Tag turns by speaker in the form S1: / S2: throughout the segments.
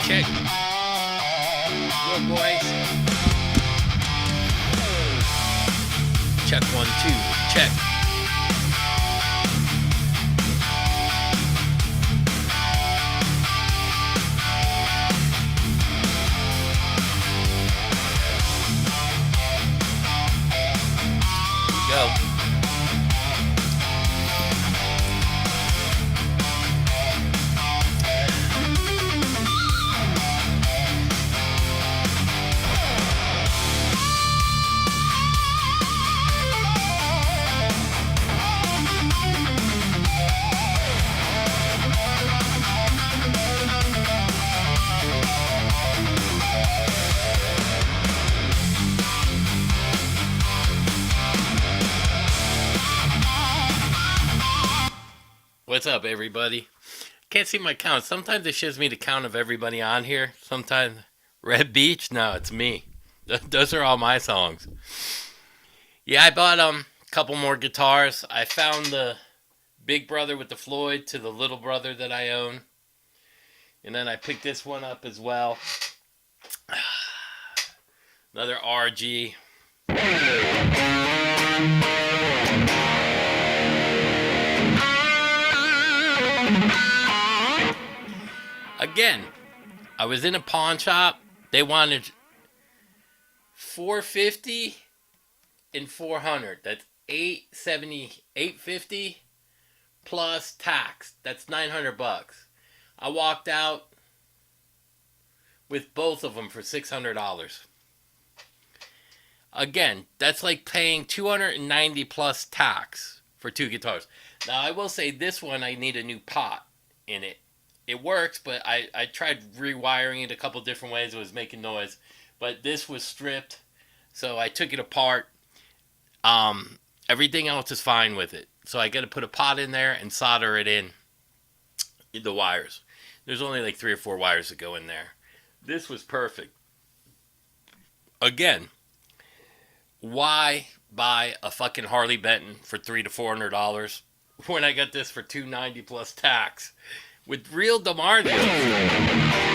S1: check. Good boys. Check 1, 2. Check. Go. What's up, everybody? Can't see my count. Sometimes it shows me the count of everybody on here. Sometimes Red Beach. No, it's me. Those are all my songs. Yeah, I bought a couple more guitars. I found the big brother with the Floyd to the little brother that I own, and then I picked this one up as well. Another RG. Again, I was in a pawn shop. They wanted $450 and $400. That's $870, $850 plus tax. That's $900. I walked out with both of them for $600. Again, that's like paying $290 plus tax for two guitars. Now, I will say this one, I need a new pot in it. It works, but I tried rewiring it a couple different ways. It was making noise. But this was stripped, so I took it apart. Everything else is fine with it. So I got to put a pot in there and solder it in the wires. There's only like 3 or 4 wires that go in there. This was perfect. Again, why buy a fucking Harley Benton for $300 to $400 when I got this for $290 plus tax? With real DiMarzio.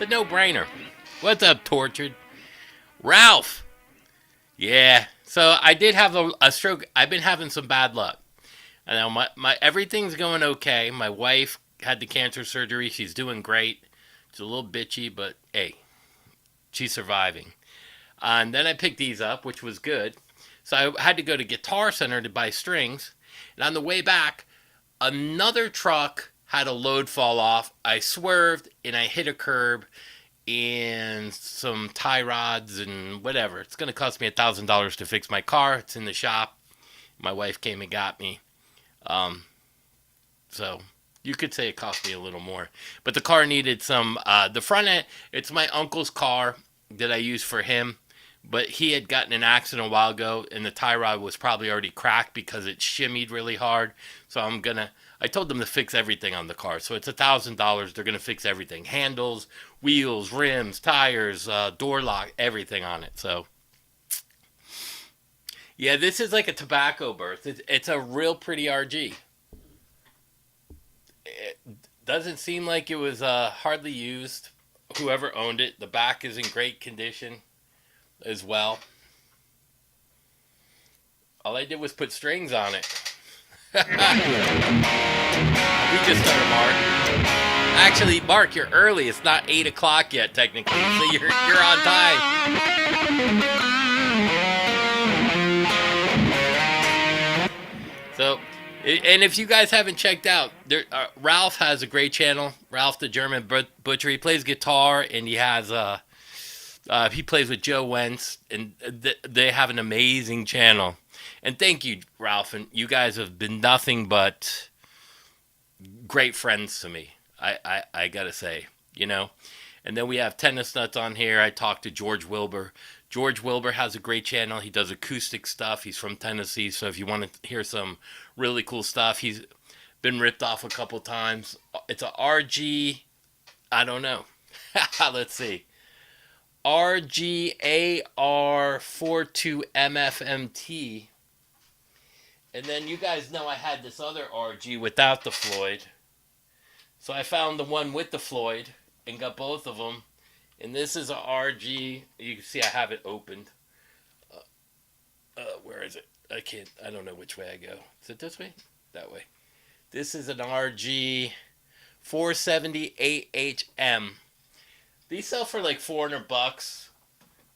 S1: It's a no-brainer. What's up, Tortured? Ralph! Yeah, so I did have a stroke. I've been having some bad luck. I know my everything's going okay. My wife had the cancer surgery. She's doing great. She's a little bitchy, but hey, she's surviving. And then I picked these up, which was good. So I had to go to Guitar Center to buy strings. And on the way back, another truck had a load fall off. I swerved and I hit a curb and some tie rods and whatever. It's going to cost me $1,000 to fix my car. It's in the shop. My wife came and got me. So you could say it cost me a little more. But the car needed some, the front end, it's my uncle's car that I use for him. But he had gotten an accident a while ago, and the tie rod was probably already cracked because it shimmied really hard. So I told them to fix everything on the car. So it's $1,000. They're going to fix everything. Handles, wheels, rims, tires, door lock, everything on it. So, yeah, this is like a tobacco burst. It's a real pretty RG. It doesn't seem like it was hardly used. Whoever owned it. The back is in great condition as well. All I did was put strings on it. We just started, Mark. Actually, Mark, you're early. It's not 8 o'clock yet, technically, so you're on time. So, and if you guys haven't checked out, Ralph has a great channel. Ralph the German Butcher. He plays guitar, and he has he plays with Joe Wentz, and they have an amazing channel. And thank you, Ralph. And you guys have been nothing but great friends to me. I gotta say, you know. And then we have Tennis Nuts on here. I talked to George Wilbur. George Wilbur has a great channel. He does acoustic stuff. He's from Tennessee, so if you want to hear some really cool stuff, he's been ripped off a couple times. It's a RG. I don't know. Let's see. RGAR42MFMT. And then you guys know I had this other RG without the Floyd. So I found the one with the Floyd and got both of them. And this is a RG. You can see I have it opened. Where is it? I don't know which way I go. Is it this way? That way. This is an RG 478HM. These sell for like $400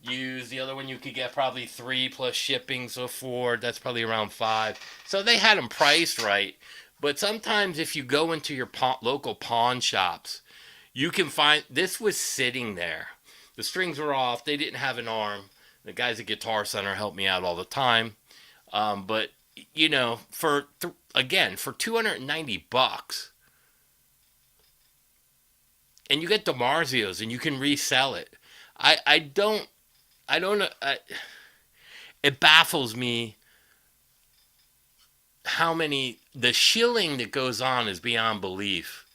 S1: used. The other one you could get probably 3 plus shipping, so 4. That's probably around 5. So they had them priced right. But sometimes if you go into your local pawn shops, you can find, this was sitting there. The strings were off. They didn't have an arm. The guys at Guitar Center help me out all the time. But, you know, for 290 bucks, and you get DiMarzio's and you can resell it. I don't know. It baffles me how many, the shilling that goes on is beyond belief.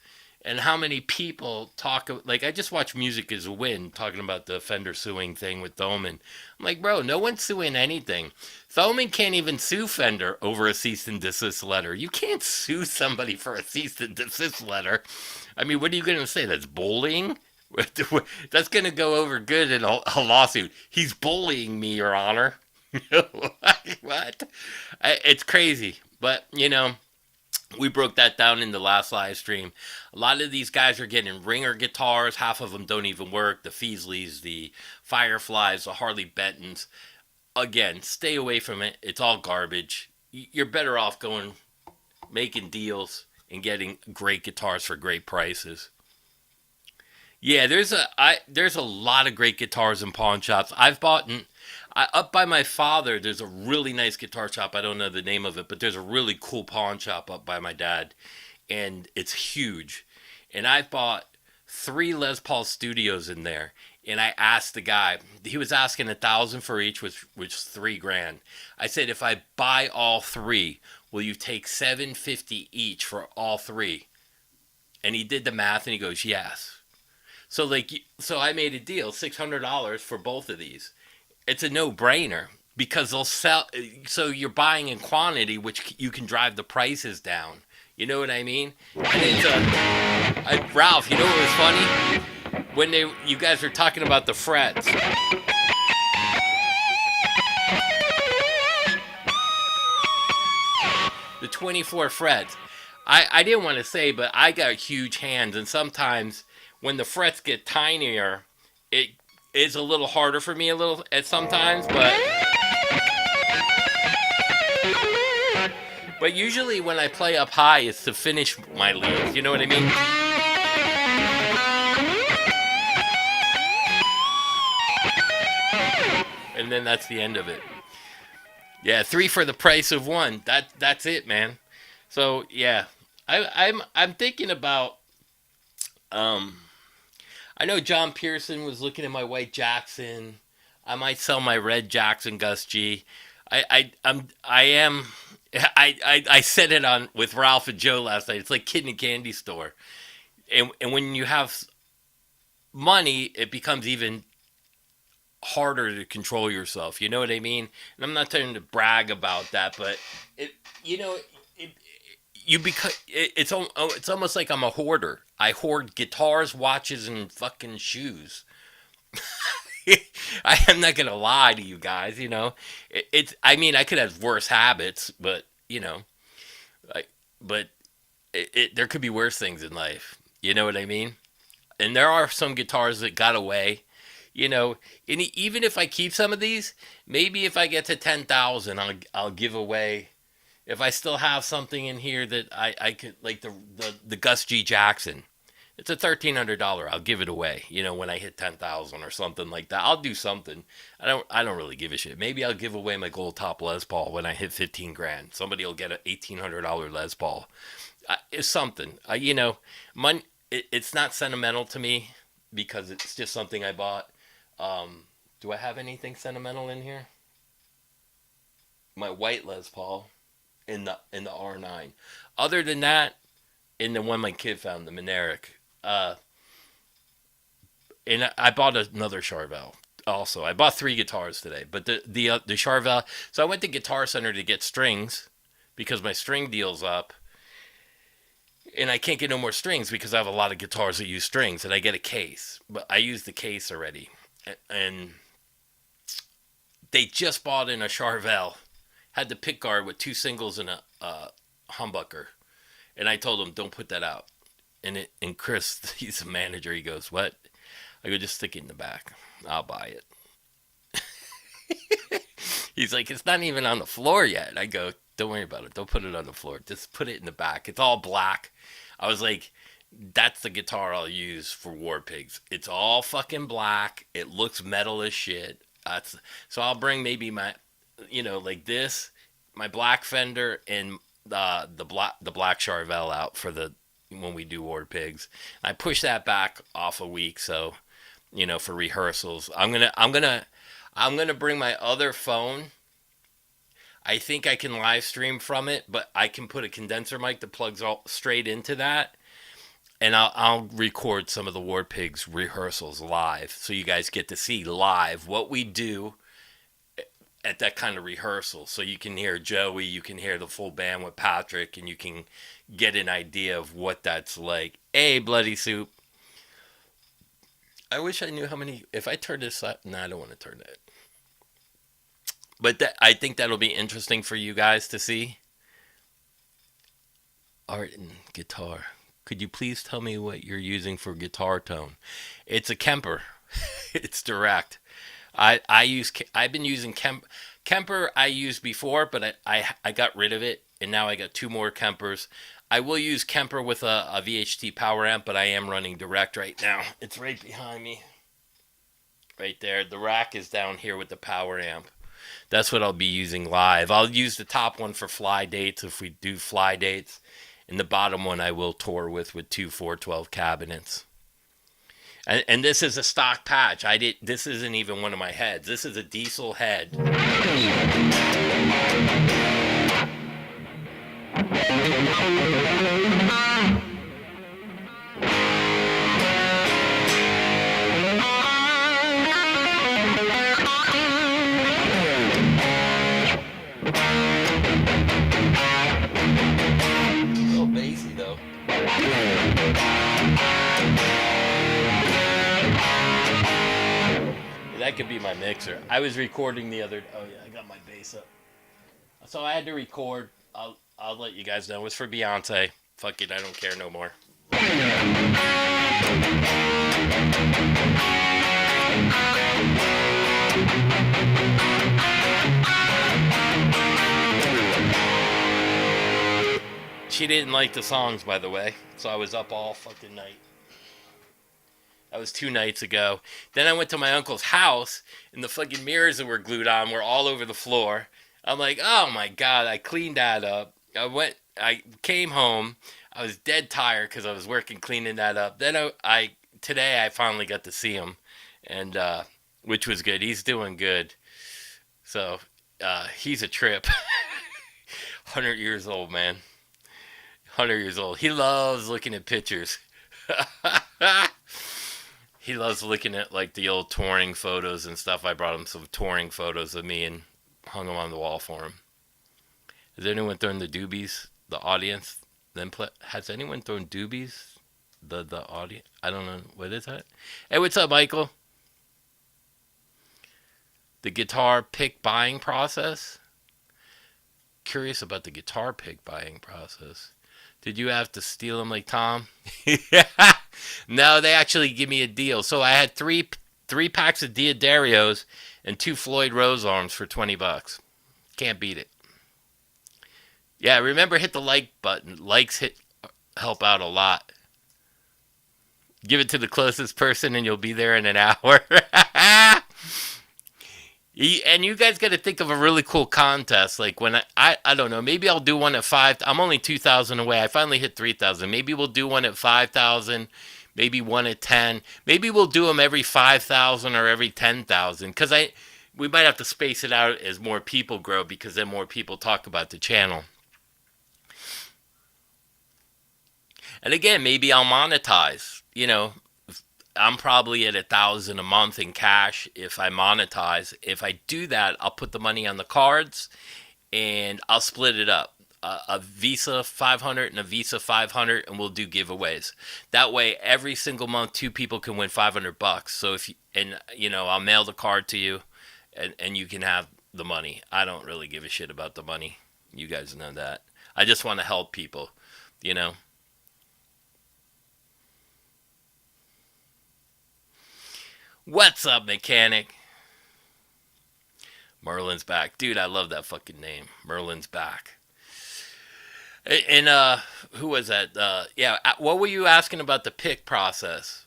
S1: And how many people talk, like, I just watched Music is a Win talking about the Fender suing thing with Thoman. I'm like, bro, no one's suing anything. Thoman can't even sue Fender over a cease and desist letter. You can't sue somebody for a cease and desist letter. I mean, what are you going to say? That's bullying? That's going to go over good in a lawsuit. He's bullying me, Your Honor. What? It's crazy. But, you know, we broke that down in the last live stream. A lot of these guys are getting ringer guitars. Half of them don't even work. The Feasleys, the Fireflies, the Harley Bentons. Again, stay away from it. It's all garbage. You're better off going, making deals and getting great guitars for great prices. Yeah, there's a lot of great guitars in pawn shops. I've bought up by my father. There's a really nice guitar shop. I don't know the name of it, but there's a really cool pawn shop up by my dad, and it's huge. And I've bought 3 Les Paul Studios in there. And I asked the guy. He was asking $1,000 for each, which was $3,000. I said, if I buy all 3, will you take $750 each for all 3? And he did the math, and he goes, yes. So I made a deal, $600 for both of these. It's a no-brainer because they'll sell. So you're buying in quantity, which you can drive the prices down. You know what I mean? And it's Ralph. You know what was funny? When you guys were talking about the frets. The 24 frets. I didn't want to say, but I got huge hands, and sometimes when the frets get tinier, it is a little harder for me at sometimes, but usually when I play up high, it's to finish my leads. You know what I mean? And then that's the end of it. Yeah, 3 for the price of 1. That's it, man. So yeah, I'm thinking about I know John Pearson was looking at my white Jackson. I might sell my red Jackson Gus G. I said it on with Ralph and Joe last night. It's like kid in a candy store, and when you have money, it becomes even harder to control yourself. You know what I mean? And I'm not trying to brag about that, but it's almost like I'm a hoarder. I hoard guitars, watches, and fucking shoes. I am not gonna lie to you guys. You know, I mean, I could have worse habits, but you know, there could be worse things in life. You know what I mean? And there are some guitars that got away. You know, and even if I keep some of these, maybe if I get to 10,000, I'll give away. If I still have something in here that I could, like the Gus G Jackson, It's a $1,300. I'll give it away. When I hit 10,000 or something like that, I'll do something. I don't really give a shit. Maybe I'll give away my gold top Les Paul when I hit 15 grand. Somebody will get an $1,800 Les Paul. It's something. Money. It's not sentimental to me because it's just something I bought. Do I have anything sentimental in here? My white Les Paul in the R9. Other than that, in the one my kid found, the Mineric. And I bought another Charvel. Also, I bought 3 guitars today, but the Charvel. So I went to Guitar Center to get strings because my string deal's up, and I can't get no more strings because I have a lot of guitars that use strings, and I get a case, but I used the case already, and they just bought in a Charvel, had the pick guard with 2 singles and a humbucker, and I told him don't put that out, and Chris, he's a manager, he goes, what? I go, just stick it in the back, I'll buy it. He's like, it's not even on the floor yet. I go, don't worry about it. Don't put it on the floor. Just put it in the back. It's all black. I was like, that's the guitar I'll use for War Pigs. It's all fucking black. It looks metal as shit. So I'll bring maybe my, like this, my black Fender and the black Charvel out for when we do War Pigs. I push that back off a week, so for rehearsals. I'm gonna bring my other phone. I think I can live stream from it, but I can put a condenser mic that plugs all straight into that, and I'll record some of the War Pigs rehearsals live, so you guys get to see live what we do at that kind of rehearsal. So you can hear Joey, you can hear the full band with Patrick, and you can get an idea of what that's like. Hey, Bloody Soup. I wish I knew how many. If I turn this up, no, I don't want to turn that. But I think that'll be interesting for you guys to see. Art and guitar. Could you please tell me what you're using for guitar tone? It's a Kemper. It's direct. I've been using Kemper I used before, but I got rid of it, and now I got 2 more Kempers. I will use Kemper with a VHT power amp, but I am running direct right now. It's right behind me. Right there. The rack is down here with the power amp. That's what I'll be using live. I'll use the top one for fly dates if we do fly dates. And the bottom one I will tour with 2 412 cabinets. And this is a stock patch. This isn't even one of my heads. This is a diesel head. That could be my mixer. I was recording the other. Oh yeah, I got my bass up. So I had to record. I'll let you guys know. It was for Beyonce. Fuck it, I don't care no more. She didn't like the songs, by the way. So I was up all fucking night. That was 2 nights ago. Then I went to my uncle's house, and the fucking mirrors that were glued on were all over the floor. I'm like, oh my God, I cleaned that up. I came home. I was dead tired because I was working cleaning that up. Then today I finally got to see him, and which was good. He's doing good. So he's a trip. 100 years old, man. 100 years old. He loves looking at pictures. He loves looking at like the old touring photos and stuff. I brought him some touring photos of me and hung them on the wall for him. Has anyone thrown the doobies? The audience? Has anyone thrown doobies? The audience? I don't know. What is that? Hey, what's up, Michael? The guitar pick buying process? Curious about the guitar pick buying process. Did you have to steal them like Tom? No, they actually give me a deal. So I had three packs of Diodarios and 2 Floyd Rose arms for $20. Can't beat it. Yeah, remember, hit the like button. Likes help out a lot. Give it to the closest person, and you'll be there in an hour. And you guys got to think of a really cool contest. Like when I don't know, maybe I'll do one at 5. I'm only 2,000 away. I finally hit 3,000. Maybe we'll do one at 5,000. Maybe one at 10. Maybe we'll do them every 5,000 or every 10,000. Because we might have to space it out as more people grow, because then more people talk about the channel. And again, maybe I'll monetize. I'm probably at 1,000 a month in cash if I monetize. If I do that, I'll put the money on the cards and I'll split it up. A Visa 500 and a Visa 500, and we'll do giveaways. That way, every single month, 2 people can win $500. So I'll mail the card to you, and you can have the money. I don't really give a shit about the money. You guys know that. I just want to help people. You know. What's up, mechanic? Merlin's back. Dude, I love that fucking name. Merlin's back. And who was that? Yeah, what were you asking about the pick process?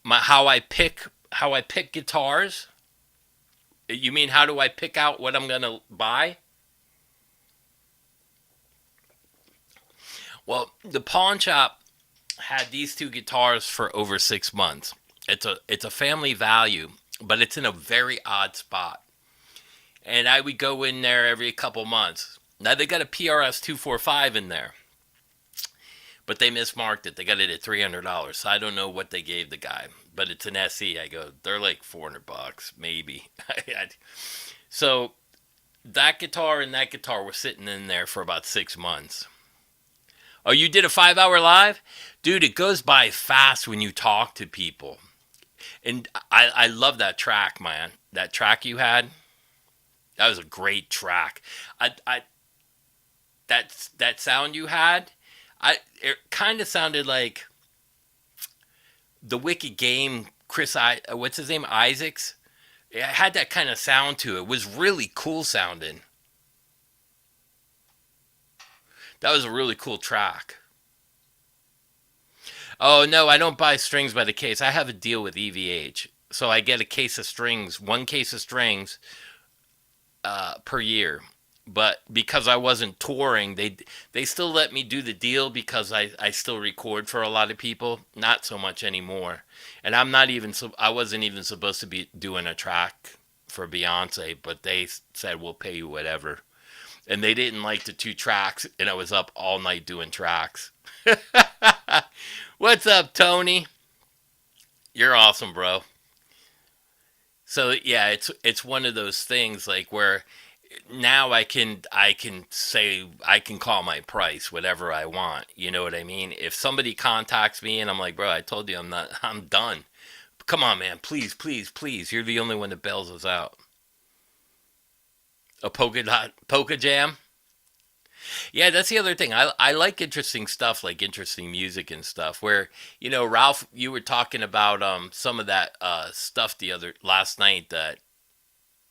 S1: How I pick guitars? You mean how do I pick out what I'm going to buy? Well, the pawn shop had these 2 guitars for over 6 months. It's a family value, but it's in a very odd spot. And I would go in there every couple months. Now they got a PRS 245 in there, but they mismarked it. They got it at $300. So I don't know what they gave the guy, but it's an SE. I go, they're like $400, maybe. So that guitar and that guitar were sitting in there for about 6 months. Oh, you did a 5-hour live? Dude, it goes by fast when you talk to people. And I love that track, man. That track you had, that was a great track. That sound you had, it kind of sounded like the Wicked Game. What's his name? Isaacs. It had that kind of sound to it. It was really cool sounding. That was a really cool track. Oh, no, I don't buy strings by the case. I have a deal with EVH. So I get a case of strings, 1 case of strings per year. But because I wasn't touring, they still let me do the deal because I still record for a lot of people. Not so much anymore. And I wasn't even supposed to be doing a track for Beyonce, but they said, we'll pay you whatever. And they didn't like the 2 tracks, and I was up all night doing tracks. What's up, Tony? You're awesome, bro. So yeah, it's one of those things like where now I can say I can call my price whatever I want. You know what I mean? If somebody contacts me and I'm like, bro, I told you I'm done. Come on, man, please, please, please. You're the only one that bails us out. A polka jam. Yeah, that's the other thing. I like interesting stuff, like interesting music and stuff. Where Ralph, you were talking about some of that stuff the other last night. That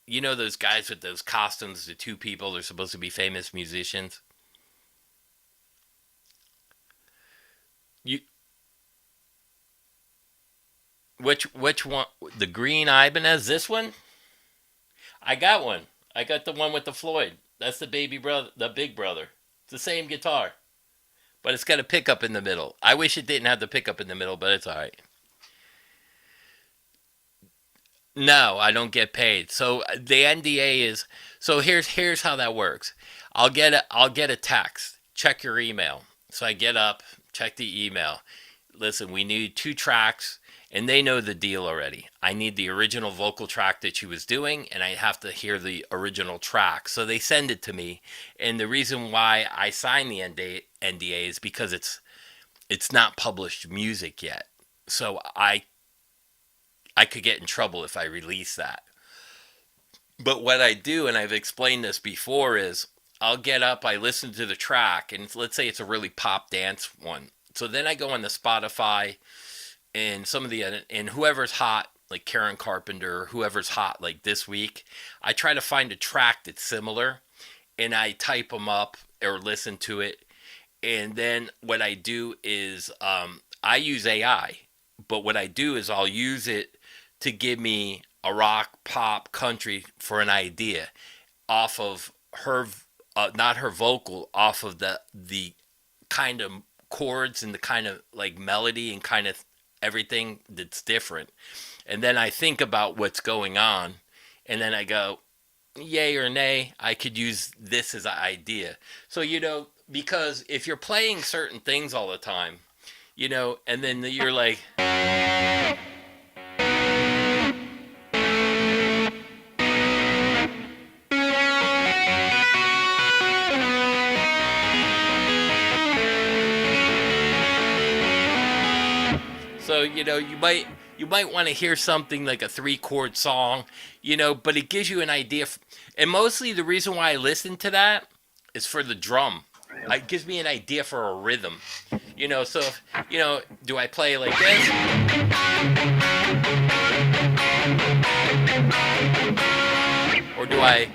S1: those guys with those costumes, the 2 people, they're supposed to be famous musicians. You which one? The Green Ibanez? This one? I got one. I got the one with the Floyd. That's the baby brother, the big brother. It's the same guitar, but it's got a pickup in the middle. I wish it didn't have the pickup in the middle, but it's all right. No, I don't get paid. So the NDA is so here's how that works. I'll get a text. Check your email. So I get up, check the email. Listen, we need 2 tracks, and they know the deal already. I need the original vocal track that she was doing, and I have to hear the original track. So they send it to me, and the reason why I sign the NDA is because it's not published music yet. So I could get in trouble if I release that. But what I do, and I've explained this before, is I'll get up, I listen to the track, and let's say it's a really pop dance one. So then I go on the Spotify and some of the and whoever's hot, like Karen Carpenter, whoever's hot like this week, I try to find a track that's similar, and I type them up or listen to it. And then what I do is I use AI, But what I do is I'll use it to give me a rock, pop, country for an idea off of her, not her vocal, off of the kind of chords and the kind of like melody and kind of everything that's different. And then I think about what's going on, and then I go, yay or nay, I could use this as an idea. So, because if you're playing certain things all the time, and then you're like, so, you might want to hear something like a 3-chord song, but it gives you an idea. And mostly the reason why I listen to that is for the drum. It gives me an idea for a rhythm. So if, do I play like this? Or do I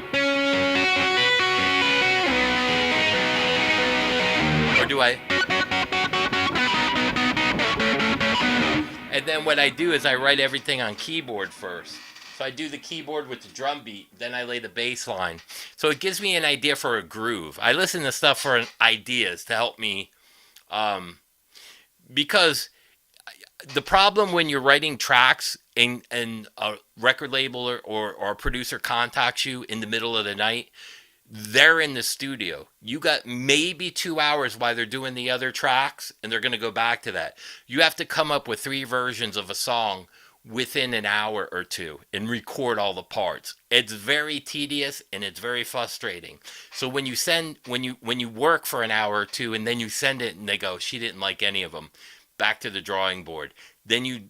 S1: And then what I do is I write everything on keyboard first. So I do the keyboard with the drum beat, then I lay the bass line. So it gives me an idea for a groove. I listen to stuff for ideas to help me, because the problem when you're writing tracks and a record label or a producer contacts you in the middle of the night, they're in the studio. You got maybe 2 hours while they're doing the other tracks, and they're going to go back to that. You have to come up with 3 versions of a song within an hour or two and record all the parts. It's very tedious and it's very frustrating. So when you work for an hour or two and then you send it and they go, she didn't like any of them, back to the drawing board. Then you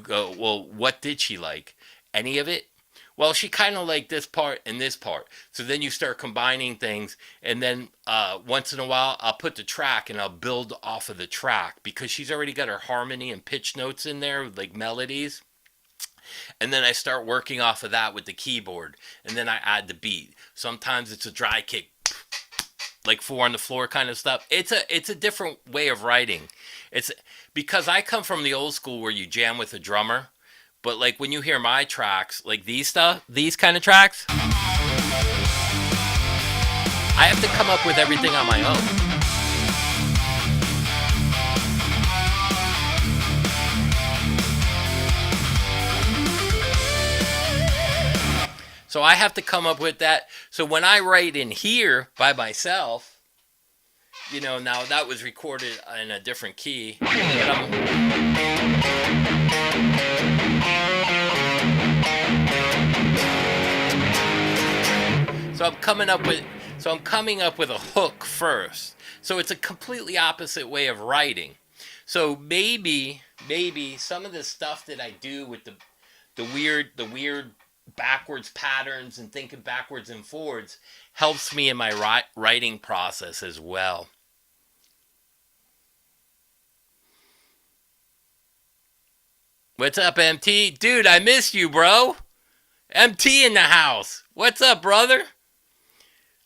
S1: go, well, what did she like? Any of it? Well, she kind of liked this part and this part. So then you start combining things, and then once in a while, I'll put the track and I'll build off of the track because she's already got her harmony and pitch notes in there, like melodies. And then I start working off of that with the keyboard, and then I add the beat. Sometimes it's a dry kick, like 4 on the floor kind of stuff. It's a different way of writing. It's because I come from the old school where you jam with a drummer. But like when you hear my tracks, like these kind of tracks, I have to come up with everything on my own. So I have to come up with that. So when I write in here by myself, now that was recorded in a different key. So I'm coming up with a hook first. So it's a completely opposite way of writing. So maybe some of the stuff that I do with the weird backwards patterns and thinking backwards and forwards helps me in my writing process as well. What's up, MT? Dude, I missed you, bro. MT in the house. What's up, brother?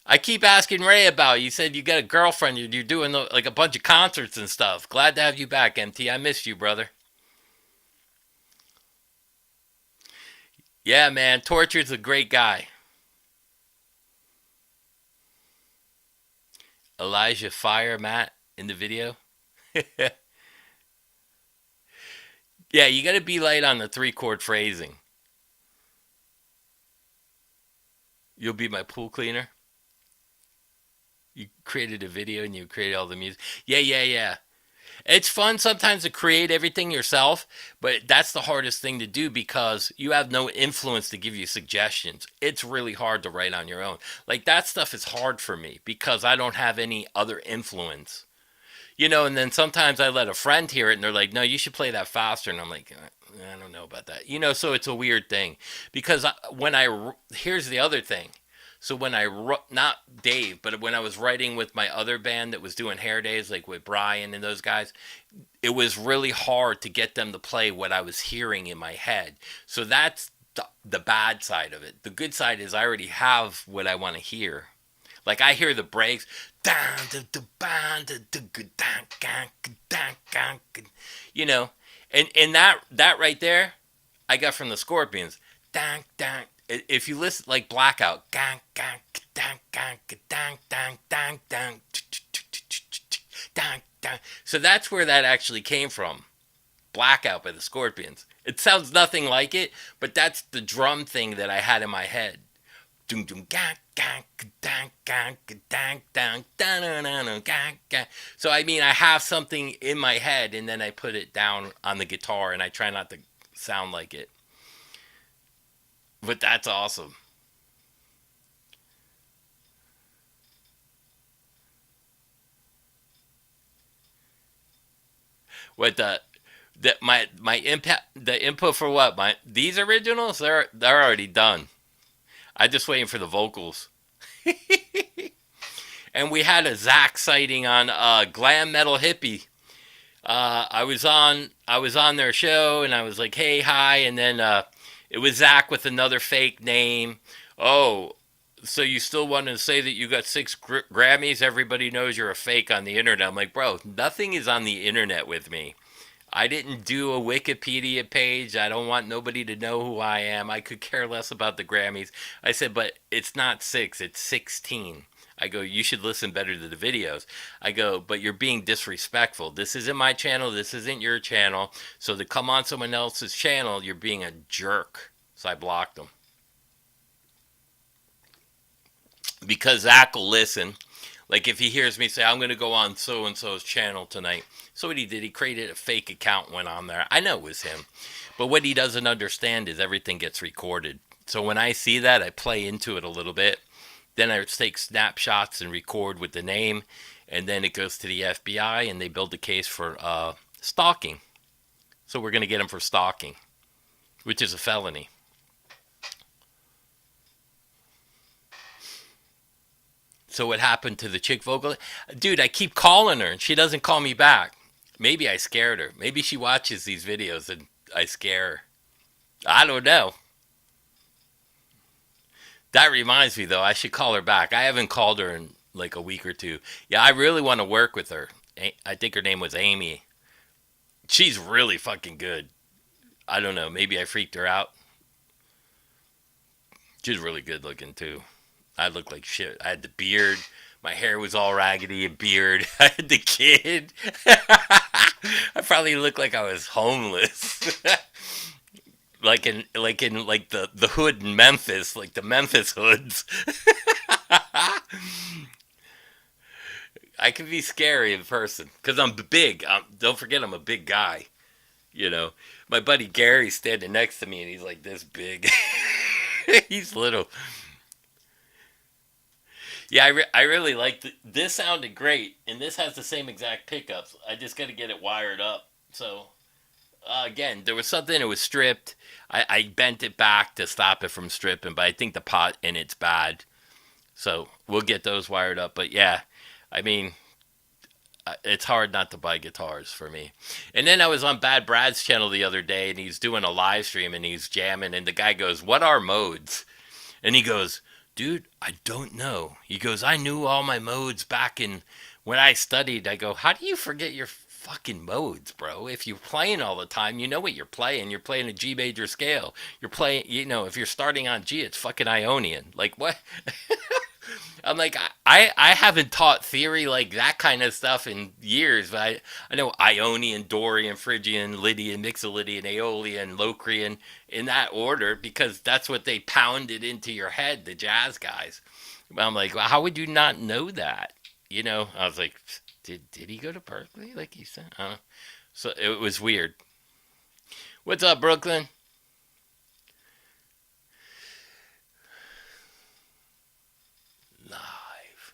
S1: I keep asking Ray about you. You said you got a girlfriend. You're doing like a bunch of concerts and stuff. Glad to have you back, MT. I missed you, brother. Yeah, man. Tortured's a great guy. Elijah Fire, Matt, in the video. Yeah, you got to be light on the 3-chord phrasing. You'll be my pool cleaner. You created a video and you created all the music. Yeah. It's fun sometimes to create everything yourself, but that's the hardest thing to do because you have no influence to give you suggestions. It's really hard to write on your own. Like that stuff is hard for me because I don't have any other influence. And then sometimes I let a friend hear it and they're like, no, you should play that faster. And I'm like, I don't know about that. So it's a weird thing because here's the other thing. So when not Dave, but when I was writing with my other band that was doing hair days, like with Brian and those guys, it was really hard to get them to play what I was hearing in my head. So that's the bad side of it. The good side is I already have what I want to hear. Like I hear the breaks, And that right there, I got from the Scorpions. Dang, dang. If you listen, like Blackout, dang, dang, dang, dang, dang, dang, dang, dang, dang, dang. So that's where that actually came from. Blackout by the Scorpions. It sounds nothing like it, but that's the drum thing that I had in my head. Doom doom gang gang dang gang dang dang dang gang gang. So I mean, I have something in my head, and then I put it down on the guitar, and I try not to sound like it. But that's awesome. What my impact the input for what my these originals they're already done. I'm just waiting for the vocals. And we had a Zach sighting on Glam Metal Hippie. I was on their show and I was like, hey, hi, and then it was Zach with another fake name. Oh, so you still want to say that you got six Grammys? Everybody knows you're a fake on the internet. I'm like, bro, nothing is on the internet with me. I didn't do a Wikipedia page. I don't want nobody to know who I am. I could care less about the Grammys. I said, but it's not six, it's 16. I go, you should listen better to the videos. I go, but you're being disrespectful. This isn't my channel. This isn't your channel. So to come on someone else's channel, you're being a jerk. So I blocked them. Because Zach will listen. Like if he hears me say, I'm going to go on so and so's channel tonight. So what he did, he created a fake account, went on there. I know it was him. But what he doesn't understand is everything gets recorded. So when I see that, I play into it a little bit. Then I take snapshots and record with the name. And then it goes to the FBI and they build a case for stalking. So we're going to get him for stalking, which is a felony. So what happened to the chick vocal? Dude, I keep calling her and she doesn't call me back. Maybe I scared her. Maybe she watches these videos and I scare her. I don't know. That reminds me though, I should call her back. I haven't called her in like a week or two. Yeah, I really want to work with her. I think her name was Amy. She's really fucking good. I don't know. Maybe I freaked her out. She's really good looking too. I looked like shit. I had the beard. My hair was all raggedy and beard. I had the kid. I probably looked like I was homeless. like the hood in Memphis, like the Memphis hoods. I can be scary in person because I'm big. Don't forget, I'm a big guy. You know, my buddy Gary's standing next to me, and he's like this big. He's little. Yeah, I really liked it. This sounded great, and this has the same exact pickups. I just got to get it wired up. So again, there was something that was stripped. I bent it back to stop it from stripping, but I think the pot in it's bad. So we'll get those wired up. But yeah, I mean, it's hard not to buy guitars for me. And then I was on Bad Brad's channel the other day, and he's doing a live stream, and he's jamming, and the guy goes, "What are modes?" And he goes, "Dude, I don't know." He goes, "I knew all my modes back in when I studied." I go, "How do you forget your fucking modes, bro? If you're playing all the time, you know what you're playing. You're playing a G major scale. You're playing, if you're starting on G, it's fucking Ionian. Like, what?" I'm like, I haven't taught theory like that kind of stuff in years, but I know Ionian, Dorian, Phrygian, Lydian, Mixolydian, Aeolian, Locrian in that order because that's what they pounded into your head, the jazz guys. But I'm like, well, how would you not know that? I was like, did he go to Berkeley like he said? So it was weird. What's up, Brooklyn? Live.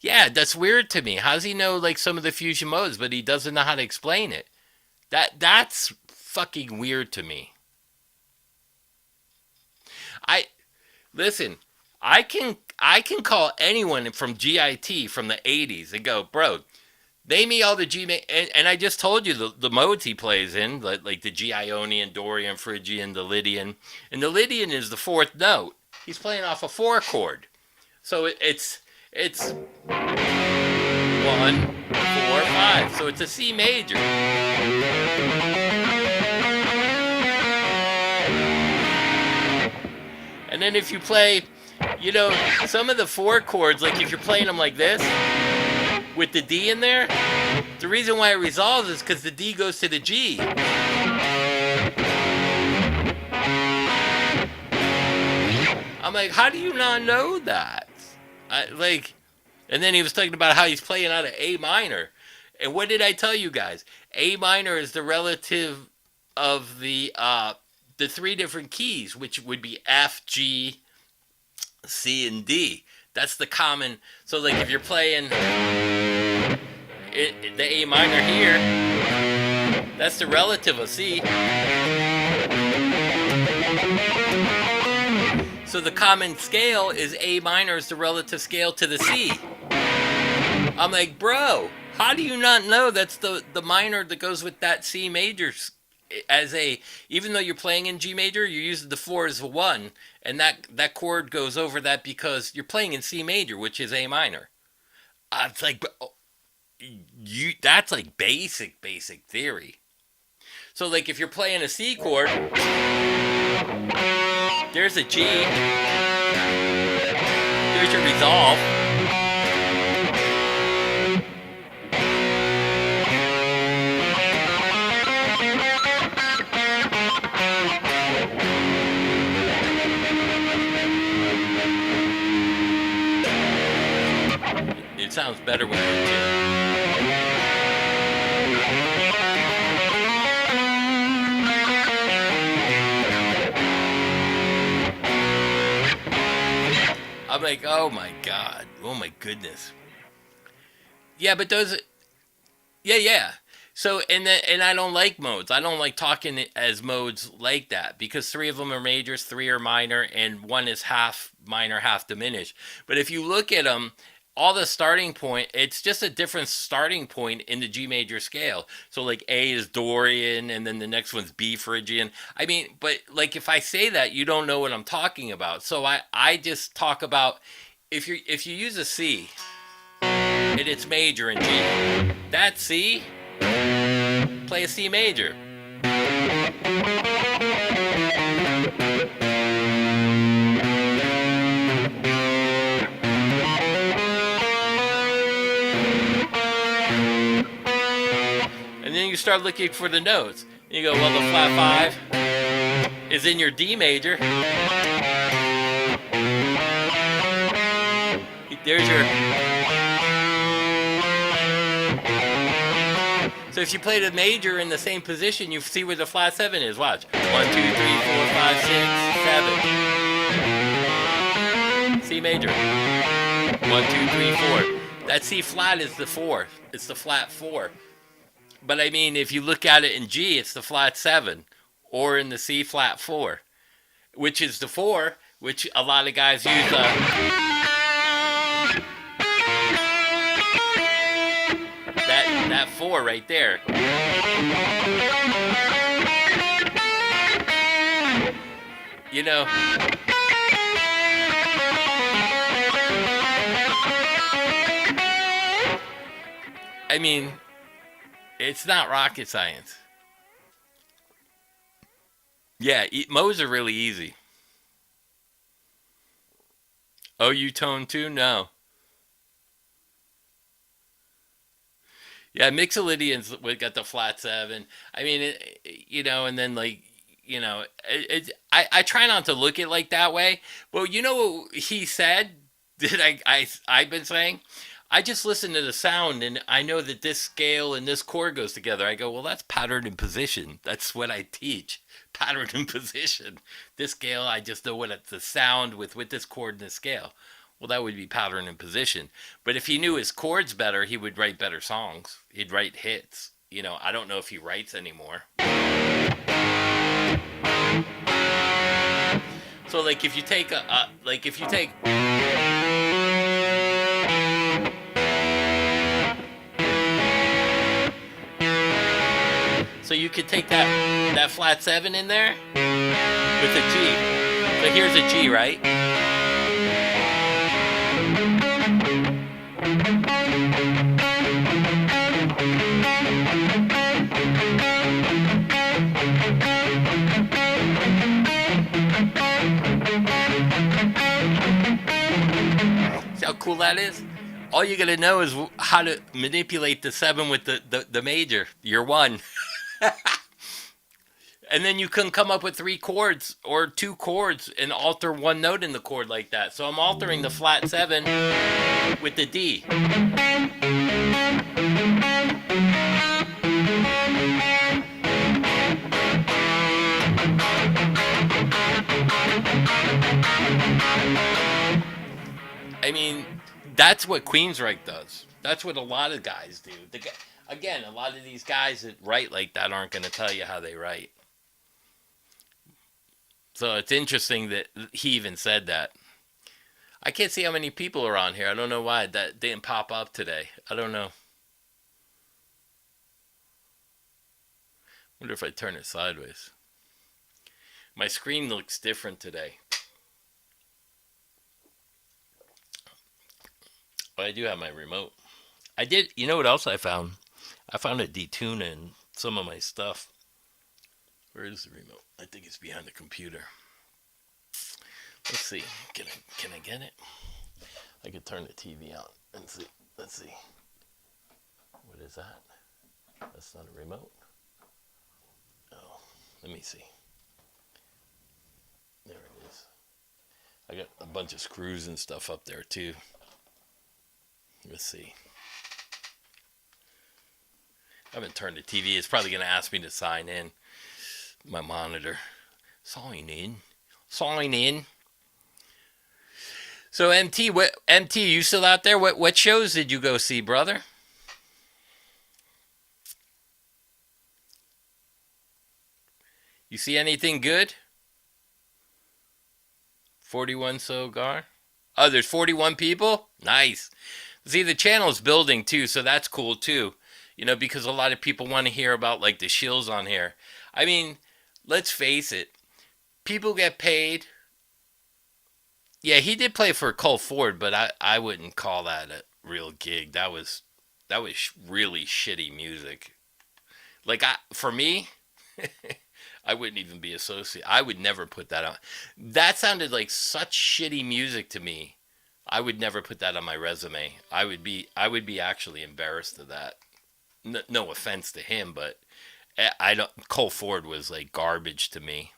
S1: Yeah, that's weird to me. How does he know like some of the fusion modes, but he doesn't know how to explain it? That's fucking weird to me. I listen. I can call anyone from GIT from the '80s and go, bro. Name me all the and I just told you the modes he plays in, like the G Ionian, Dorian, Phrygian, the Lydian, and the Lydian is the fourth note. He's playing off a four chord. So it's 1, 4, 5. So it's a C major. And then if you play, you know, some of the 4 chords, like if you're playing them like this, with the D in there, the reason why it resolves is because the D goes to the G. I'm like, how do you not know that? And then he was talking about how he's playing out of A minor. And what did I tell you guys? A minor is the relative of the 3 different keys, which would be F, G, C, and D. That's the common. So like if you're playing the A minor here, that's the relative of C. So the common scale is A minor is the relative scale to the C. I'm like, bro, how do you not know that's the minor that goes with that C major? Even though you're playing in G major, you're using the 4 as a 1, and that chord goes over that because you're playing in C major, which is A minor. It's like, that's like basic theory. So like if you're playing a C chord, there's a G, there's your resolve. It sounds better when I do it. I'm like, oh my god, oh my goodness. Yeah, but those, yeah. So and I don't like modes. I don't like talking as modes like that because 3 of them are majors, 3 are minor, and 1 is half minor, half diminished. But if you look at them, all the starting point, it's just a different starting point in the G major scale. So like A is Dorian, and then the next one's B Phrygian. I mean, but like if I say that, you don't know what I'm talking about. So I just talk about if you use a C and it's major in G, that C, play a C major. And then you start looking for the notes. You go, well, the flat 5 is in your D major. There's your... So if you play the major in the same position, you see where the flat 7 is. Watch. 1, 2, 3, 4, 5, 6, 7. C major. 1, 2, 3, 4. That C flat is the 4. It's the flat 4. But I mean, if you look at it in G, it's the flat 7. Or in the C flat 4. Which is the 4, which a lot of guys use that 4 right there. You know, I mean, it's not rocket science. Yeah, modes are really easy. Oh, you tone too? No. Yeah, Mixolydian's we got the flat 7. I mean, and then like, I try not to look at it like that way. But you know what he said that I've been saying? I just listen to the sound and I know that this scale and this chord goes together. I go, well, that's pattern and position. That's what I teach. Pattern and position. This scale, I just know what it's the sound with this chord and this scale. Well, that would be pattern and position. But if he knew his chords better, he would write better songs. He'd write hits. I don't know if he writes anymore. So, like, if you take So you could take that flat 7 in there with a G. So here's a G, right? See how cool that is? All you gotta know is how to manipulate the seven with the major. You're one. And then you can come up with three chords or two chords and alter one note in the chord like that. So I'm altering the flat seven with the D. I mean, that's what Queensryche does. That's what a lot of guys do. Again, a lot of these guys that write like that aren't going to tell you how they write. So it's interesting that he even said that. I can't see how many people are on here. I don't know why that didn't pop up today. I don't know. Wonder if I turn it sideways. My screen looks different today. But I do have my remote. I did. You know what else I found? I found a detune in some of my stuff. Where is the remote? I think it's behind the computer. Let's see. Can I get it? I could turn the TV on and see. Let's see. What is that? That's not a remote. Oh, let me see. There it is. I got a bunch of screws and stuff up there too. Let's see. I haven't turned the TV. It's probably going to ask me to sign in. My monitor. Sign in. Sign in. So MT, you still out there? What shows did you go see, brother? You see anything good? 41 Sogar. Oh, there's 41 people? Nice. See, the channel's building too, so that's cool too. You know, because a lot of people want to hear about like the shills on here. I mean, let's face it. People get paid. Yeah, he did play for Cole Ford, but I wouldn't call that a real gig. That was really shitty music. Like for me, I wouldn't even be associated. I would never put that on. That sounded like such shitty music to me. I would never put that on my resume. I would be actually embarrassed of that. No offense to him, but I don't. Cole Ford was like garbage to me.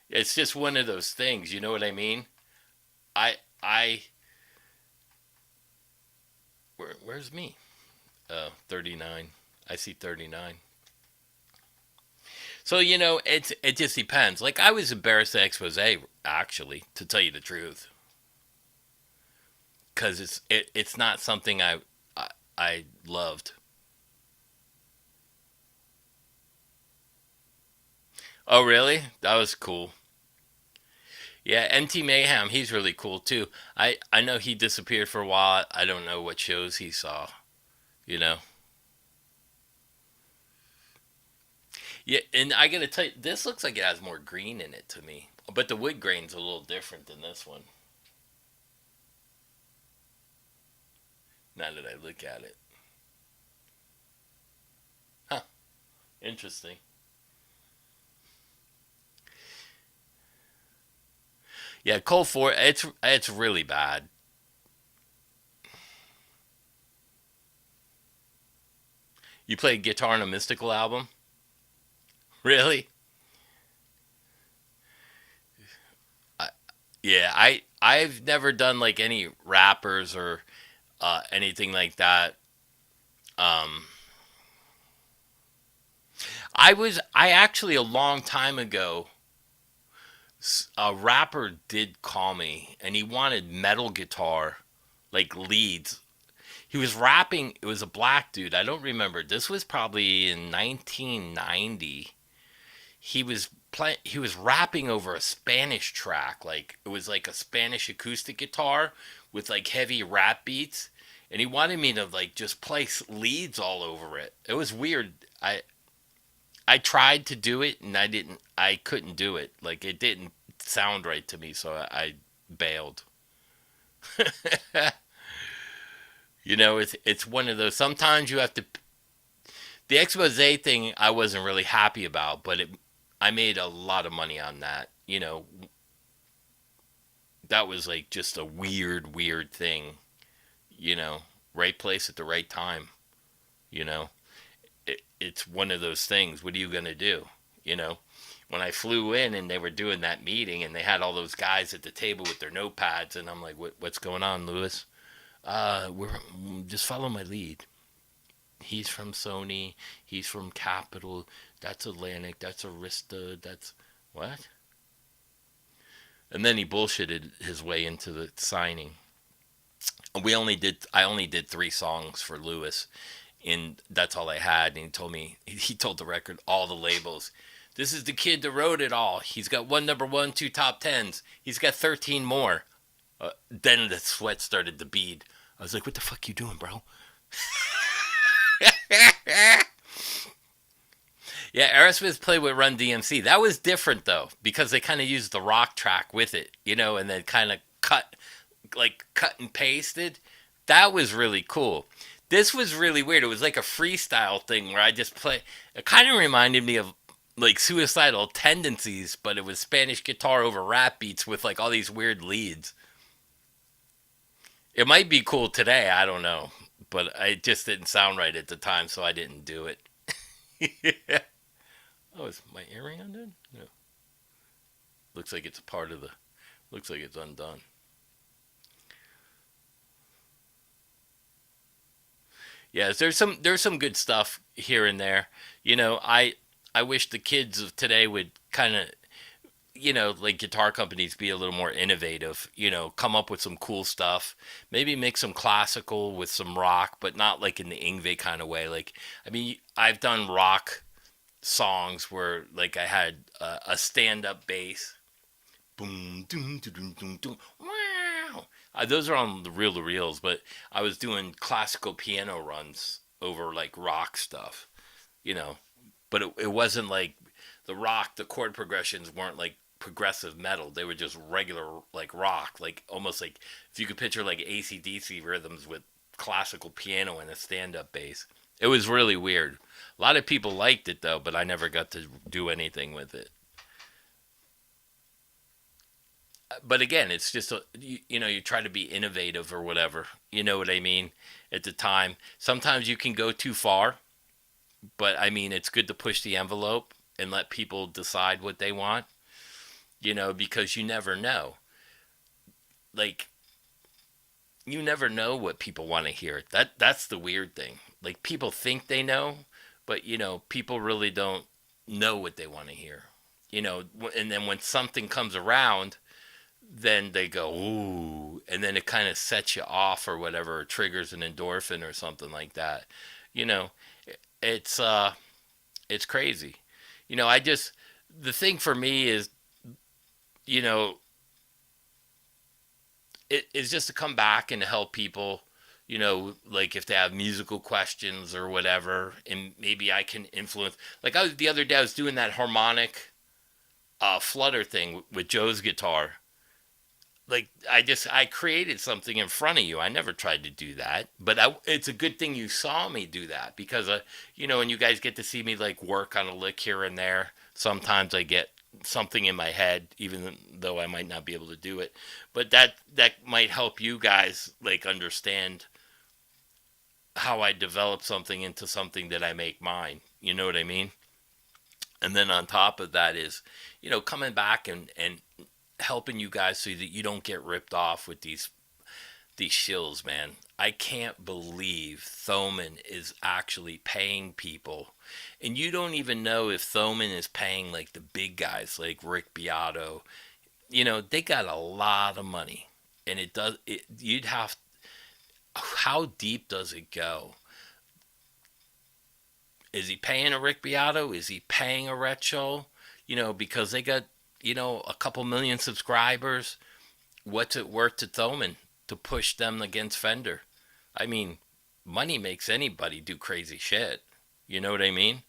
S1: It's just one of those things, you know what I mean? I where's me? 39. I see 39. So, you know, it just depends. Like I was embarrassed at expose, actually, to tell you the truth. Cuz it's not something I loved. Oh, really? That was cool. Yeah, NT Mayhem, he's really cool too. I know he disappeared for a while. I don't know what shows he saw, you know. Yeah, and I gotta tell you, this looks like it has more green in it to me. But the wood grain's a little different than this one. Now that I look at it. Huh, interesting. Yeah, Cold Four, it's really bad. You play guitar on a Mystical album? Really? I, yeah, I've never done like any rappers or anything like that. Um, I actually a long time ago, a rapper did call me and he wanted metal guitar, like leads. He was rapping. It was a black dude. I don't remember. This was probably in 1990. He was rapping over a Spanish track, like it was like a Spanish acoustic guitar with like heavy rap beats, and he wanted me to like just play leads all over it. It was weird. I tried to do it and I couldn't do it. Like it didn't sound right to me, so I bailed. It's one of those. Sometimes you have to. The expose thing, I wasn't really happy about, but I made a lot of money on that. That was like just a weird, weird thing. You know, right place at the right time. You know, it's one of those things. What are you gonna do? You know, when I flew in and they were doing that meeting and they had all those guys at the table with their notepads, and I'm like, what's going on, Lewis? We're just follow my lead. He's from Sony. He's from Capital. That's Atlantic. That's Arista. That's what? And then he bullshitted his way into the signing. I only did 3 songs for Lewis, and that's all I had. And he told me, he told the record, all the labels. This is the kid that wrote it all. He's got one number one, 2 top tens. He's got 13 more. Then the sweat started to bead. I was like, what the fuck you doing, bro? Yeah, Aerosmith played with Run DMC. That was different though, because they kind of used the rock track with it, and then kind of cut and pasted. That was really cool. This was really weird. It was like a freestyle thing where I just play. It kind of reminded me of like Suicidal Tendencies, but it was Spanish guitar over rap beats with like all these weird leads. It might be cool today. I don't know, but it just didn't sound right at the time, so I didn't do it. Yeah. Oh, is my earring undone? No. Looks like it's a part of the. Looks like it's undone. Yes, there's some good stuff here and there. I wish the kids of today would kind of like guitar companies be a little more innovative. Come up with some cool stuff. Maybe mix some classical with some rock, but not like in the Ingve kind of way. Like, I mean, I've done rock songs where like I had a stand up bass. Boom, doom, doom, doom, doom, wow. Those are on the reel to reels, but I was doing classical piano runs over like rock stuff, you know. But it wasn't like the chord progressions weren't like progressive metal. They were just regular like rock, like almost like if you could picture like AC/DC rhythms with classical piano and a stand up bass. It was really weird. A lot of people liked it though, but I never got to do anything with it. But again, it's just you try to be innovative or whatever. You know what I mean? At the time, sometimes you can go too far, but I mean, it's good to push the envelope and let people decide what they want. Because you never know. Like, you never know what people want to hear. That's the weird thing. Like, people think they know, but people really don't know what they want to hear. And then when something comes around, then they go ooh, and then it kind of sets you off or whatever, or triggers an endorphin or something like that. You know, it's it's crazy. I just the thing for me is you know it is just to come back and help people. Like if they have musical questions or whatever, and maybe I can influence. Like the other day, I was doing that harmonic flutter thing with Joe's guitar. Like I created something in front of you. I never tried to do that, but it's a good thing you saw me do that because and you guys get to see me like work on a lick here and there. Sometimes I get something in my head, even though I might not be able to do it. But that might help you guys like understand how I develop something into something that I make mine. You know what I mean? And then on top of that is, coming back and helping you guys so that you don't get ripped off with these shills, man. I can't believe Thoman is actually paying people. And you don't even know if Thoman is paying like the big guys like Rick Beato. They got a lot of money. And you'd have, how deep does it go? Is he paying a Rick Beato? Is he paying a Retro? Because they got, a couple million subscribers. What's it worth to Thoman to push them against Fender? I mean, money makes anybody do crazy shit. You know what I mean?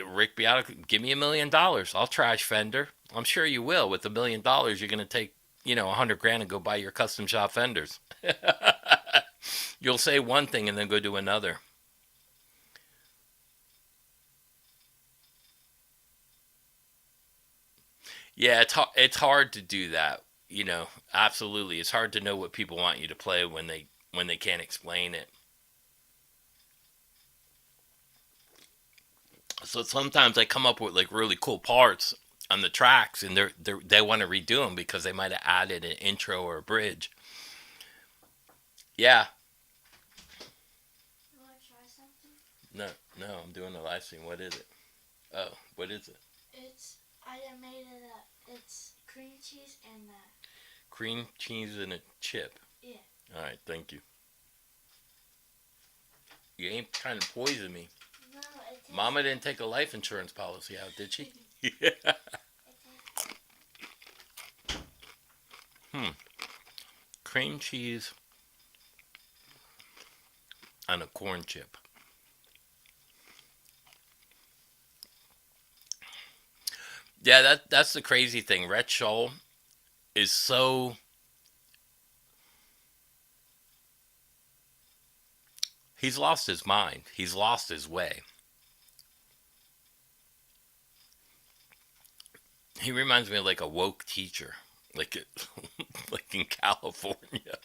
S1: Rick Beato, give me $1 million. I'll trash Fender. I'm sure you will. With $1 million, you're going to take, 100 grand and go buy your custom shop fenders. You'll say one thing and then go do another. Yeah, it's hard to do that. Absolutely. It's hard to know what people want you to play when they can't explain it. So sometimes I come up with like really cool parts on the tracks, and they want to redo them because they might have added an intro or a bridge. Yeah.
S2: You want to try something?
S1: No, no, I'm doing a live stream. What is it? Oh, what is it?
S2: I made it up. It's cream cheese and that.
S1: Cream cheese and a chip.
S2: Yeah.
S1: All right, thank you. You ain't trying to poison me.
S2: No, it tastes
S1: Mama didn't take a life insurance policy out, did she? Yeah. Hmm. Cream cheese on a corn chip. Yeah, that's the crazy thing. Red Shoal is so he's lost his mind. He's lost his way. He reminds me of like a woke teacher, like like in California.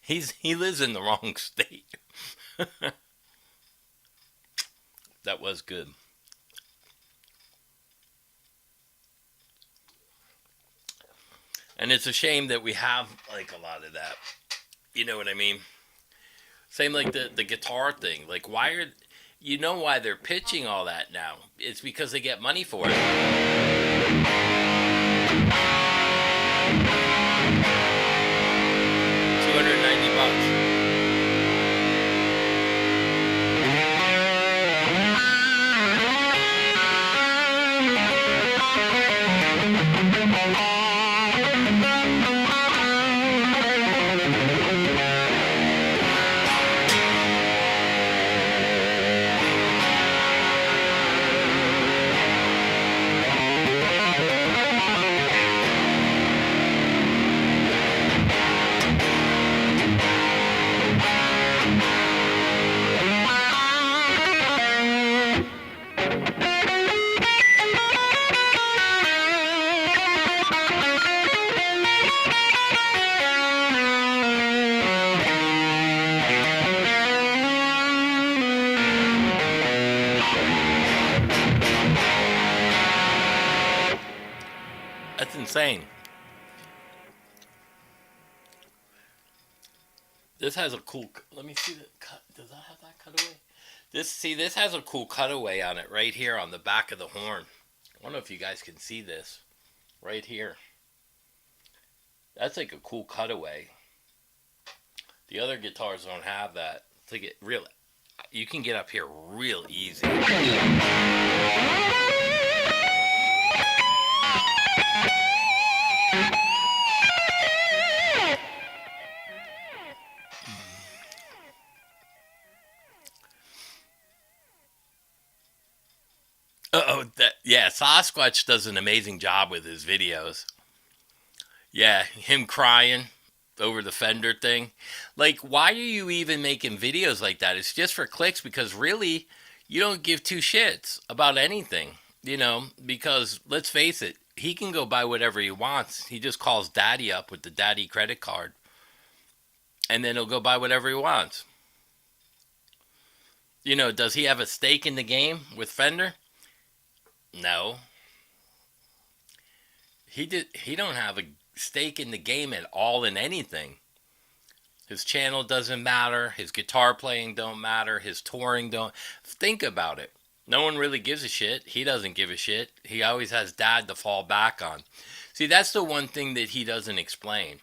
S1: He lives in the wrong state. That was good. And it's a shame that we have like a lot of that. You know what I mean? Same like the guitar thing. Like why are why they're pitching all that now? It's because they get money for it. 290 bucks. That's insane. This has a cool. Let me see the cut. Does that have that cutaway? This has a cool cutaway on it right here on the back of the horn. I don't know if you guys can see this right here. That's like a cool cutaway. The other guitars don't have that. To get real, you can get up here real easy. Oh, yeah, Sasquatch does an amazing job with his videos. Yeah, him crying over the Fender thing. Like, why are you even making videos like that? It's just for clicks because really, you don't give two shits about anything, because let's face it, he can go buy whatever he wants. He just calls daddy up with the daddy credit card and then he'll go buy whatever he wants. Does he have a stake in the game with Fender? No. He don't have a stake in the game at all in anything. His channel doesn't matter, his guitar playing don't matter, his touring don't. Think about it. No one really gives a shit. He doesn't give a shit. He always has dad to fall back on. See, that's the one thing that he doesn't explain.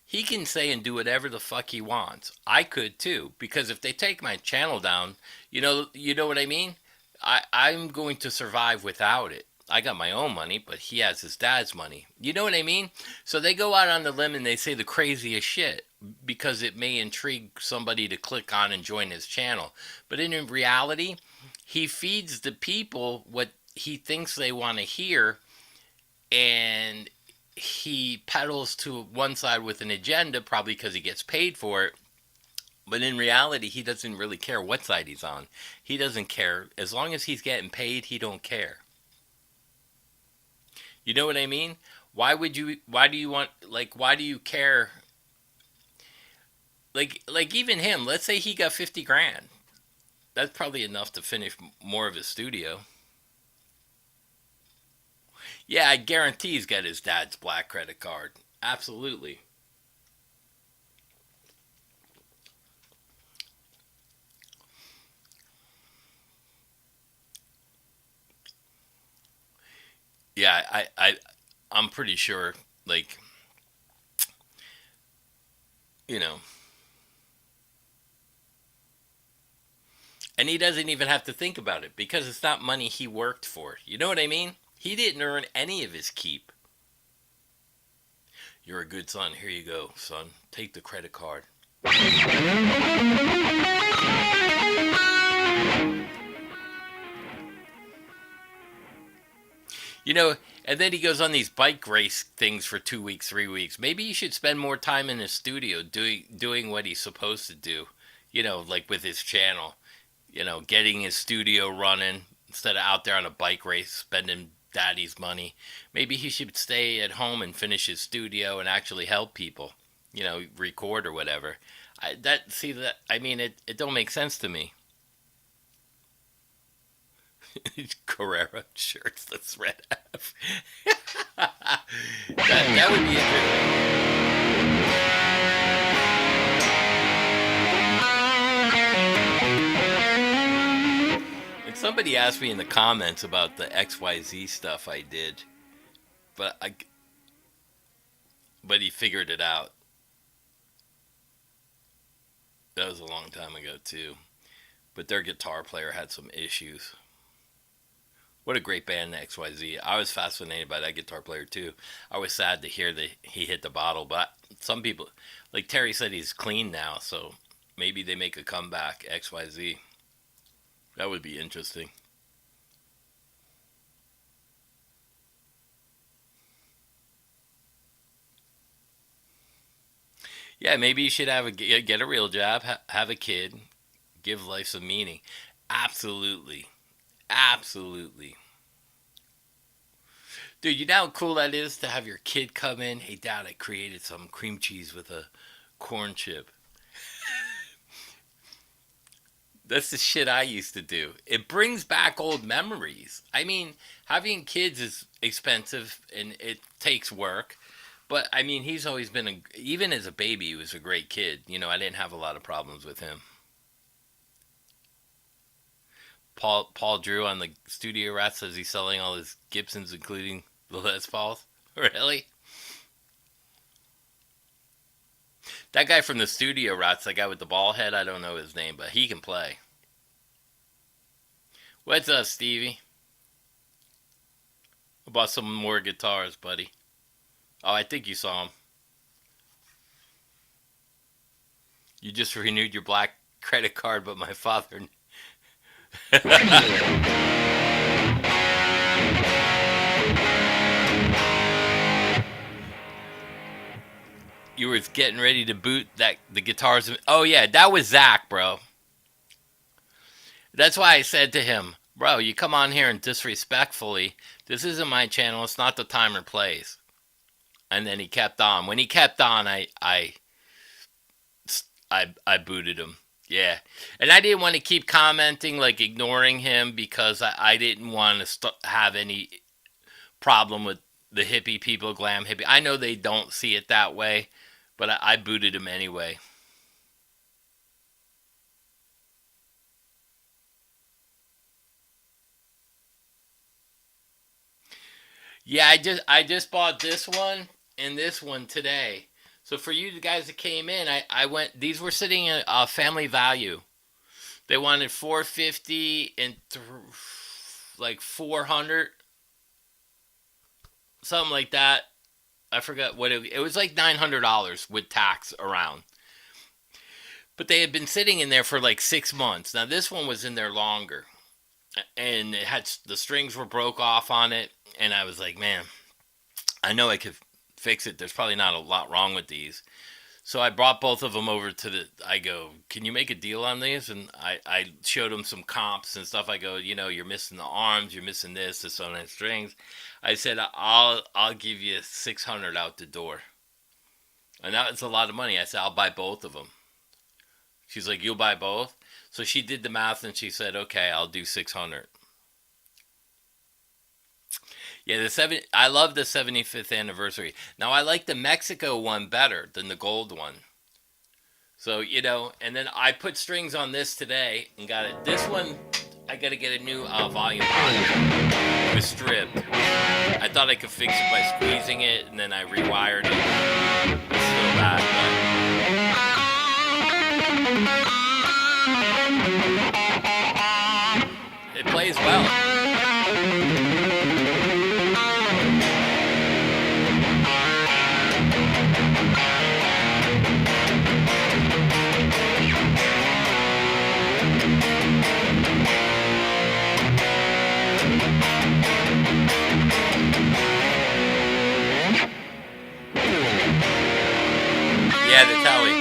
S1: He can say and do whatever the fuck he wants. I could too, because if they take my channel down, you know what I mean? I'm going to survive without it. I got my own money, but he has his dad's money. You know what I mean? So they go out on the limb and they say the craziest shit because it may intrigue somebody to click on and join his channel. But in reality, he feeds the people what he thinks they want to hear, and he peddles to one side with an agenda, probably because he gets paid for it. But in reality, he doesn't really care what side he's on. He doesn't care as long as he's getting paid. He don't care. You know what I mean? Why would you? Why do you want? Like, why do you care? Like even him. Let's say he got 50 grand. That's probably enough to finish more of his studio. Yeah, I guarantee he's got his dad's black credit card. Absolutely. Yeah, I'm pretty sure. Like, you know, and he doesn't even have to think about it because it's not money he worked for. You know what I mean? He didn't earn any of his keep. You're a good son. Here you go, son. Take the credit card. You know, and then he goes on these bike race things for 2 weeks, 3 weeks. Maybe he should spend more time in his studio doing what he's supposed to do. You know, like with his channel. You know, getting his studio running instead of out there on a bike race spending daddy's money. Maybe he should stay at home and finish his studio and actually help people. You know, record or whatever. I mean it don't make sense to me. Carrera shirts, that's red F. That would be interesting. And somebody asked me in the comments about the XYZ stuff I did, but I but he figured it out. That was a long time ago too. But their guitar player had some issues. What a great band, XYZ. I was fascinated by that guitar player too. I was sad to hear that he hit the bottle, but some people, like Terry said, he's clean now, so maybe they make a comeback. XYZ. That would be interesting. Yeah, maybe you should get a real job, have a kid, give life some meaning. Absolutely, absolutely. Dude, you know how cool that is to have your kid come in? Hey, Dad, I created some cream cheese with a corn chip. That's the shit I used to do. It brings back old memories. I mean, having kids is expensive and it takes work. But I mean, he's always been even as a baby, he was a great kid. You know, I didn't have a lot of problems with him. Paul Drew on the Studio Rat says he's selling all his Gibsons, including the Les Pauls. Really? That guy from the Studio Rats, that guy with the ball head, I don't know his name, but he can play. What's up, Stevie? I bought some more guitars, buddy. Oh, I think you saw him. You just renewed your black credit card, but my father. You were getting ready to boot that the guitars. Oh yeah, that was Zach, bro. That's why I said to him, bro, you come on here and disrespectfully. This isn't my channel. It's not the time or place. And then he kept on. When he kept on, I booted him. Yeah, and I didn't want to keep commenting, like ignoring him, because I didn't want to have any problem with the hippie people, glam hippie. I know they don't see it that way, but I booted him anyway. Yeah, I just bought this one and this one today. So for you guys that came in, I went. These were sitting at Family Value. They wanted 450 and like 400, something like that. I forgot what it was, like $900 with tax around. But they had been sitting in there for like 6 months. Now this one was in there longer, and it had the strings were broke off on it, and I was like, man. I know I could fix it. There's probably not a lot wrong with these. So I brought both of them over to the. I go, can you make a deal on these? And I showed them some comps and stuff. I go, you're missing the arms, you're missing this on the strings. I said, I'll give you 600 out the door, and that was a lot of money. I said, I'll buy both of them. She's like, you'll buy both. So she did the math and she said, okay, I'll do 600. Yeah, I love the 75th anniversary. Now I like the Mexico one better than the gold one. So, and then I put strings on this today and got it. This one, I got to get a new volume on it. It was stripped. I thought I could fix it by squeezing it, and then I rewired it. It's still bad, but it plays well. Yeah, the Towie.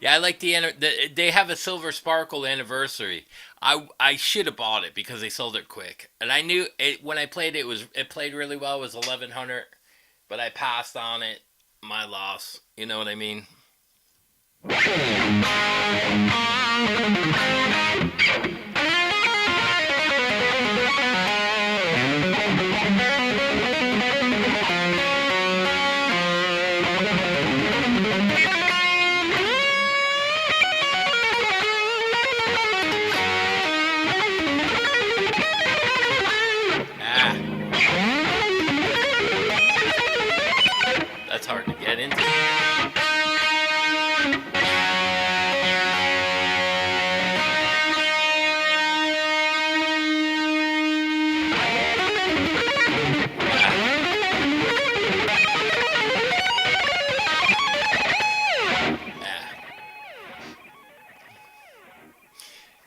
S1: Yeah, I like they have a Silver Sparkle anniversary. I should have bought it because they sold it quick, and I knew it when I played it. It played really well. It was 1100, but I passed on it. My loss. You know what I mean? That's hard to get into.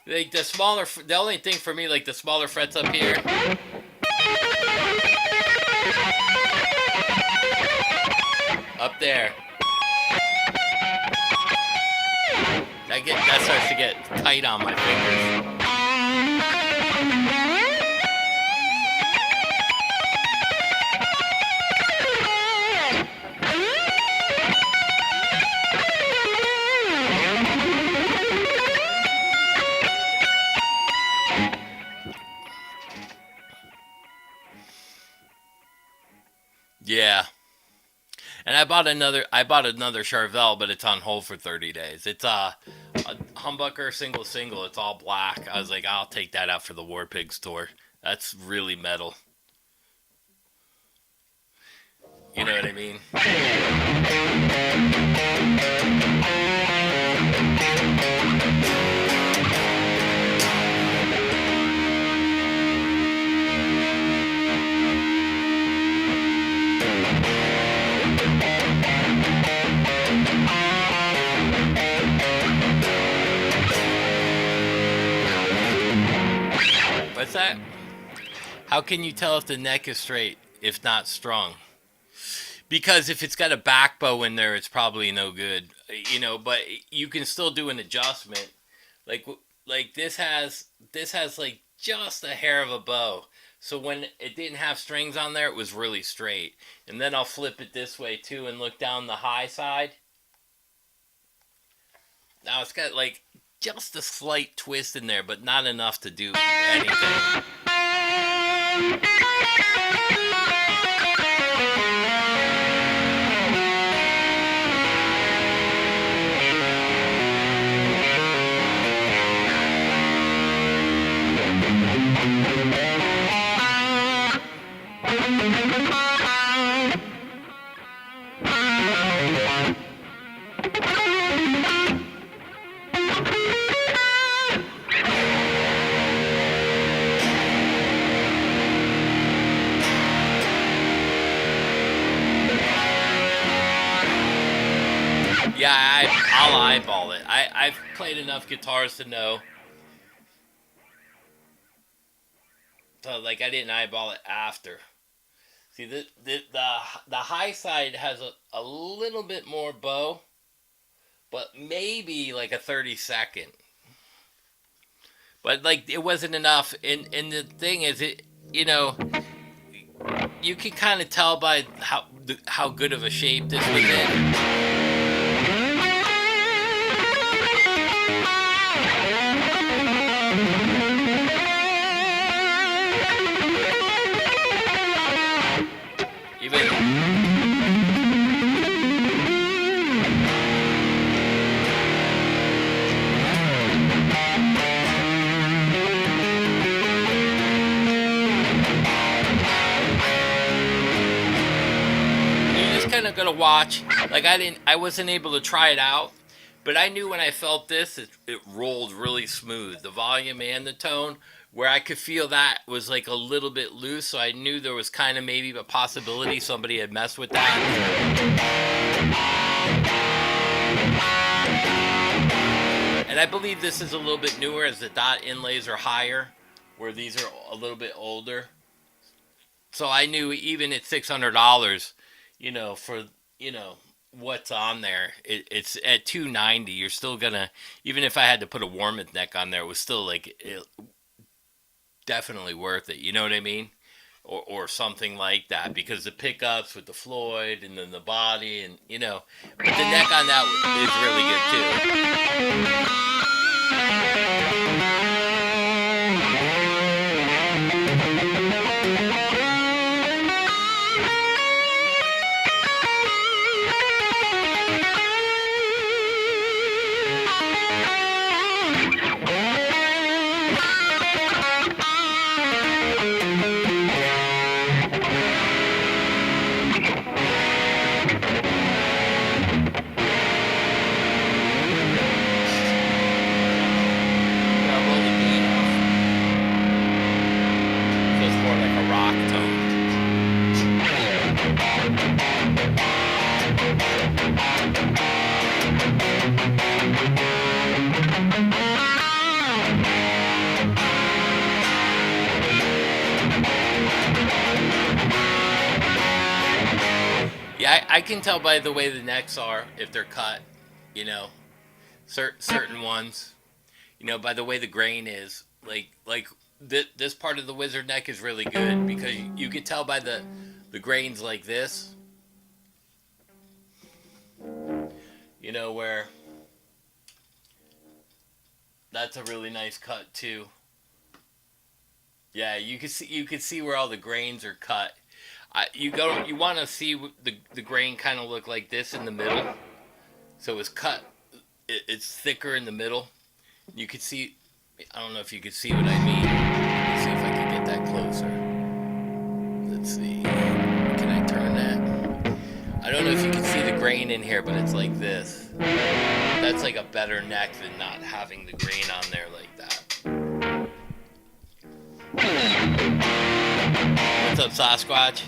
S1: Like the only thing for me, like the smaller frets up here. Up there. That starts to get tight on my fingers. Yeah. And I bought another Charvel, but it's on hold for 30 days. It's a humbucker single. It's all black. I was like, I'll take that out for the War Pigs tour. That's really metal. You know what I mean? What's that? How can you tell if the neck is straight if not strung? Because if it's got a back bow in there, it's probably no good. But you can still do an adjustment. Like this has like just a hair of a bow. So when it didn't have strings on there, it was really straight. And then I'll flip it this way too and look down the high side. Now it's got like just a slight twist in there, but not enough to do anything. Yeah, I'll eyeball it. I've played enough guitars to know. So like I didn't eyeball it after. See the high side has a little bit more bow, but maybe like a 30 second. But like it wasn't enough. And the thing is, it you know you can kind of tell by how good of a shape this was in. Even you're just kind of gonna watch. Like I wasn't able to try it out, but I knew when I felt this, it rolled really smooth. The volume and the tone, where I could feel that was like a little bit loose, so I knew there was kind of maybe a possibility somebody had messed with that. And I believe this is a little bit newer as the dot inlays are higher, where these are a little bit older. So I knew even at $600, for what's on there, it's at 290. You're still gonna, even if I had to put a Warmouth neck on there, it was still definitely worth it. You know what I mean? Or something like that, because the pickups with the Floyd and then the body but the neck on that is really good too. Yeah, I can tell by the way the necks are if they're cut, you know, certain ones, by the way the grain is. This part of the wizard neck is really good because you could tell by the grains like this, where that's a really nice cut too. Yeah, you could see where all the grains are cut. You want to see the grain kind of look like this in the middle. So it's cut. It's thicker in the middle. You could see. I don't know if you could see what I mean. Let me see if I can get that closer. Let's see. Can I turn that? I don't know if you can see the grain in here, but it's like this. That's like a better neck than not having the grain on there like that. What's up, Sasquatch?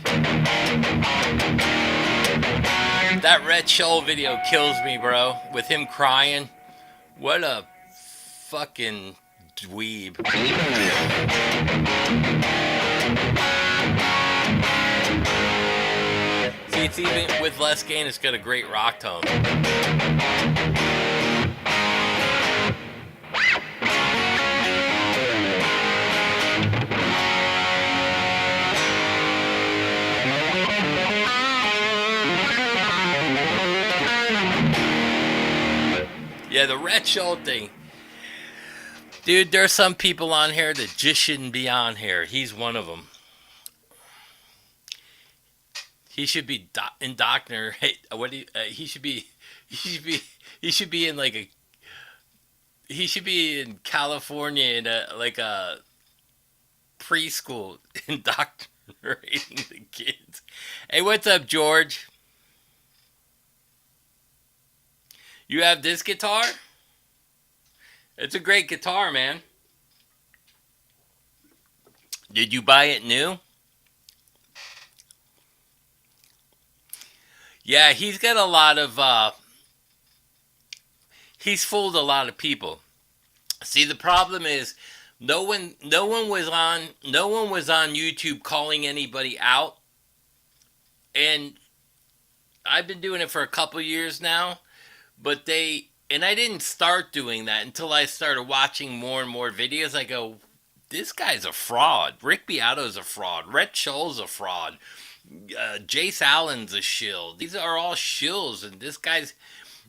S1: That Red Shoal video kills me, bro. With him crying. What a fucking dweeb. See, it's even with less gain, it's got a great rock tone. Yeah, the Red Shoal thing. Dude, there's some people on here that just shouldn't be on here. He's one of them. He should be indoctrinated. He should be. He should be in like a. He should be in California in a preschool indoctrinating the kids. Hey, what's up, George? You have this guitar? It's a great guitar, man. Did you buy it new? Yeah, he's got a lot of He's fooled a lot of people. See, the problem is no one was on YouTube calling anybody out, and I've been doing it for a couple years now, but I didn't start doing that until I started watching more and more videos. I go, this guy's a fraud. Rick Beato's a fraud. Rhett Shull's a fraud. Jace Allen's a shill. These are all shills, and this guy's.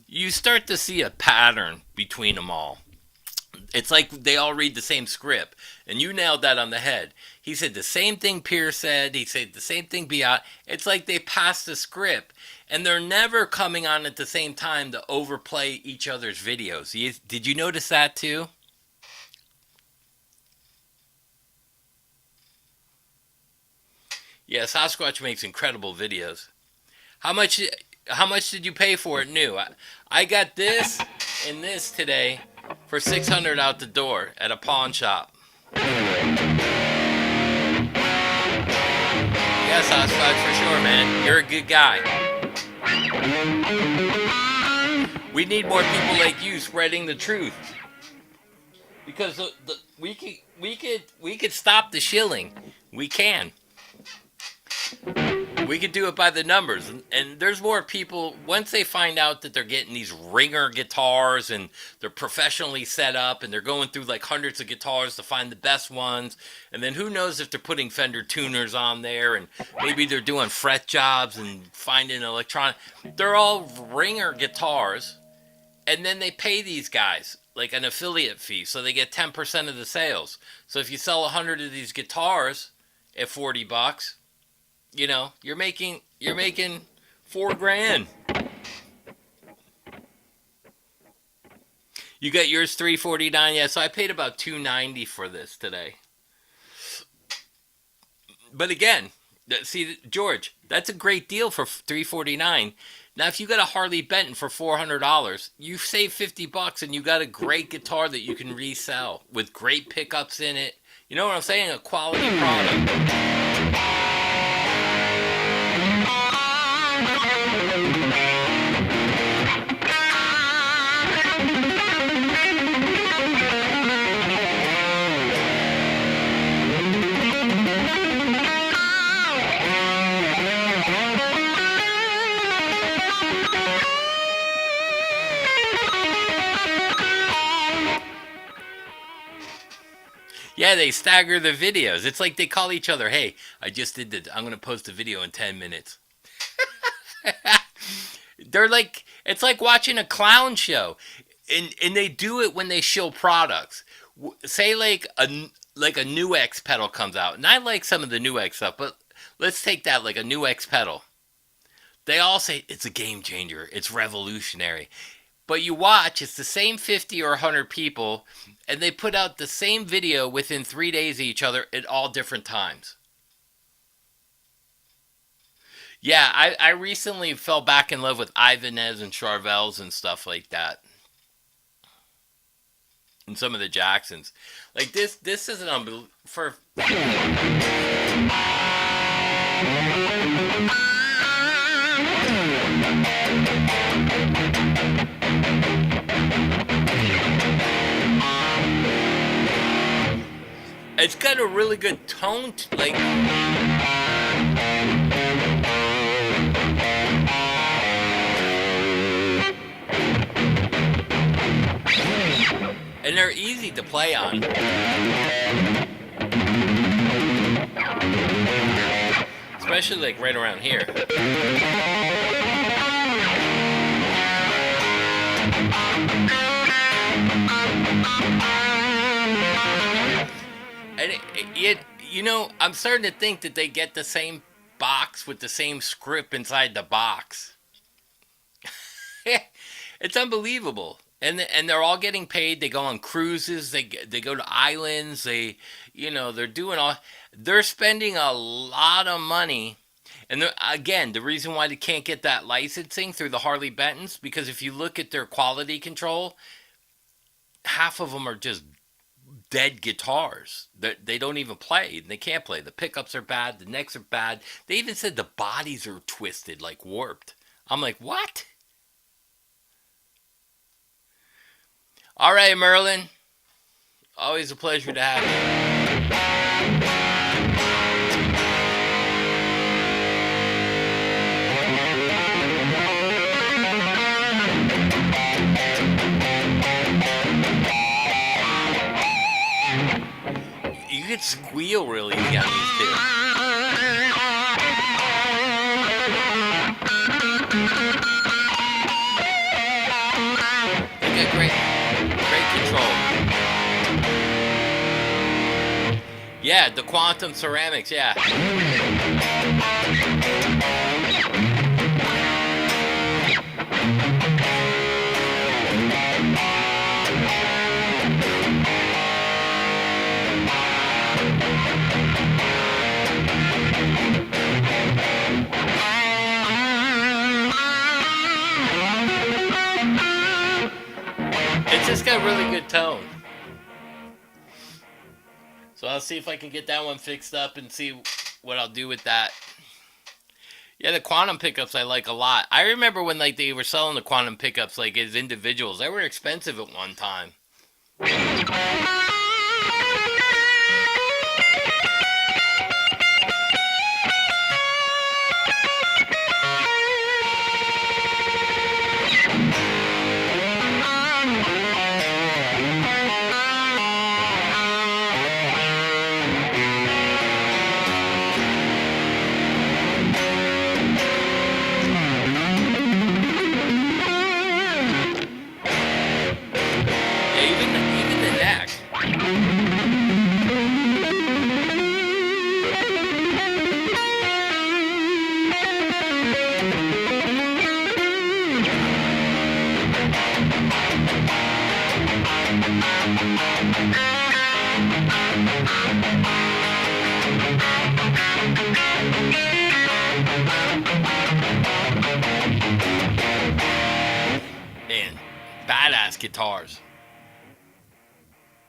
S1: You start to see a pattern between them all. It's like they all read the same script, and you nailed that on the head. He said the same thing Pierce said. He said the same thing Beat. It's like they passed the script, and they're never coming on at the same time to overplay each other's videos. Did you notice that too? Yeah, Sasquatch makes incredible videos. How much? How much did you pay for it new? I got this and this today for $600 out the door at a pawn shop. Yes, Sasquatch, for sure, man. You're a good guy. We need more people like you spreading the truth, because we could stop the shilling. We can. We could do it by the numbers, and there's more people once they find out that they're getting these ringer guitars and they're professionally set up and they're going through like hundreds of guitars to find the best ones, and then who knows if they're putting Fender tuners on there, and maybe they're doing fret jobs and finding electronic. They're all ringer guitars, and then they pay these guys like an affiliate fee, so they get 10% of the sales. So if you sell 100 of these guitars at $40, you know, you're making $4,000. You got yours $349, yeah. So I paid about $290 for this today. But again, see, George, that's a great deal for $349. Now, if you got a Harley Benton for $400, you save $50, and you got a great guitar that you can resell with great pickups in it. You know what I'm saying? A quality product. Yeah, they stagger the videos. It's like they call each other, hey, I just did the, I'm going to post a video in 10 minutes. They're like, it's like watching a clown show. And they do it when they show products. Say like a new X pedal comes out. And I like some of the new X stuff, but let's take that like a new X pedal. They all say it's a game changer. It's revolutionary. But you watch, it's the same 50 or 100 people, and they put out the same video within 3 days of each other at all different times. Yeah, I recently fell back in love with Ibanez and Charvels and stuff like that. And some of the Jacksons. Like this is an unbelievable... For... It's got a really good tone, like... And they're easy to play on. Especially like right around here. And you know, I'm starting to think that they get the same box with the same script inside the box. It's unbelievable. And they're all getting paid. They go on cruises. They go to islands. They're doing all. They're spending a lot of money. And again, the reason why they can't get that licensing through the Harley Bentons, because if you look at their quality control, half of them are just dead guitars. They don't even play. They can't play. The pickups are bad. The necks are bad. They even said the bodies are twisted, like warped. I'm like, what? All right, Merlin. Always a pleasure to have you. You could squeal really easy on these two. They got great control. Yeah, the quantum ceramics, yeah. It's just got really good tone. So I'll see if I can get that one fixed up and see what I'll do with that. Yeah, the quantum pickups I like a lot. I remember when like they were selling the quantum pickups like as individuals. They were expensive at one time. Yeah, even the neck. Man, badass guitars.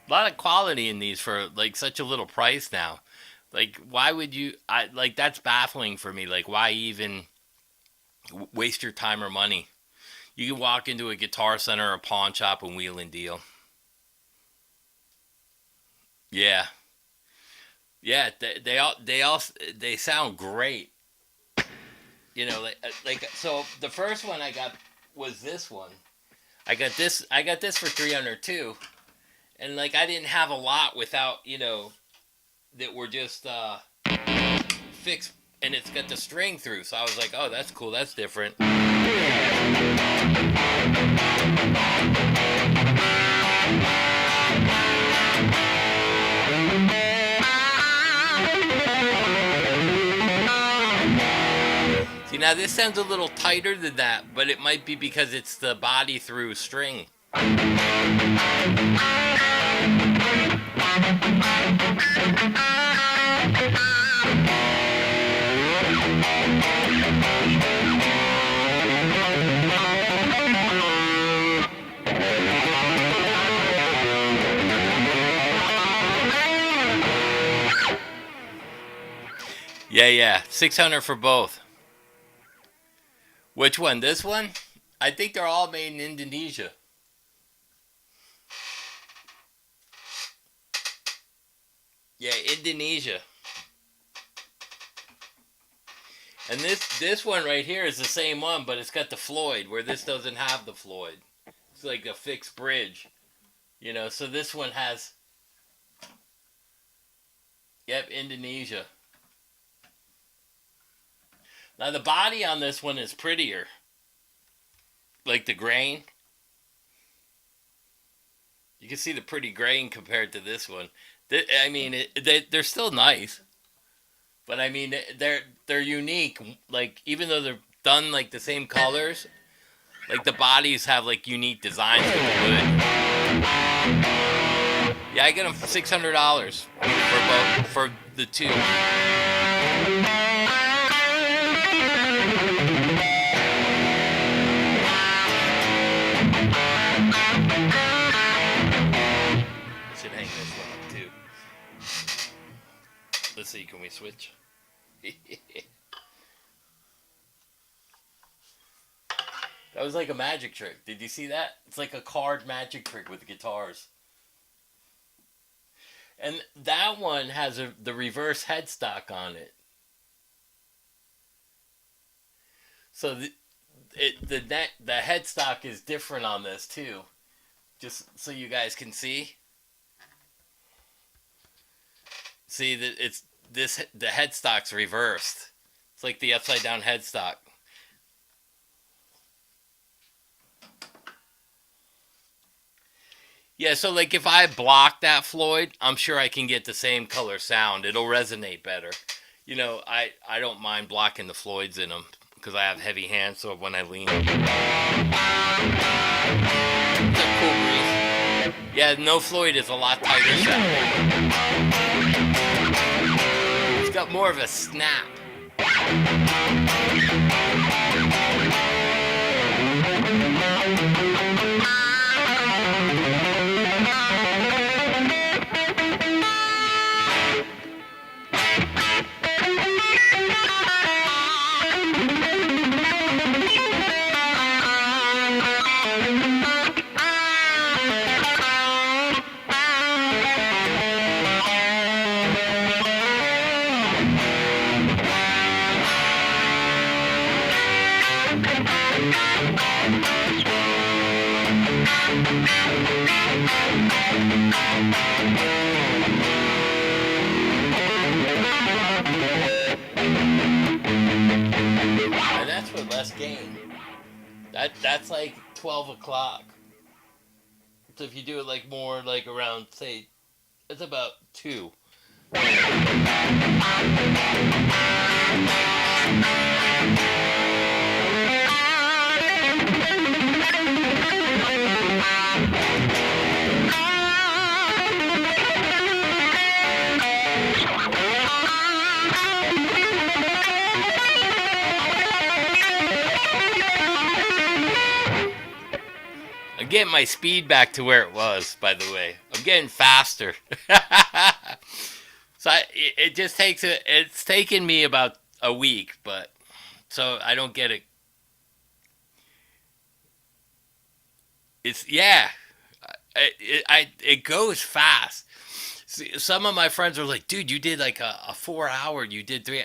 S1: A lot of quality in these for like such a little price now. Like, why would you? I like that's baffling for me. Like, why even waste your time or money? You can walk into a guitar center or a pawn shop and wheel and deal. Yeah, yeah. They sound great. You know, like so. The first one I got was this one. I got this for 300 too. And like I didn't have a lot without that were just fixed, and it's got the string through. So I was like, oh, that's cool. That's different. See, now this sounds a little tighter than that, but it might be because it's the body through string. Yeah. 600 for both. Which one? This one? I think they're all made in Indonesia. Yeah, Indonesia. And this one right here is the same one, but it's got the Floyd, where this doesn't have the Floyd. It's like a fixed bridge. So this one has... Yep, Indonesia. Now the body on this one is prettier. Like the grain. You can see the pretty grain compared to this one. I mean, they're still nice. But I mean, they're unique. Like, even though they're done like the same colors, like the bodies have like unique designs with the wood. Yeah, I get them for $600 for the two. Should hang this one up too. Let's see, can we switch? That was like a magic trick. Did you see that? It's like a card magic trick with the guitars. And that one has the reverse headstock on it. So the headstock is different on this too. Just so you guys can see. See that it's this the headstock's reversed. It's like the upside down headstock. Yeah, so like if I block that Floyd, I'm sure I can get the same color sound. It'll resonate better. You know, I don't mind blocking the Floyds in them because I have heavy hands, so when I lean. It's a cool breeze. Yeah, no Floyd is a lot tighter sound. It's got more of a snap. And that's for less gain. That's like 12 o'clock. So if you do it like more like around, say, it's about 2. I'm getting my speed back to where it was, by the way. I'm getting faster. So it just takes it's taken me about a week, but so I don't get it. It's yeah, it goes fast. See, some of my friends are like, "Dude, you did like a 4 hour. You did 3."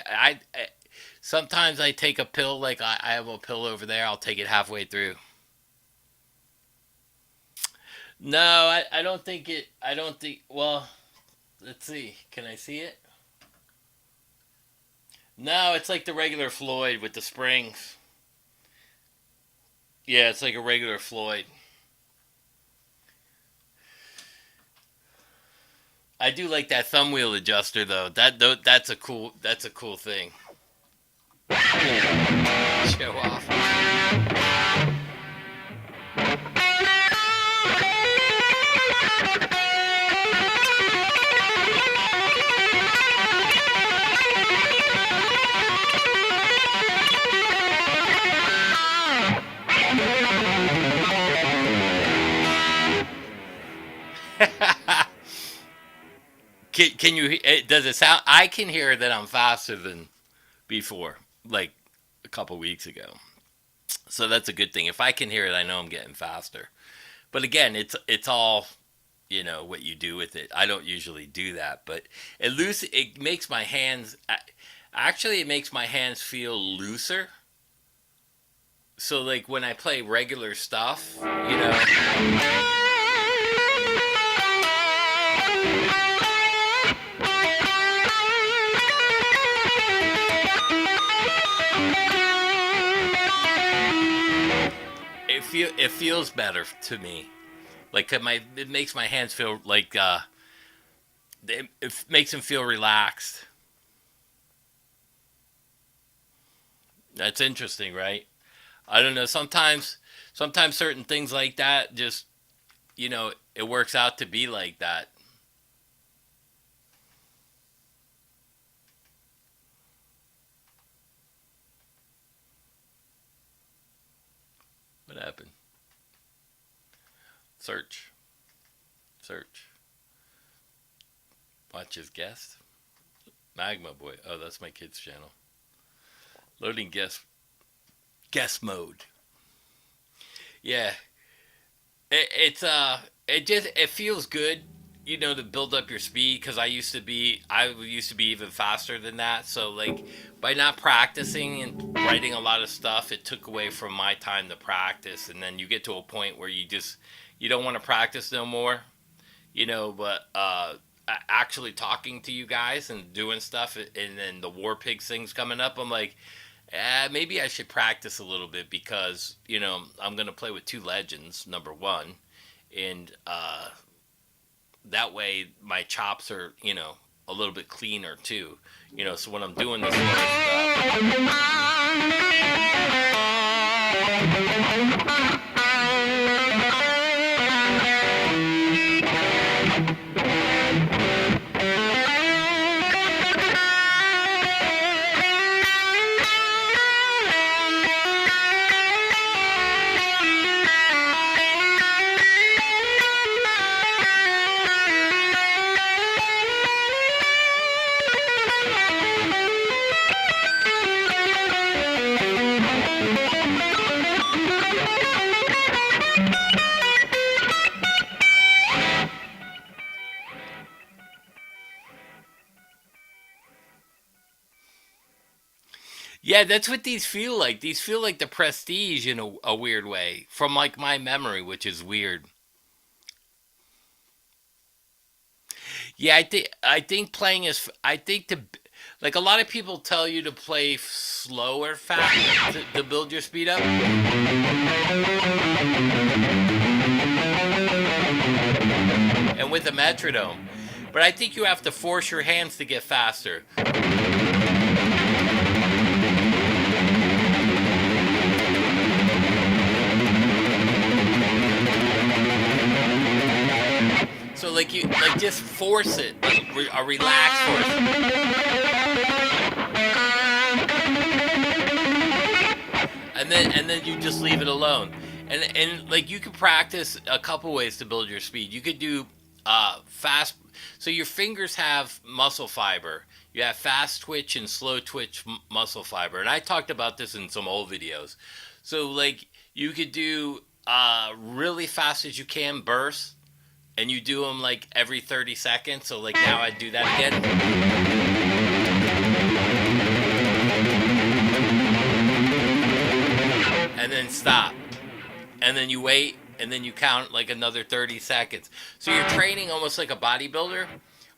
S1: Sometimes I take a pill. Like I have a pill over there. I'll take it halfway through. No, I don't think it. I don't think. Well, let's see. Can I see it? No, it's like the regular Floyd with the springs. Yeah, it's like a regular Floyd. I do like that thumb wheel adjuster though. That's a cool thing. Show off. Can you? Does it sound? I can hear that I'm faster than before, like a couple weeks ago. So that's a good thing. If I can hear it, I know I'm getting faster. But again, it's all what you do with it. I don't usually do that, but it makes my hands. Actually, it makes my hands feel looser. So like when I play regular stuff, it feels better to me. Like it makes my hands feel like it makes them feel relaxed. That's interesting, right? I don't know. Sometimes certain things like that just it works out to be like that. What happened? Search. Watch his guest. Magma Boy. Oh, that's my kid's channel. Loading guest mode. Yeah, it feels good, to build up your speed because I used to be even faster than that. So like by not practicing and writing a lot of stuff, it took away from my time to practice, and then you get to a point where you don't want to practice no more, but actually talking to you guys and doing stuff, and then the War Pigs things coming up, I'm like, maybe I should practice a little bit because I'm gonna play with two legends, number one, and that way my chops are a little bit cleaner too. So when I'm doing this other Yeah, that's what these feel like. These feel like the Prestige in a weird way, from like my memory, which is weird. Yeah, I think playing is. I think to like a lot of people tell you to play slower, fast to build your speed up, and with a metronome. But I think you have to force your hands to get faster. So like just force it, like a relaxed force, and then you just leave it alone. And like you could practice a couple ways to build your speed. You could do fast. So your fingers have muscle fiber. You have fast twitch and slow twitch muscle fiber. And I talked about this in some old videos. So like you could do really fast as you can bursts, and you do them like every 30 seconds. So like now I do that again, and then stop, and then you wait, and then you count like another 30 seconds. So you're training almost like a bodybuilder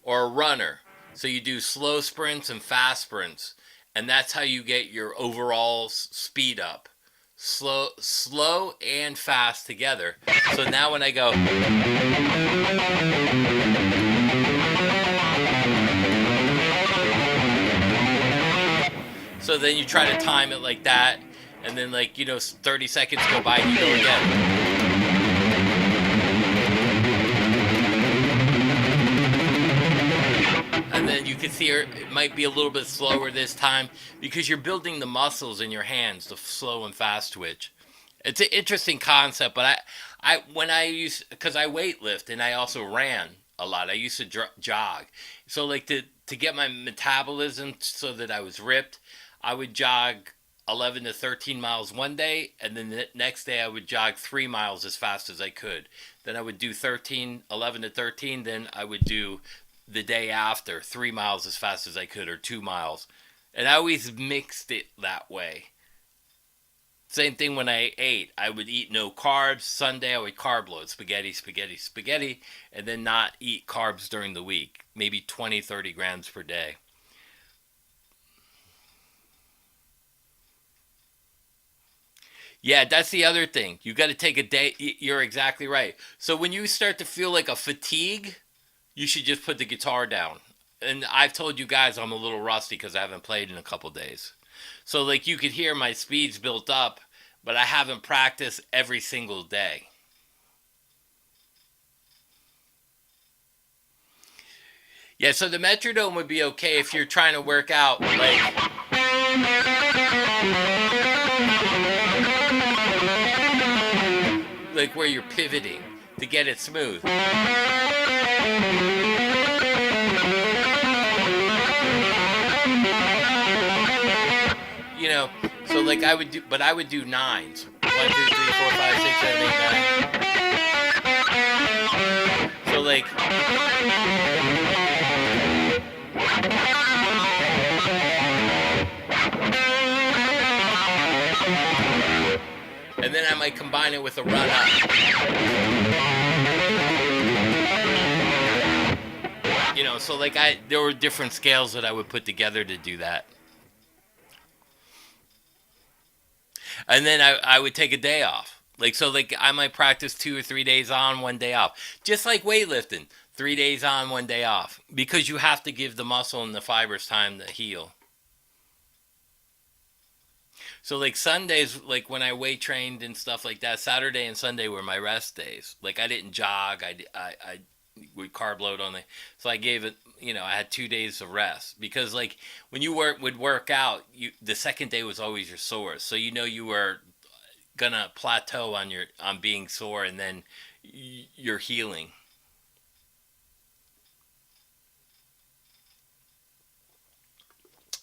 S1: or a runner. So you do slow sprints and fast sprints, and that's how you get your overall speed up. Slow and fast together. So now when I go, so then you try to time it like that, and then 30 seconds go by and you go again. And then you can see it might be a little bit slower this time because you're building the muscles in your hands, the slow and fast twitch. It's an interesting concept, but when I used, because I weightlift and I also ran a lot. I used to jog, so like to get my metabolism so that I was ripped, I would jog 11 to 13 miles one day, and then the next day I would jog 3 miles as fast as I could. Then I would do 11 to 13. Then I would do the day after 3 miles as fast as I could, or 2 miles. And I always mixed it that way. Same thing when I ate. I would eat no carbs. Sunday I would carb load, spaghetti, spaghetti, spaghetti, and then not eat carbs during the week. Maybe 20, 30 grams per day. Yeah, that's the other thing. You got to take a day. You're exactly right. So when you start to feel like a fatigue, you should just put the guitar down. And I've told you guys I'm a little rusty because I haven't played in a couple days. So like you could hear my speeds built up, but I haven't practiced every single day. Yeah, so the metronome would be okay if you're trying to work out like where you're pivoting to get it smooth. You know, so like I would do, but I would do nines. 1, 2, 3, 4, 5, 6, 7, 8, 9. So like, and then I might combine it with a run up. So like there were different scales that I would put together to do that. And then I would take a day off. Like, so like I might practice 2 or 3 days on, 1 day off. Just like weightlifting, 3 days on, 1 day off. Because you have to give the muscle and the fibers time to heal. So like Sundays, like when I weight trained and stuff like that, Saturday and Sunday were my rest days. Like I didn't jog, I would carb load on the, so I gave it, I had 2 days of rest because like when you would work out, the second day was always your sore, so you were gonna plateau on being sore, and then you're healing.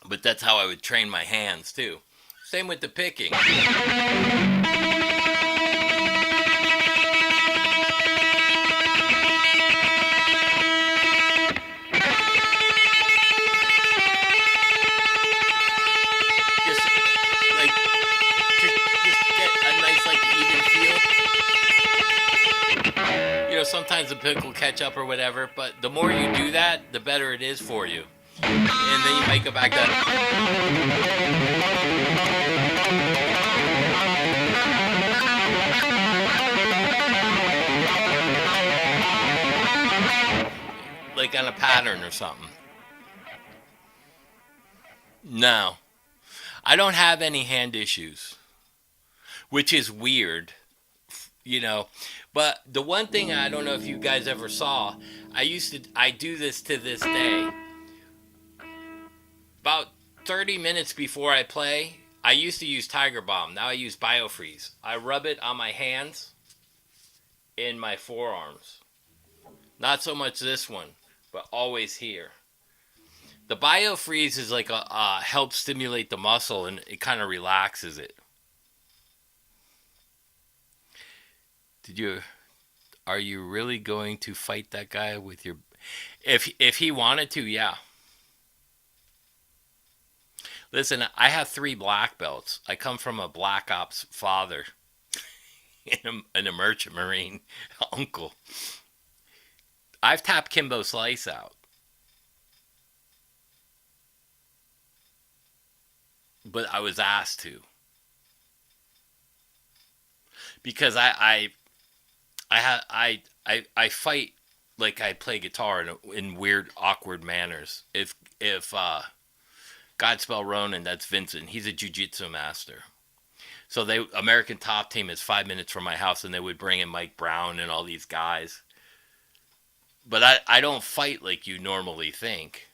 S1: But that's how I would train my hands too. Same with the picking. Sometimes the pick will catch up or whatever, but the more you do that, the better it is for you. And then you might go back to like on a pattern or something. No, I don't have any hand issues, which is weird. But the one thing, I don't know if you guys ever saw, I do this to this day. About 30 minutes before I play, I used to use Tiger Balm. Now I use BioFreeze. I rub it on my hands and my forearms. Not so much this one, but always here. The BioFreeze is like helps stimulate the muscle, and it kind of relaxes it. Are you really going to fight that guy with your, if he wanted to, yeah. Listen, I have 3 black belts. I come from a black ops father and a merchant marine uncle. I've tapped Kimbo Slice out. But I was asked to. Because I fight like I play guitar in weird, awkward manners. If Godspell Ronan, that's Vincent. He's a jiu-jitsu master. So American Top Team is 5 minutes from my house, and they would bring in Mike Brown and all these guys. But I don't fight like you normally think.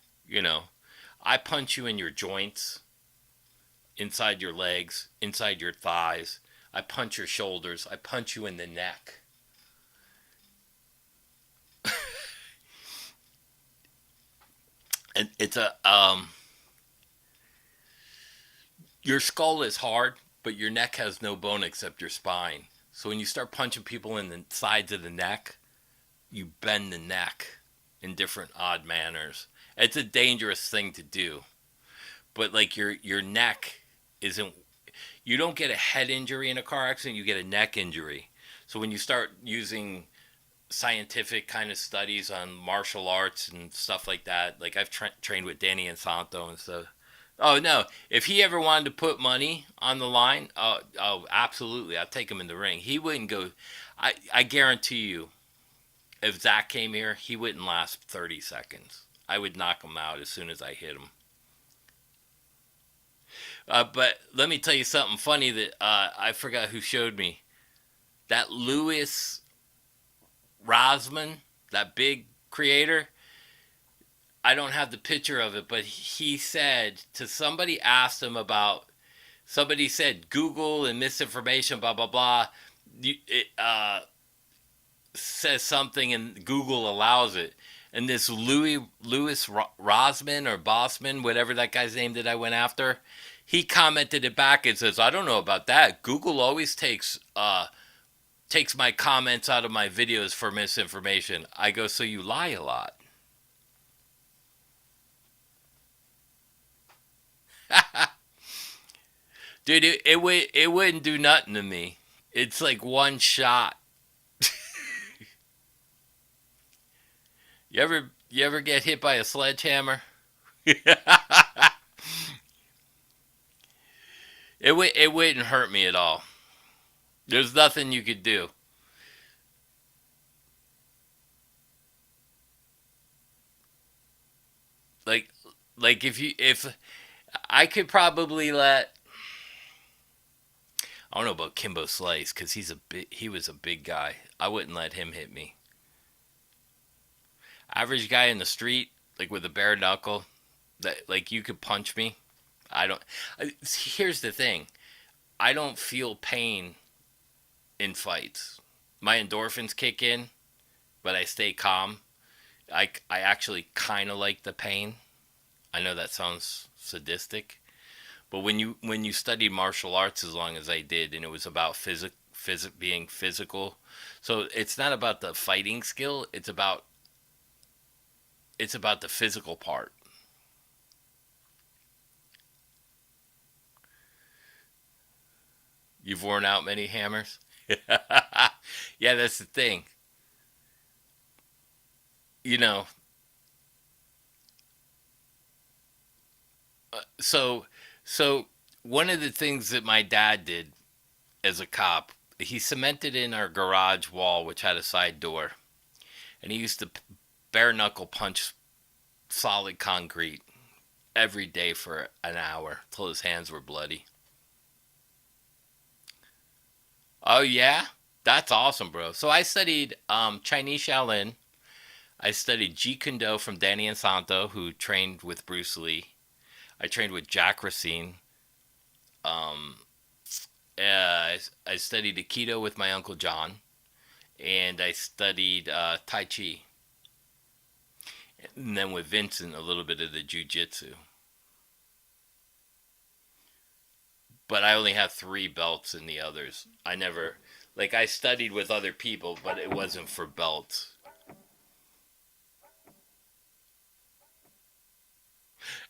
S1: I punch you in your joints, inside your legs, inside your thighs. I punch your shoulders. I punch you in the neck. And it's your skull is hard, but your neck has no bone except your spine. So when you start punching people in the sides of the neck, you bend the neck in different odd manners. It's a dangerous thing to do. But like your neck isn't, you don't get a head injury in a car accident, you get a neck injury. So when you start using scientific kind of studies on martial arts and stuff like that, like I've trained with Danny Insanto and stuff. Oh no, if he ever wanted to put money on the line, oh absolutely, I'd take him in the ring. He wouldn't go. I guarantee you, if Zach came here, he wouldn't last 30 seconds. I would knock him out as soon as I hit him. But let me tell you something funny that I forgot who showed me. That Louis Rosman, that big creator, I don't have the picture of it, but he said to somebody, asked him about, somebody said Google and misinformation, blah, blah, blah. It says something and Google allows it. And this Louis Rosman or Bossman, whatever that guy's name that I went after, he commented it back and says, "I don't know about that. Google always takes my comments out of my videos for misinformation." I go, "So you lie a lot." Dude, it wouldn't do nothing to me. It's like one shot. You ever get hit by a sledgehammer? It wouldn't hurt me at all. There's nothing you could do. Like if I could probably let, I don't know about Kimbo Slice because he was a big guy. I wouldn't let him hit me. Average guy in the street, like with a bare knuckle, that like you could punch me. I don't. Here's the thing. I don't feel pain in fights. My endorphins kick in, but I stay calm. I actually kind of like the pain. I know that sounds sadistic, but when you studied martial arts as long as I did, and it was about being physical, so it's not about the fighting skill. It's about the physical part. You've worn out many hammers. Yeah, that's the thing. You know, so so one of the things that my dad did as a cop, he cemented in our garage wall, which had a side door, and he used to bare knuckle punch solid concrete every day for an hour till his hands were bloody. Oh yeah, that's awesome, bro. So I studied Chinese Shaolin. I studied Jeet Kune Do from Danny Santo, who trained with Bruce Lee. I trained with Jack Racine. Um, I studied Aikido with my uncle John, and I studied Tai Chi, and then with Vincent a little bit of the Jiu Jitsu. But I only have three belts in the others. I never, like, I studied with other people, but it wasn't for belts.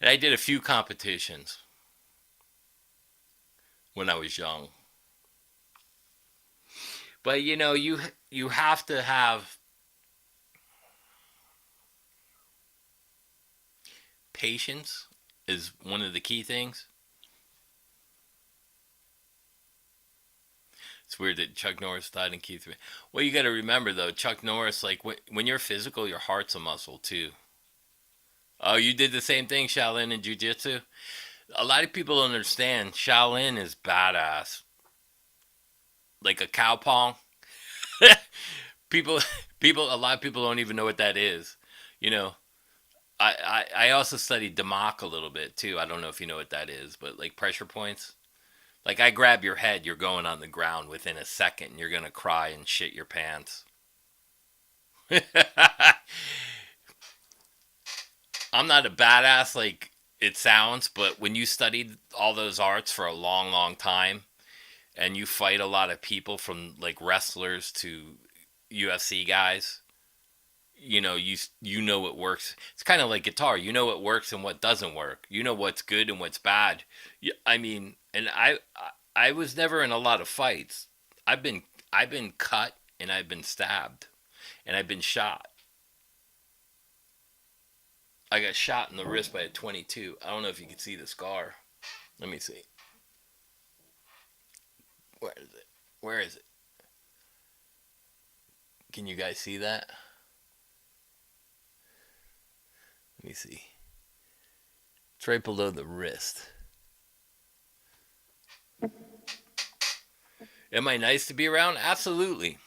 S1: And I did a few competitions when I was young. But you have to have patience is one of the key things. It's weird that Chuck Norris died in Q3. Well, you got to remember though, Chuck Norris, like when you're physical, your heart's a muscle too. Oh, you did the same thing, Shaolin and Jiu Jitsu. A lot of people don't understand. Shaolin is badass, like a cow pong. people, a lot of people don't even know what that is. You know, I also studied Demok a little bit too. I don't know if you know what that is, but like pressure points. Like I grab your head, you're going on the ground within a second. You're gonna cry and shit your pants. I'm not a badass like it sounds, but when you studied all those arts for a long, long time, and you fight a lot of people from like wrestlers to UFC guys, you know what works. It's kind of like guitar. You know what works and what doesn't work. You know what's good and what's bad. I mean, and I was never in a lot of fights. I've been cut and I've been stabbed and I've been shot. I got shot in the wrist by a 22. I don't know if you can see the scar. Let me see. Where is it? Where is it? Can you guys see that? Let me see. It's right below the wrist. Am I nice to be around? Absolutely.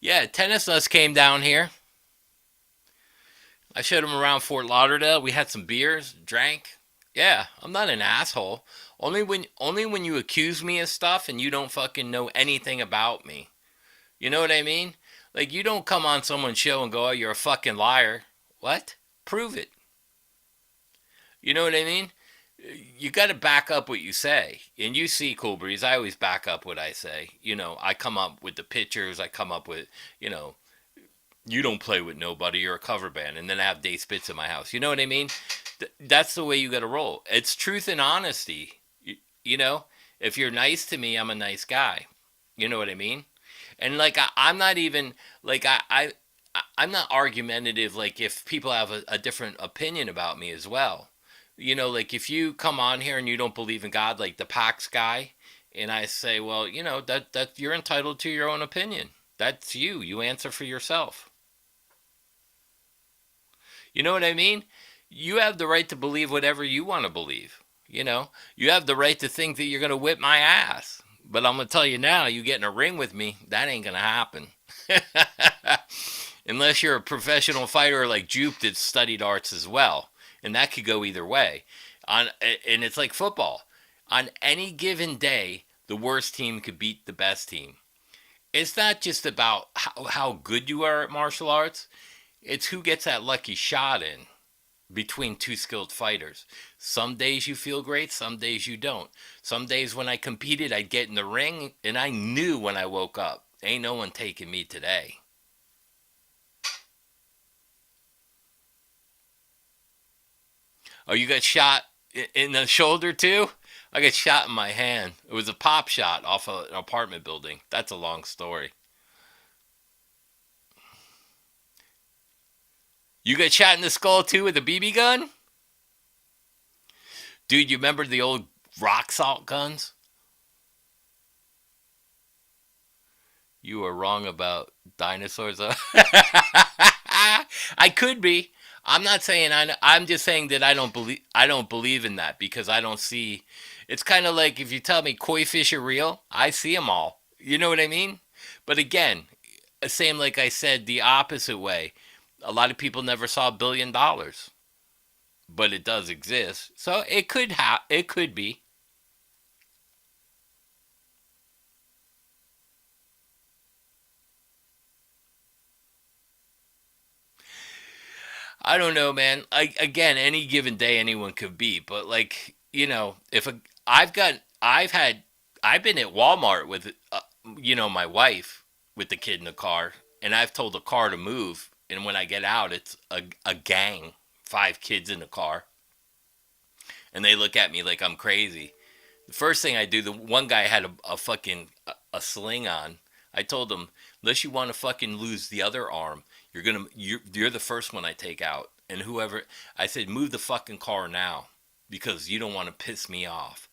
S1: Yeah, Tennis Us came down here. I showed him around Fort Lauderdale. We had some beers, drank. Yeah, I'm not an asshole. Only when you accuse me of stuff and you don't fucking know anything about me. You know what I mean? Like you don't come on someone's show and go, "Oh, you're a fucking liar." What? Prove it. You know what I mean? You got to back up what you say. And you see, Cool Breeze, I always back up what I say. I come up with the pictures. I come up with, you know, you don't play with nobody. You're a cover band. And then I have day spits in my house. You know what I mean? That's the way you got to roll. It's truth and honesty. You know, if you're nice to me, I'm a nice guy. You know what I mean? And like I'm not even like I'm not argumentative. Like if people have a different opinion about me as well, like if you come on here and you don't believe in God, like the Pax guy, and I say, well, that you're entitled to your own opinion. That's you. You answer for yourself. You know what I mean? You have the right to believe whatever you want to believe. You have the right to think that you're going to whip my ass. But I'm going to tell you now, you get in a ring with me, that ain't going to happen. Unless you're a professional fighter like Jupe that studied arts as well. And that could go either way. And it's like football. On any given day, the worst team could beat the best team. It's not just about how good you are at martial arts. It's who gets that lucky shot in between two skilled fighters. Some days you feel great, some days you don't. Some days when I competed, I'd get in the ring and I knew when I woke up, ain't no one taking me today. Oh, you got shot in the shoulder too? I got shot in my hand. It was a pop shot off of an apartment building. That's a long story. You got shot in the skull too with a BB gun? Dude, you remember the old rock salt guns? You were wrong about dinosaurs. I could be. I'm not saying I'm just saying that I don't believe in that because I don't see. It's kind of like if you tell me koi fish are real, I see them all. You know what I mean? But again, same like I said the opposite way. A lot of people never saw $1 billion, but it does exist. So it could be. I don't know, man. Again, any given day, anyone could be. But like, if I've been at Walmart with, my wife with the kid in the car, and I've told the car to move, and when I get out, it's a gang, 5 kids in the car, and they look at me like I'm crazy. The first thing I do, the one guy had a fucking a sling on. I told him, unless you want to fucking lose the other arm, you're the first one I take out. And whoever I said, move the fucking car now because you don't want to piss me off.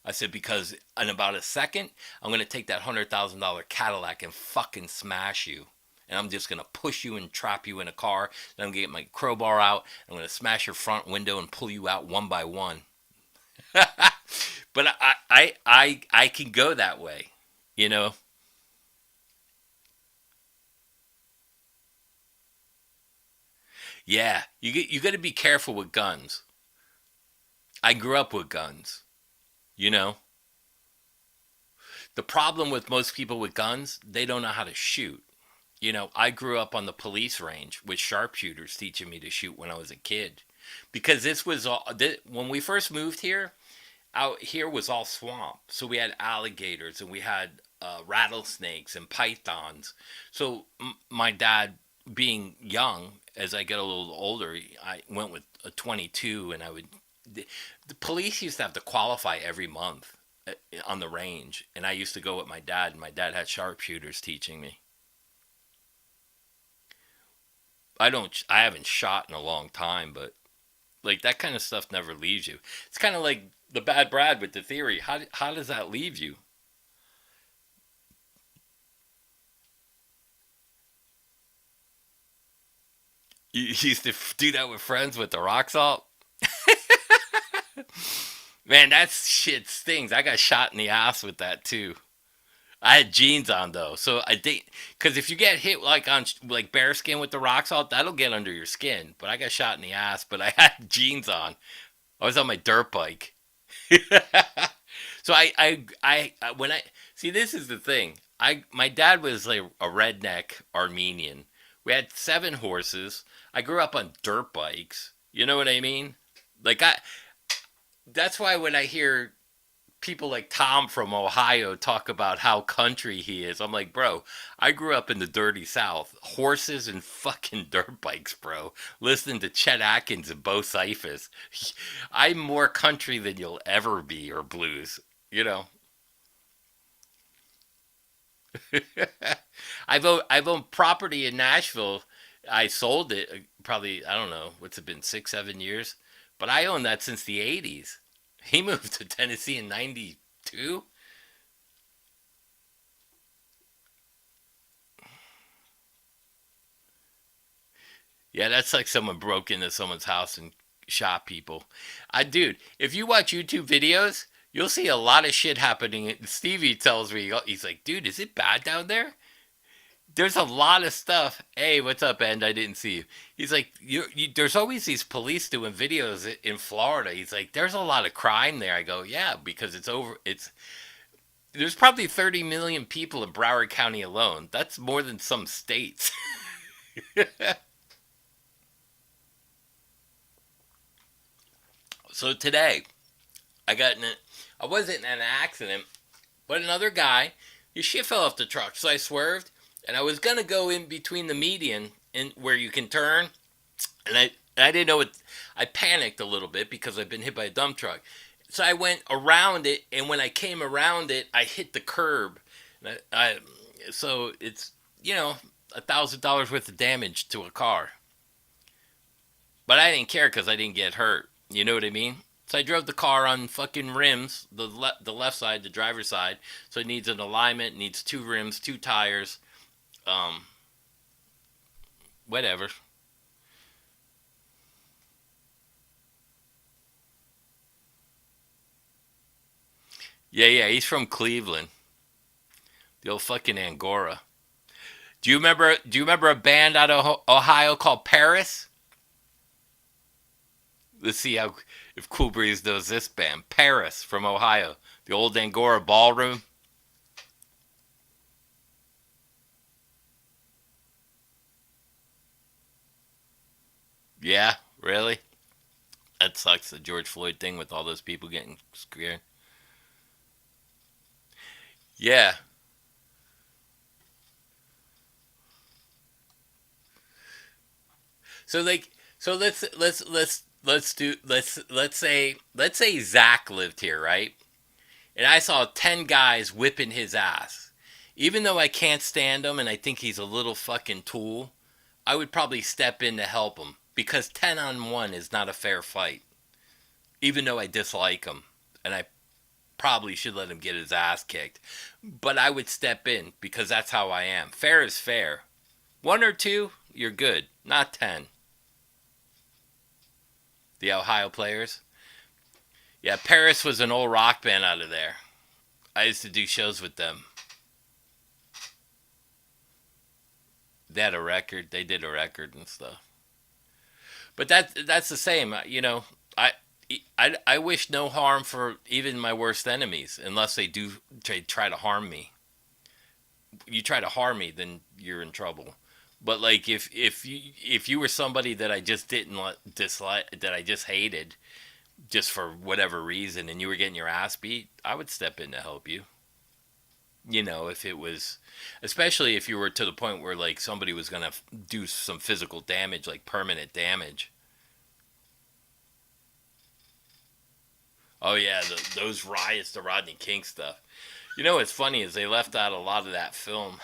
S1: I said because in about a second, I'm gonna take that $100,000 Cadillac and fucking smash you. And I'm just gonna push you and trap you in a car. Then I'm gonna get my crowbar out. I'm gonna smash your front window and pull you out one by one. But I can go that way, you know. Yeah, you got to be careful with guns. I grew up with guns, you know. The problem with most people with guns, they don't know how to shoot. I grew up on the police range with sharpshooters teaching me to shoot when I was a kid. Because this was all when we first moved here, out here was all swamp. So we had alligators and we had rattlesnakes and pythons. So my dad, being young, as I get a little older, I went with a 22, and the police used to have to qualify every month on the range, and I used to go with my dad, and my dad had sharpshooters teaching me. I haven't shot in a long time, but like that kind of stuff never leaves you. It's kind of like the bad Brad with the theory. How does that leave you? You used to do that with friends with the rock salt. Man, that shit stings. I got shot in the ass with that too. I had jeans on though, so I did because if you get hit like on like bare skin with the rock salt, that'll get under your skin. But I got shot in the ass, but I had jeans on. I was on my dirt bike. So when I see this is the thing. My dad was like a redneck Armenian. We had 7 horses. I grew up on dirt bikes. You know what I mean? Like that's why when I hear people like Tom from Ohio talk about how country he is, I'm like, bro, I grew up in the dirty South, horses and fucking dirt bikes, bro. Listening to Chet Atkins and Bo Cyphus, I'm more country than you'll ever be, or blues. You know, I've owned property in Nashville. I sold it probably, I don't know, what's it been, 6 7 years, but I owned that since the '80s. He moved to Tennessee in '92. Yeah, that's like someone broke into someone's house and shot people. Dude, if you watch YouTube videos, you'll see a lot of shit happening. Stevie tells me, he's like, dude, is it bad down there? There's a lot of stuff. Hey, what's up, End? I didn't see you. He's like, there's always these police doing videos in Florida. He's like, there's a lot of crime there. I go, yeah, because there's probably 30 million people in Broward County alone. That's more than some states. So today, I got in I wasn't in an accident, but another guy, his shit fell off the truck. So I swerved, and I was gonna go in between the median and where you can turn, and I didn't know what. I panicked a little bit because I've been hit by a dump truck. So I went around it, and when I came around it, I hit the curb. So it's $1,000 worth of damage to a car, but I didn't care because I didn't get hurt. You know what I mean? So I drove the car on fucking rims, the left side, the driver's side. So it needs an alignment, needs two rims, two tires, um, whatever. Yeah, yeah, he's from Cleveland, the old fucking Angora. Do you remember a band out of Ohio called Paris? Let's see how if Cool Breeze knows this band. Paris from Ohio, the old Angora Ballroom. Yeah, really? That sucks. The George Floyd thing with all those people getting scared. Yeah. So like, so let's say Zach lived here, right? And I saw 10 guys whipping his ass. Even though I can't stand him and I think he's a little fucking tool, I would probably step in to help him because 10 on 1 is not a fair fight. Even though I dislike him and I probably should let him get his ass kicked, but I would step in because that's how I am. Fair is fair. One or two, you're good. Not 10. The Ohio players. Yeah, Paris was an old rock band out of there. I used to do shows with them. They had a record. They did a record and stuff. But that's the same. I wish no harm for even my worst enemies, unless they do try to harm me. You try to harm me, then you're in trouble. But like if you were somebody that I just didn't dislike, that I just hated, just for whatever reason, and you were getting your ass beat, I would step in to help you. If it was, especially if you were to the point where like somebody was gonna do some physical damage, like permanent damage. Oh yeah, those riots, the Rodney King stuff. You know what's funny is they left out a lot of that film.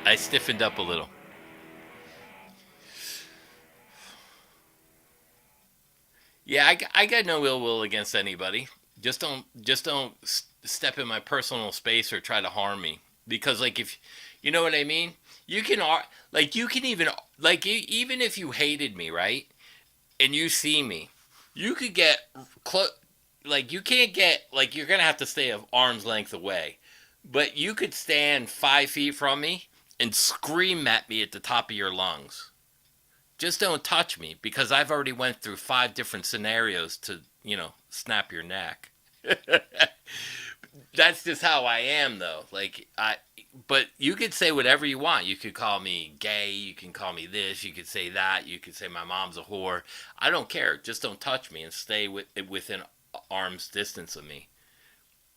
S1: I stiffened up a little. Yeah, I got no ill will against anybody. Just don't step in my personal space or try to harm me. Because like if you know what I mean, you can like you can even like even if you hated me, right? And you see me, you could get close. Like you can't get like you're gonna have to stay of arm's length away, but you could stand 5 feet from me and scream at me at the top of your lungs. just don't touch me because I've already went through 5 different scenarios to, snap your neck. That's just how I am though. But you could say whatever you want. You could call me gay, you can call me this, you could say that, you could say my mom's a whore. I don't care. Just don't touch me and stay within arm's distance of me.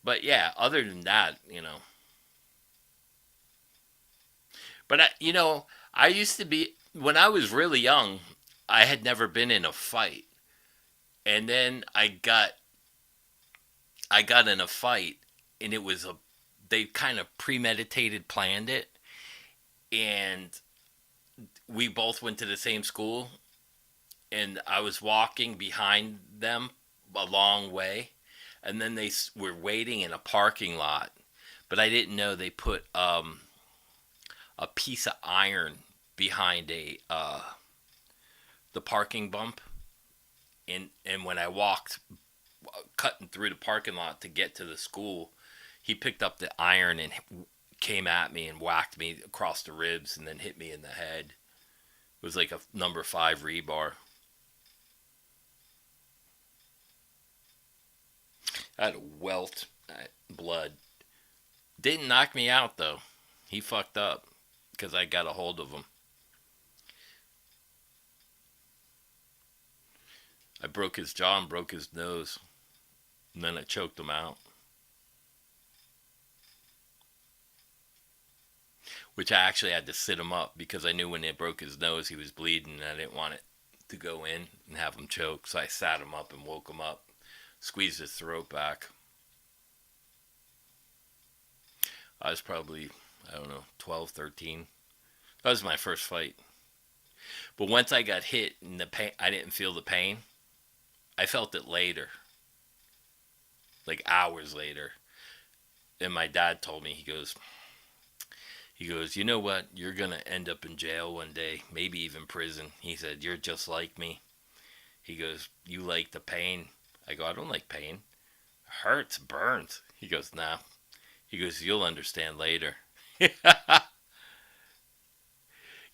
S1: But yeah, other than that. But I used to be when I was really young, I had never been in a fight. And then I got in a fight, and they kind of premeditated planned it, and we both went to the same school, and I was walking behind them a long way, and then they were waiting in a parking lot, but I didn't know they put a piece of iron behind the parking bump, and when I walked cutting through the parking lot to get to the school, he picked up the iron and came at me and whacked me across the ribs and then hit me in the head. It was like a number 5 rebar. I had a welt, blood. Didn't knock me out though. He fucked up because I got a hold of him. I broke his jaw and broke his nose, and then I choked him out. Which I actually had to sit him up because I knew when they broke his nose he was bleeding and I didn't want it to go in and have him choke. So I sat him up and woke him up, squeezed his throat back. I was probably, I don't know, 12, 13. That was my first fight. But once I got hit and the pain, I didn't feel the pain. I felt it later, like hours later. And my dad told me, he goes, you know what? You're going to end up in jail one day, maybe even prison. He said, you're just like me. He goes, you like the pain. I go, I don't like pain. It hurts, burns. He goes, nah. He goes, you'll understand later.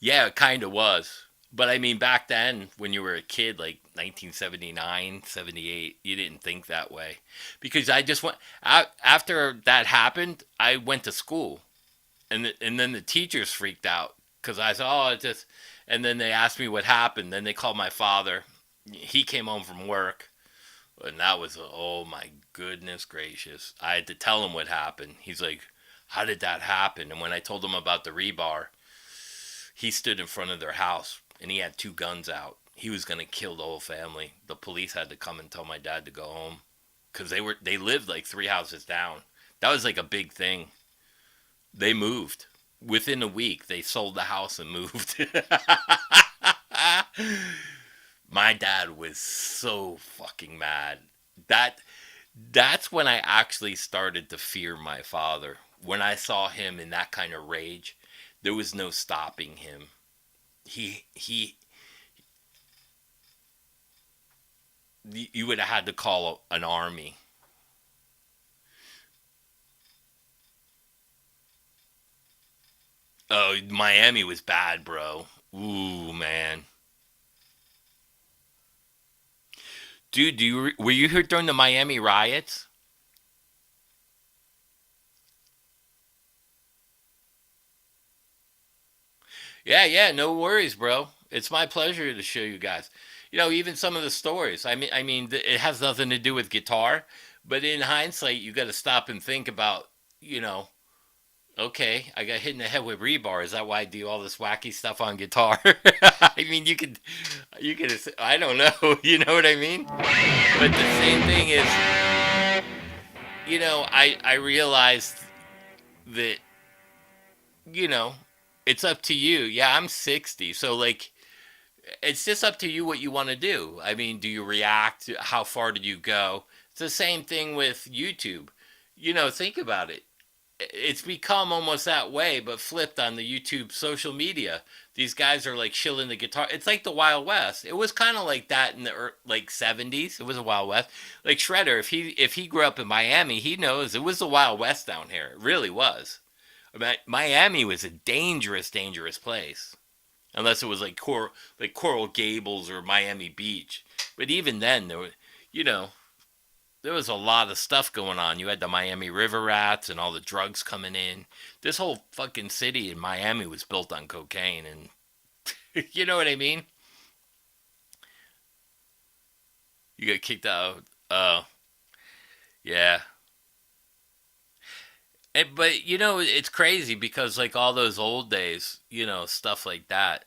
S1: Yeah, it kind of was. But I mean, back then, when you were a kid, like 1979, 78, you didn't think that way. Because I just went, after that happened, I went to school. And then the teachers freaked out because I said, oh, it just, and then they asked me what happened. Then they called my father. He came home from work, and that was, oh my goodness gracious. I had to tell him what happened. He's like, how did that happen? And when I told him about the rebar, he stood in front of their house and he had 2 guns out. He was going to kill the whole family. The police had to come and tell my dad to go home because they lived like 3 houses down. That was like a big thing. They moved. Within a week, they sold the house and moved. My dad was so fucking mad. That's when I actually started to fear my father. When I saw him in that kind of rage, there was no stopping him. He you would have had to call an army. Oh, Miami was bad, bro. Ooh, man. Dude, were you here during the Miami riots? Yeah, yeah, no worries, bro. It's my pleasure to show you guys. Even some of the stories. I mean, it has nothing to do with guitar, but in hindsight, you got to stop and think about, you know, okay, I got hit in the head with rebar. Is that why I do all this wacky stuff on guitar? I mean, you could, I don't know. You know what I mean? But the same thing is, I realized that, you know, it's up to you. Yeah, I'm 60, so like, it's just up to you what you want to do. I mean, do you react? How far do you go? It's the same thing with YouTube. Think about it. It's become almost that way, but flipped on the YouTube social media. These guys are like shilling the guitar. It's like the Wild West. It was kind of like that in the like 70s. It was a Wild West. Like Shredder, if he grew up in Miami, he knows it was the Wild West down here. It really was. I mean, Miami was a dangerous, dangerous place. unless it was like Coral Gables or Miami Beach. But even then, you know, there was a lot of stuff going on. You had the Miami River Rats and all the drugs coming in. This whole fucking city in Miami was built on cocaine, and you know what I mean. You got kicked out. Yeah. But it's crazy because like all those old days, stuff like that.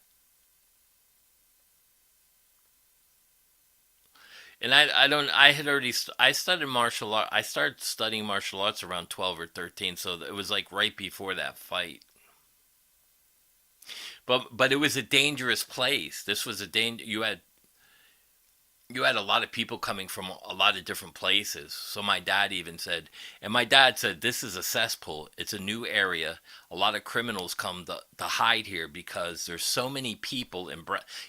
S1: And I don't I had already I studied martial art. I started studying martial arts around 12 or 13, so it was like right before that fight. But it was a dangerous place. This was a danger. You had a lot of people coming from a lot of different places. So my dad even said, and my dad said, this is a cesspool. It's a new area. A lot of criminals come to hide here because there's so many people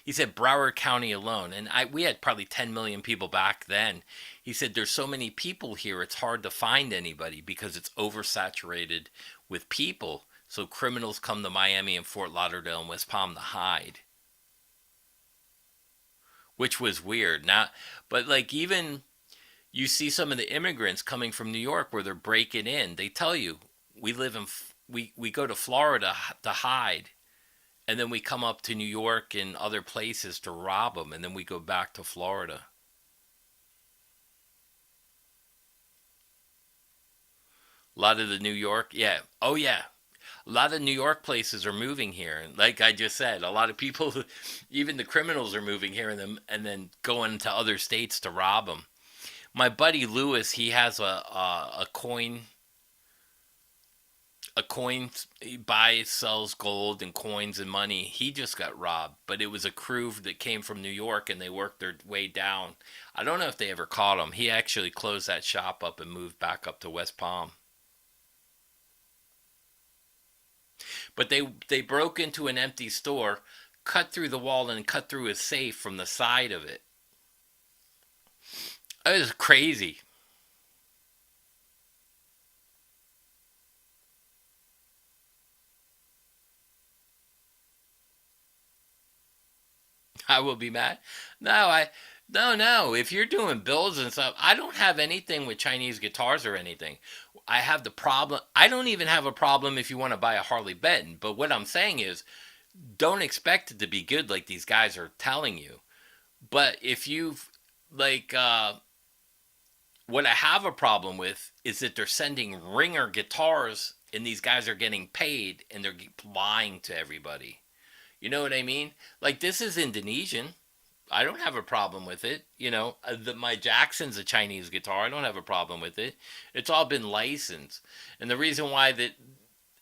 S1: he said Broward County alone. And we had probably 10 million people back then. He said, there's so many people here. It's hard to find anybody because it's oversaturated with people. So criminals come to Miami and Fort Lauderdale and West Palm to hide, which was weird. Now, but like even you see some of the immigrants coming from New York where they're breaking in. They tell you we live in we go to Florida to hide, and then we come up to New York and other places to rob them, and then we go back to Florida. A lot of the New York, yeah, oh yeah, a lot of New York places are moving here, and like I just said, a lot of people, even the criminals, are moving here and then going to other states to rob them. My buddy Lewis, he has a coin. He buys, sells gold and coins and money. He just got robbed, but it was a crew that came from New York and they worked their way down. I don't know if they ever caught him. He actually closed that shop up and moved back up to West Palm. But they broke into an empty store, cut through the wall and cut through a safe from the side of it. It was crazy. I will be mad. No, no. If you're doing builds and stuff, I don't have anything with Chinese guitars or anything. I have the problem. I don't even have a problem if you want to buy a Harley Benton. But what I'm saying is, don't expect it to be good like these guys are telling you. But if you've like what I have a problem with is that they're sending ringer guitars and these guys are getting paid and they're lying to everybody. You know what I mean? Like this is Indonesian. I don't have a problem with it. My Jackson's a Chinese guitar. I don't have a problem with it. It's all been licensed, and the reason why that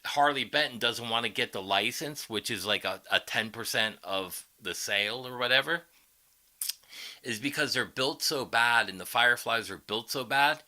S1: Harley Benton doesn't want to get the license, which is like a 10% of the sale or whatever, is because they're built so bad and the Fireflies are built so bad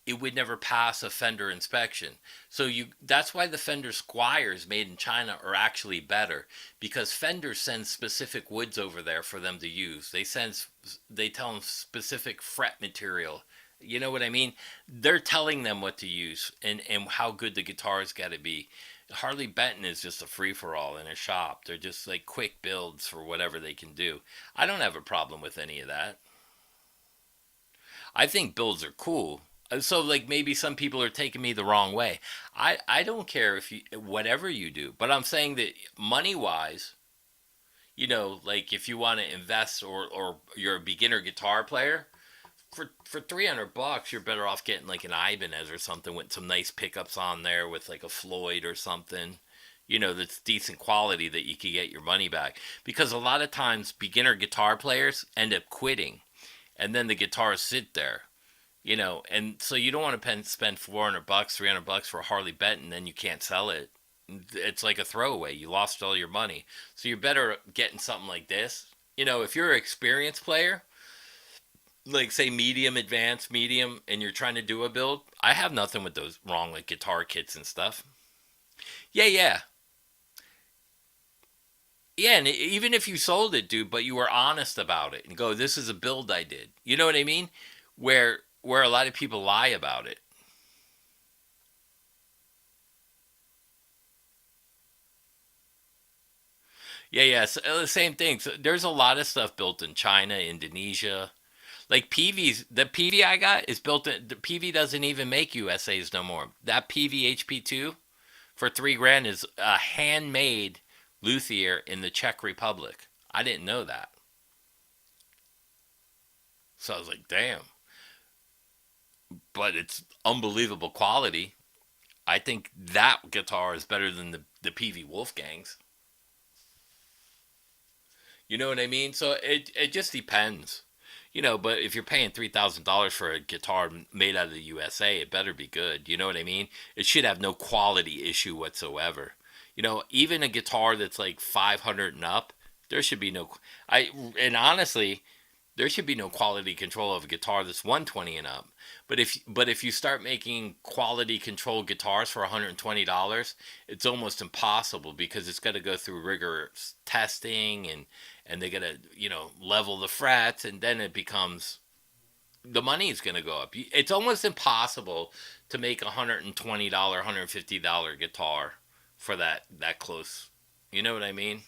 S1: it would never pass a fender inspection. So that's why the Fender Squires made in China are actually better, because Fender sends specific woods over there for them to use. They tell them specific fret material. You know what I mean? They're telling them what to use and how good the guitars got to be. Harley Benton is just a free for all in a shop. They're just like quick builds for whatever they can do. I don't have a problem with any of that. I think builds are cool. So like maybe some people are taking me the wrong way. I don't care if you whatever you do, but I'm saying that money wise, like if you want to invest or you're a beginner guitar player, for $300 you're better off getting like an Ibanez or something with some nice pickups on there with like a Floyd or something. That's decent quality that you could get your money back. Because a lot of times beginner guitar players end up quitting and then the guitars sit there. And so you don't want to spend $400, $300 for a Harley Benton, then you can't sell it. It's like a throwaway. You lost all your money. So you're better getting something like this. If you're an experienced player, like say medium, advanced, medium, and you're trying to do a build, I have nothing with those wrong, like guitar kits and stuff. Yeah, yeah. Yeah, and even if you sold it, dude, but you were honest about it and go, this is a build I did. You know what I mean? Where a lot of people lie about it. Yeah, yeah. So, the same thing. So there's a lot of stuff built in China, Indonesia. Like PVs, the PV I got is built in. The PV doesn't even make USA's no more. That PV HP2 for 3 grand is a handmade luthier in the Czech Republic. I didn't know that. So I was like, damn. But it's unbelievable quality. I think that guitar is better than the PV Wolfgangs. You know what I mean? So it just depends. But if you're paying $3,000 for a guitar made out of the USA, it better be good. You know what I mean? It should have no quality issue whatsoever. Even a guitar that's like 500 and up, there should be no. And honestly, there should be no quality control of a guitar that's 120 and up. But if you start making quality control guitars for $120, it's almost impossible because it's got to go through rigorous testing and they got to level the frets, and then it becomes the money is going to go up. It's almost impossible to make $120, $150 guitar for that close. You know what I mean?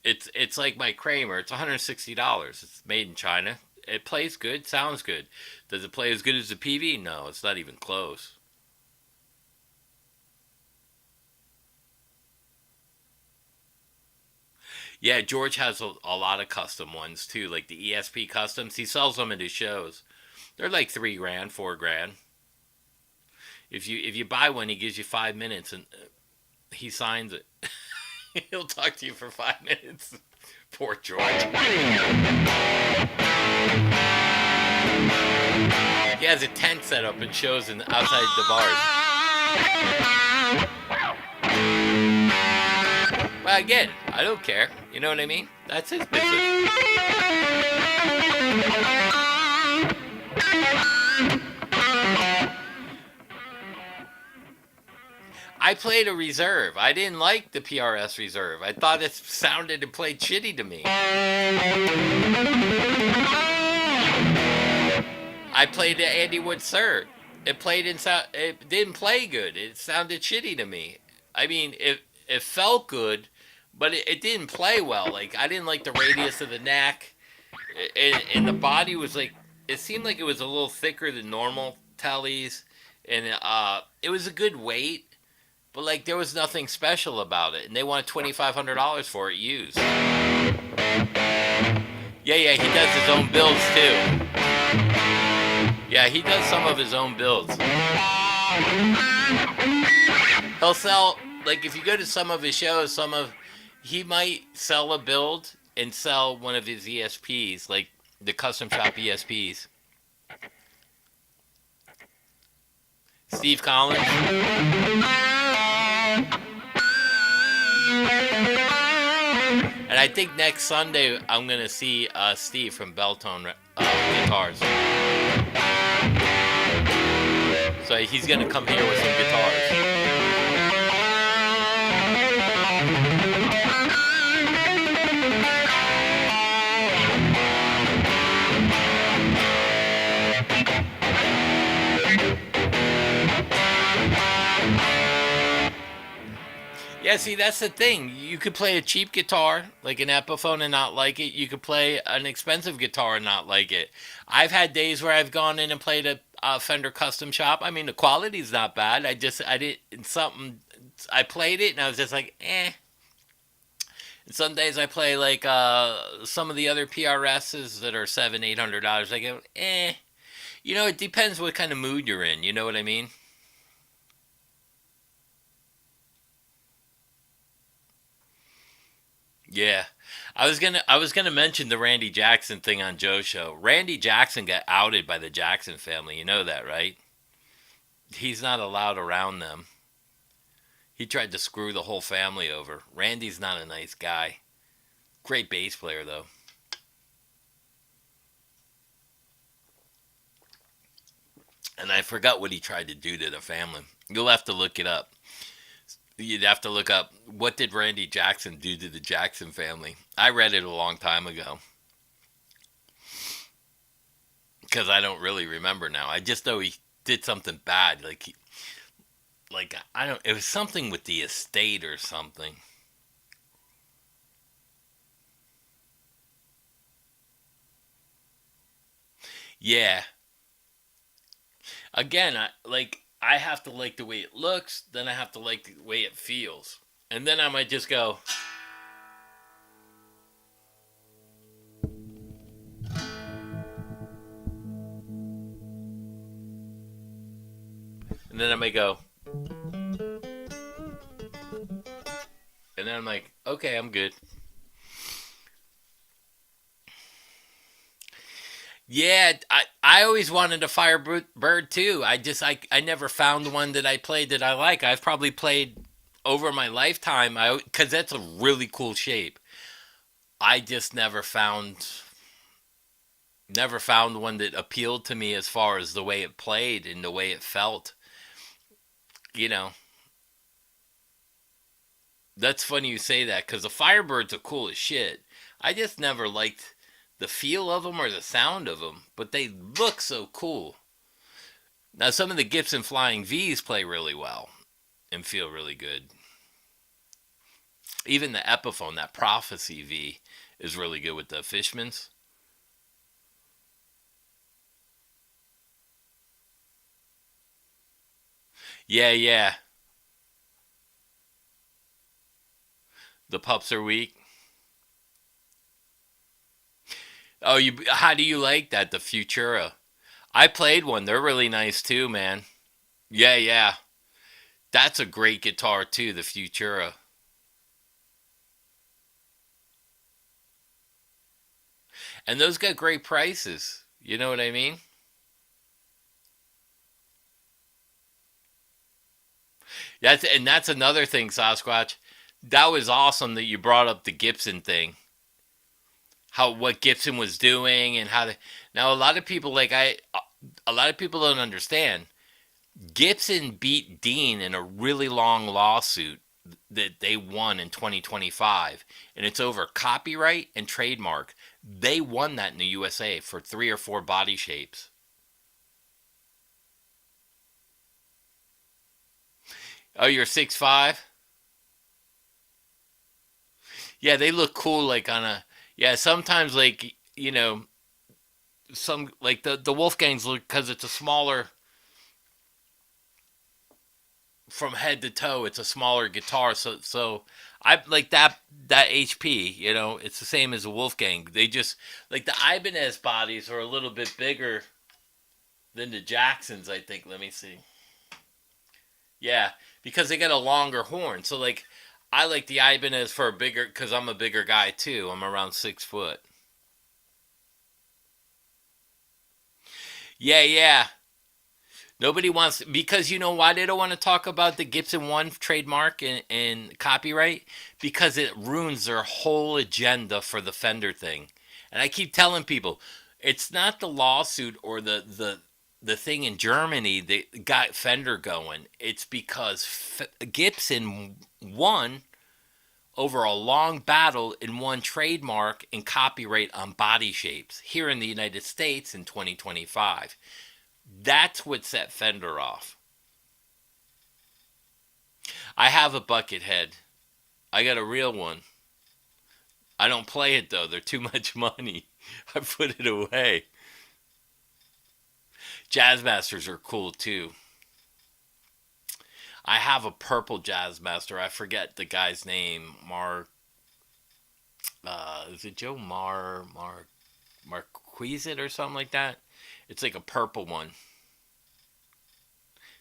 S1: It's like my Kramer. It's $160. It's made in China. It plays good, sounds good. Does it play as good as the PV? No, it's not even close. Yeah, George has a lot of custom ones too, like the ESP customs. He sells them at his shows. They're like 3 grand, 4 grand. If you buy one, he gives you 5 minutes and he signs it. He'll talk to you for 5 minutes. Poor George. He has a tent set up and shows outside the bars. But again, I don't care. You know what I mean? That's his business. I played a reserve. I didn't like the PRS reserve. I thought it sounded and played shitty to me. I played the Andy Wood Sir. It played in sound. It didn't play good. It sounded shitty to me. I mean, it felt good, but it didn't play well. Like I didn't like the radius of the neck, and the body was like it seemed like it was a little thicker than normal tellies, and it was a good weight, but like there was nothing special about it, and they wanted $2,500 for it used. Yeah, yeah, he does his own builds too. Yeah, he does some of his own builds. He'll sell like if you go to some of his shows, he might sell a build and sell one of his ESPs, like the custom shop ESPs. Steve Collins. And I think next Sunday I'm gonna see Steve from Belltone Guitars. So he's gonna come here with some guitars. Yeah, see, that's the thing. You could play a cheap guitar, like an Epiphone, and not like it. You could play an expensive guitar and not like it. I've had days where I've gone in and played a Fender custom shop. I mean, the quality's not bad. I did something. I played it and I was just like, eh. And some days I play like some of the other PRSs that are $700, $800. I go, eh. It depends what kind of mood you're in. You know what I mean? Yeah. I was gonna mention the Randy Jackson thing on Joe's show. Randy Jackson got outed by the Jackson family. You know that, right? He's not allowed around them. He tried to screw the whole family over. Randy's not a nice guy. Great bass player though. And I forgot what he tried to do to the family. You'll have to look it up. You'd have to look up what did Randy Jackson do to the Jackson family. I read it a long time ago because I don't really remember now. I just know he did something bad. like I don't. It was something with the estate or something. Yeah. Again, I have to like the way it looks. Then I have to like the way it feels, and then I might just go. And then I might go. And then I'm like, okay, I'm good. Yeah, I always wanted a Firebird too. I never found one that I played that I like. I've probably played over my lifetime. Because that's a really cool shape. I just never found one that appealed to me as far as the way it played and the way it felt. You know, that's funny you say that because the Firebirds are cool as shit. I just never liked the feel of them or the sound of them, but they look so cool. Now, some of the Gibson Flying V's play really well and feel really good. Even the Epiphone, that Prophecy V, is really good with the Fishmans. Yeah, yeah. The pups are weak. Oh, you? How do you like that? The Futura. I played one. They're really nice too, man. Yeah, yeah. That's a great guitar too, the Futura. And those got great prices. You know what I mean? That's another thing, Sasquatch. That was awesome that you brought up the Gibson thing. How what Gibson was doing and how they now a lot of people a lot of people don't understand. Gibson beat Dean in a really long lawsuit that they won in 2025, and it's over copyright and trademark. They won that in the USA for three or four body shapes. Oh, you're 6'5"? Yeah, they look cool like on a yeah, sometimes like some like the Wolfgangs look cuz it's a smaller from head to toe, it's a smaller guitar so I like that HP, it's the same as a Wolfgang. They just like the Ibanez bodies are a little bit bigger than the Jacksons, I think. Let me see. Yeah, because they got a longer horn. So like I like the Ibanez for a bigger cuz I'm a bigger guy too. I'm around 6 foot. Yeah, yeah. Nobody wants because you know why they don't want to talk about the Gibson One trademark and copyright because it ruins their whole agenda for the Fender thing. And I keep telling people, it's not the lawsuit or the thing in Germany that got Fender going. It's because Gibson won over a long battle and won trademark and copyright on body shapes here in the United States in 2025. That's what set Fender off. I have a bucket head. I got a real one. I don't play it though. They're too much money. I put it away. Jazzmasters are cool too. I have a purple Jazzmaster. I forget the guy's name. Is it Joe Marquisite or something like that? It's like a purple one.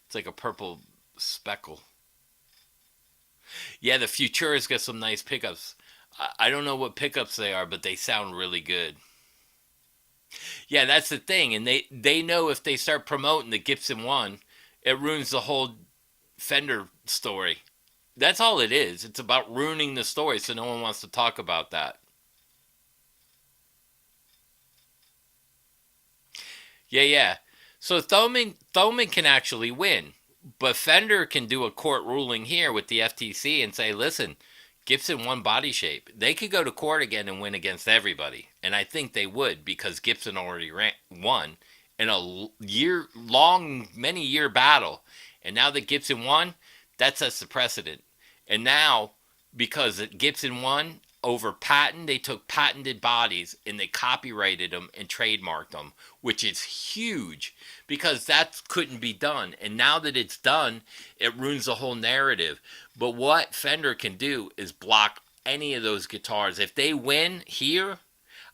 S1: It's like a purple speckle. Yeah, the Futura's got some nice pickups. I don't know what pickups they are, but they sound really good. Yeah, that's the thing, and they know if they start promoting the Gibson One, it ruins the whole Fender story. That's all it is. It's about ruining the story, so no one wants to talk about that. Yeah, yeah. So Thoman can actually win, but Fender can do a court ruling here with the FTC and say, listen, Gibson won body shape. They could go to court again and win against everybody, and I think they would because Gibson already won in a many year battle, And now that Gibson won, that sets the precedent. And now, because Gibson won over patent, they took patented bodies and they copyrighted them and trademarked them, which is huge because that couldn't be done. And now that it's done, it ruins the whole narrative. But what Fender can do is block any of those guitars. If they win here,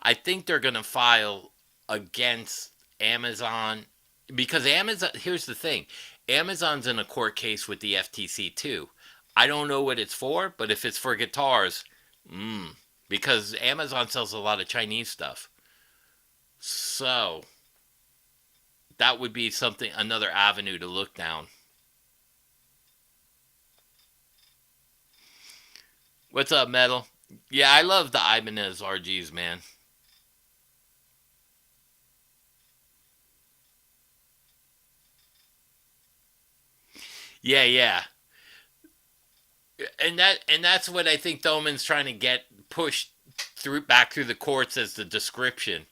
S1: I think they're going to file against Amazon because Amazon, here's the thing, Amazon's in a court case with the FTC too. I don't know what it's for, but if it's for guitars, because Amazon sells a lot of Chinese stuff. So that would be something, another avenue to look down. What's up, Metal? Yeah, I love the Ibanez RGs, man. Yeah, yeah. And that's what I think Thoman's trying to get pushed through back through the courts as the description.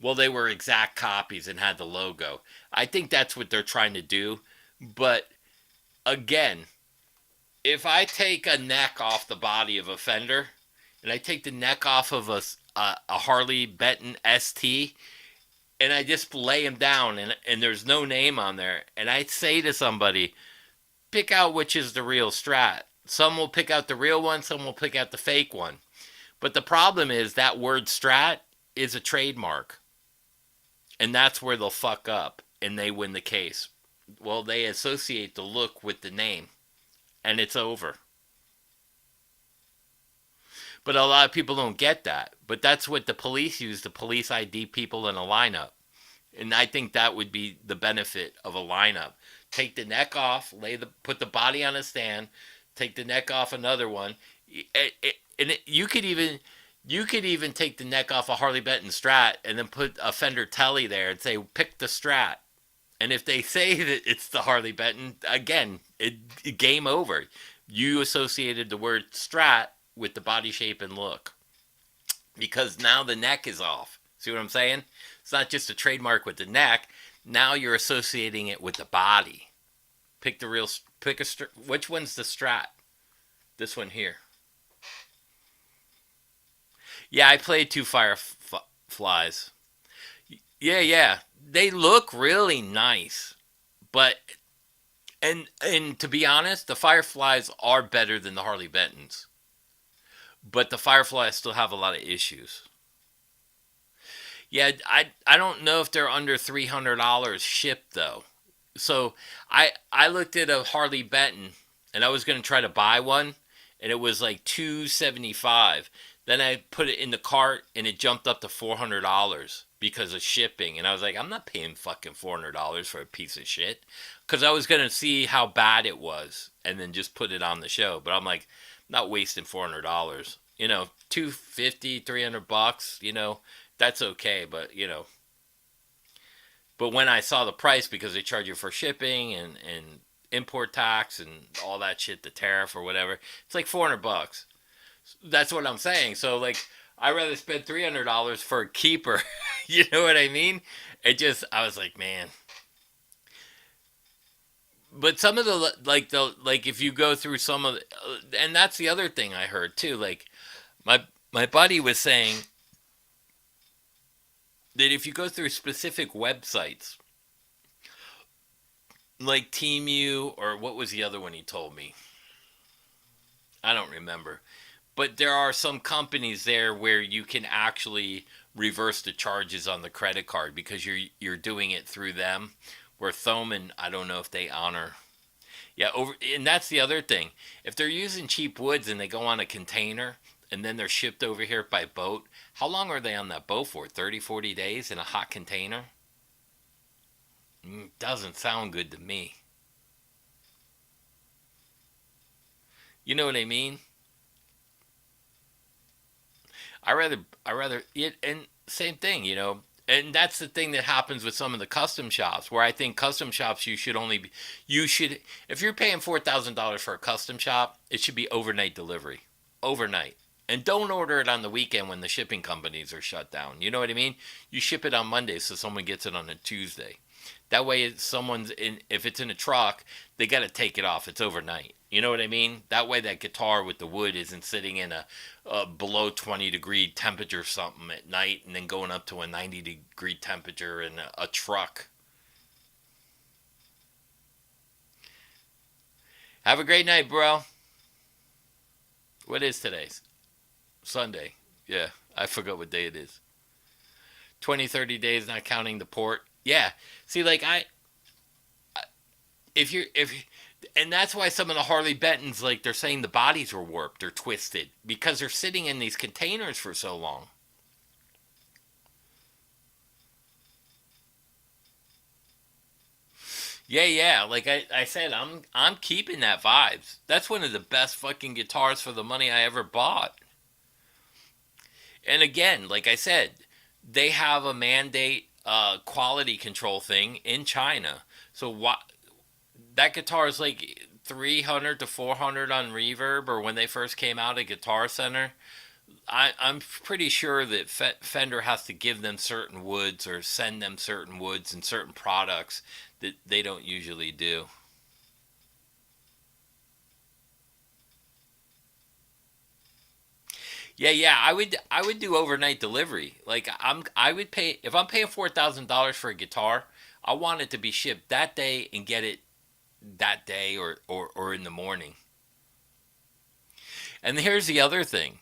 S1: Well, they were exact copies and had the logo. I think that's what they're trying to do. But again, if I take a neck off the body of a Fender and I take the neck off of a Harley Benton ST and I just lay them down and there's no name on there and I say to somebody, pick out which is the real Strat. Some will pick out the real one, some will pick out the fake one. But the problem is that word Strat is a trademark. And that's where they'll fuck up and they win the case. Well, they associate the look with the name and it's over. But a lot of people don't get that. But that's what the police use to police ID people in a lineup. And I think that would be the benefit of a lineup. Take the neck off, put the body on a stand, take the neck off another one. You could even take the neck off a Harley Benton Strat and then put a Fender Telly there and say pick the Strat. And if they say that it's the Harley Benton, again, game over. You associated the word Strat with the body shape and look. Because now the neck is off. See what I'm saying? It's not just a trademark with the neck. Now you're associating it with the body. Which one's the Strat? This one here. Yeah, I played two Fireflies. Yeah, yeah. They look really nice. But and to be honest, the Fireflies are better than the Harley Bentons. But the Fireflies still have a lot of issues. Yeah, I don't know if they're under $300 shipped though. So I looked at a Harley Benton and I was gonna try to buy one and it was like $275. Then I put it in the cart and it jumped up to $400 because of shipping. And I was like, I'm not paying fucking $400 for a piece of shit. Because I was gonna see how bad it was and then just put it on the show. But I'm like, I'm not wasting $400. You know, 250, $300. You know, that's okay. But but when I saw the price, because they charge you for shipping and import tax and all that shit, the tariff or whatever, it's like $400. That's what I'm saying. So like, I'd rather spend $300 for a keeper. You know what I mean? I was like, man. But some of the if you go through some of and that's the other thing I heard too. Like my buddy was saying that if you go through specific websites like Temu or what was the other one he told me? I don't remember. But there are some companies there where you can actually reverse the charges on the credit card because you're doing it through them. Where Thomann, I don't know if they honor. Yeah, and that's the other thing. If they're using cheap woods and they go on a container and then they're shipped over here by boat, how long are they on that boat for? 30, 40 days in a hot container? Doesn't sound good to me. You know what I mean? I rather it and same thing, and that's the thing that happens with some of the custom shops where I think custom shops you should if you're paying $4,000 for a custom shop, it should be overnight delivery. Overnight. And don't order it on the weekend when the shipping companies are shut down. You know what I mean? You ship it on Monday so someone gets it on a Tuesday. That way, someone's in. If it's in a truck, they got to take it off. It's overnight. You know what I mean? That way, that guitar with the wood isn't sitting in a below 20-degree temperature or something at night, and then going up to a 90-degree temperature in a truck. Have a great night, bro. What is today's? Sunday. Yeah, I forgot what day it is. 20, 30 days, not counting the port. Yeah. See, like if you're if and that's why some of the Harley Bentons, like they're saying the bodies were warped or twisted because they're sitting in these containers for so long. Yeah, yeah. Like I said, I'm keeping that vibes. That's one of the best fucking guitars for the money I ever bought. And again, like I said, they have a mandate quality control thing in China. So what that guitar is like 300 to 400 on reverb, or when they first came out at Guitar Center. I'm pretty sure that Fender has to give them certain woods or send them certain woods and certain products that they don't usually do. Yeah, yeah, I would do overnight delivery. Like I would pay if I'm paying $4,000 for a guitar, I want it to be shipped that day and get it that day or in the morning. And here's the other thing.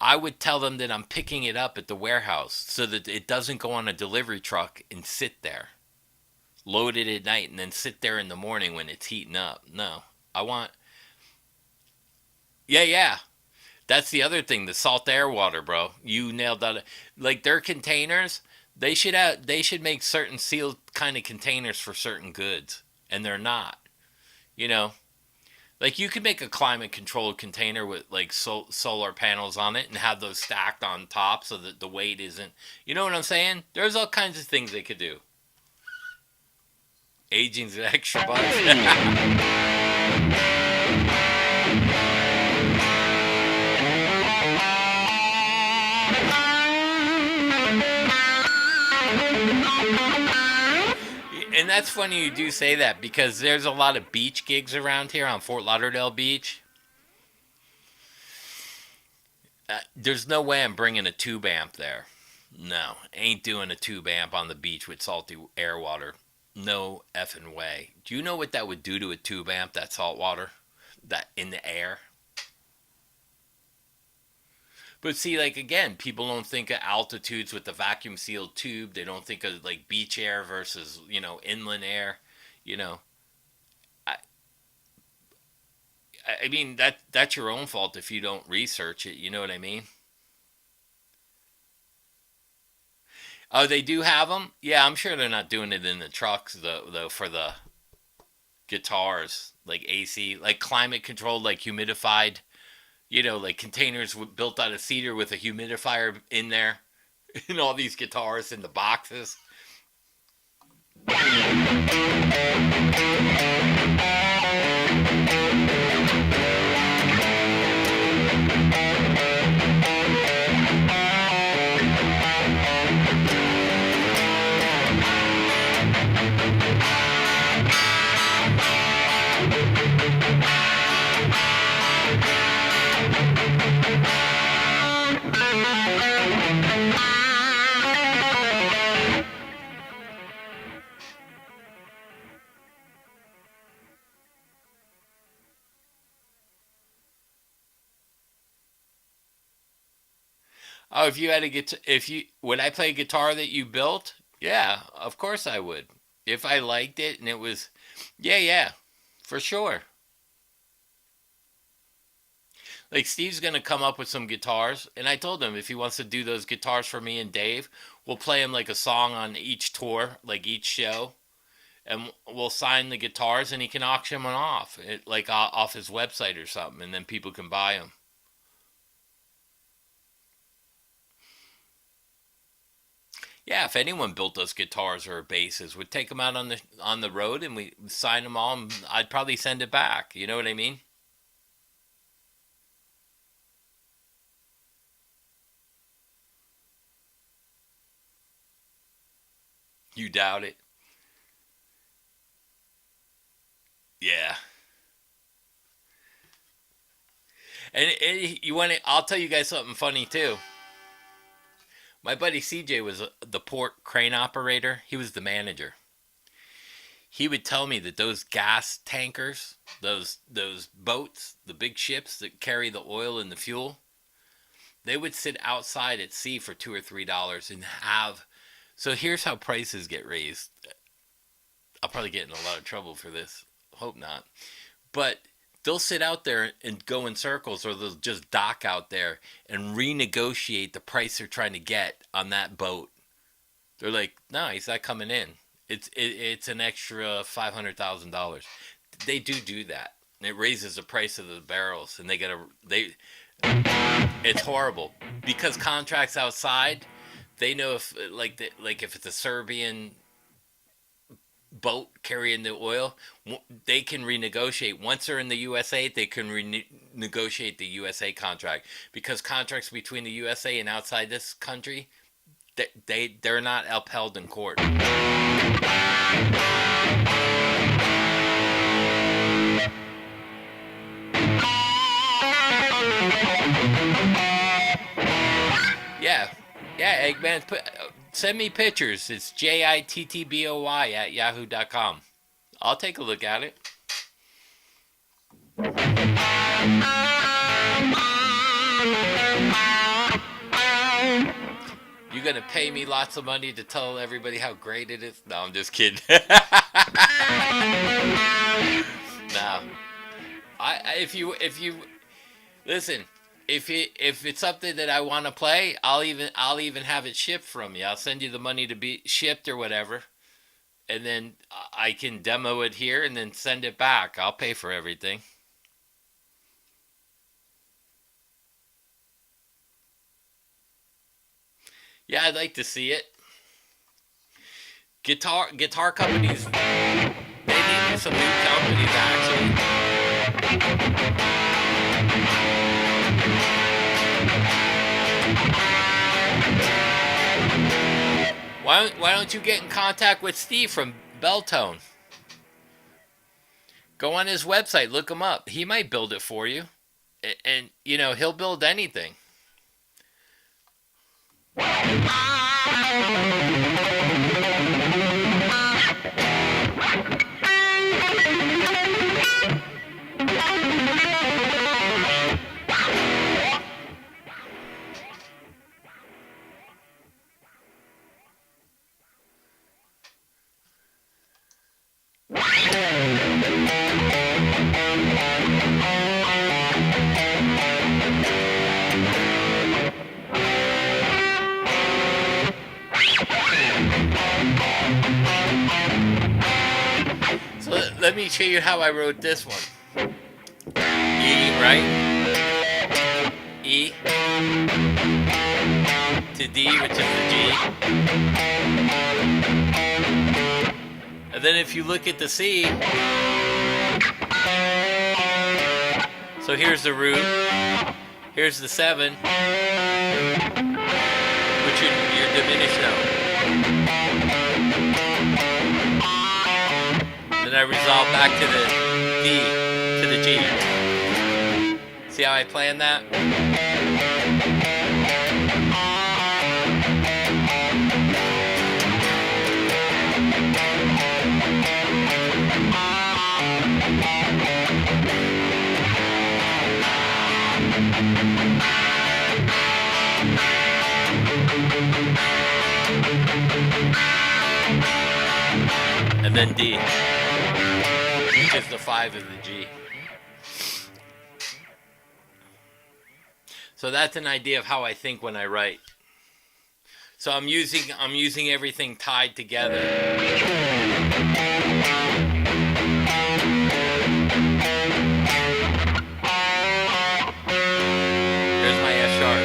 S1: I would tell them that I'm picking it up at the warehouse so that it doesn't go on a delivery truck and sit there. Load it at night and then sit there in the morning when it's heating up. No. I want Yeah, yeah. That's the other thing, the salt air water, bro. You nailed that. Like their containers, they should make certain sealed kind of containers for certain goods, and they're not. You know, like you could make a climate controlled container with like solar panels on it and have those stacked on top so that the weight isn't. You know what I'm saying? There's all kinds of things they could do. Aging's an extra bucks. And that's funny you do say that because there's a lot of beach gigs around here on Fort Lauderdale Beach. There's no way I'm bringing a tube amp there. No, ain't doing a tube amp on the beach with salty air water. No effing way. Do you know what that would do to a tube amp? That salt water, that in the air. But see, like again, people don't think of altitudes with the vacuum sealed tube. They don't think of like beach air versus inland air. You know, I I mean that's your own fault if you don't research it. You know what I mean? Oh, they do have them. Yeah, I'm sure they're not doing it in the trucks though for the guitars like AC, like climate controlled, like humidified. Like containers built out of cedar with a humidifier in there, and all these guitars in the boxes. Oh, if you had to get if you would I play a guitar that you built? Yeah, of course I would. If I liked it and it was, yeah, yeah, for sure. Like Steve's gonna come up with some guitars, and I told him if he wants to do those guitars for me and Dave, we'll play him like a song on each tour, like each show, and we'll sign the guitars, and he can auction them off, like off his website or something, and then people can buy them. Yeah, if anyone built us guitars or basses, we'd take them out on the road and we sign them all. And I'd probably send it back. You know what I mean? You doubt it. Yeah. And you want to? I'll tell you guys something funny too. My buddy CJ was the port crane operator. He was the manager. He would tell me that those gas tankers, those boats, the big ships that carry the oil and the fuel, they would sit outside at sea for $2 or $3 and have. So here's how prices get raised. I'll probably get in a lot of trouble for this. Hope not. But they'll sit out there and go in circles, or they'll just dock out there and renegotiate the price they're trying to get on that boat. They're like, no, he's not coming in. It's an extra $500,000. They do that. And it raises the price of the barrels, and it's horrible because contracts outside, they know if if it's a Serbian boat carrying the oil, they can renegotiate. Once they're in the USA, they can renegotiate the USA contract, because contracts between the USA and outside this country, they're not upheld in court. Yeah, Eggman. Send me pictures. It's jittboy@yahoo.com. I'll take a look at it. You gonna pay me lots of money to tell everybody how great it is? No, I'm just kidding. No, if you listen, if it's something that I want to play, I'll even have it shipped from you. I'll send you the money to be shipped or whatever, and then I can demo it here and then send it back. I'll pay for everything. Yeah, I'd like to see it. Guitar companies, they need some new companies actually. Why don't you get in contact with Steve from Belltone? Go on his website, look him up. He might build it for you, and he'll build anything. So let me show you how I wrote this one. E, right? E to D, which is the G. And then if you look at the C, so here's the root, here's the 7, which is your diminished note. Then I resolve back to the D, to the G. See how I planned that? And then D, which is the 5 of the G. So that's an idea of how I think when I write. So I'm using everything tied together. Here's my F sharp.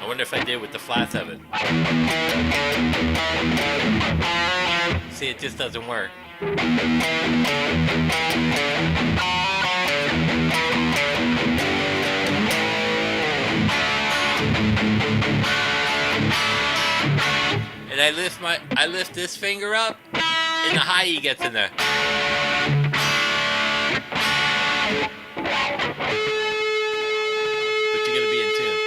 S1: I wonder if I did with the flat 7. See, it just doesn't work. And I lift this finger up, and the high E gets in there. But you gotta be in tune.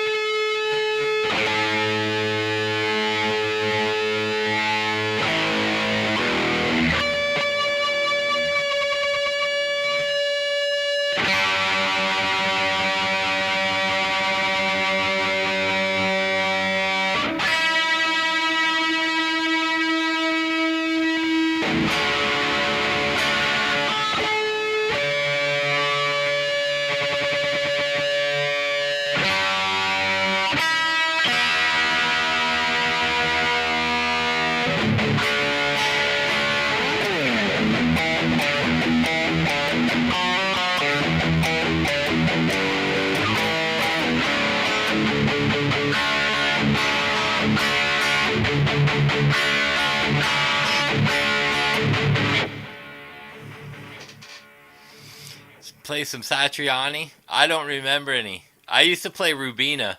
S1: Play some Satriani. I don't remember any. I used to play Rubina.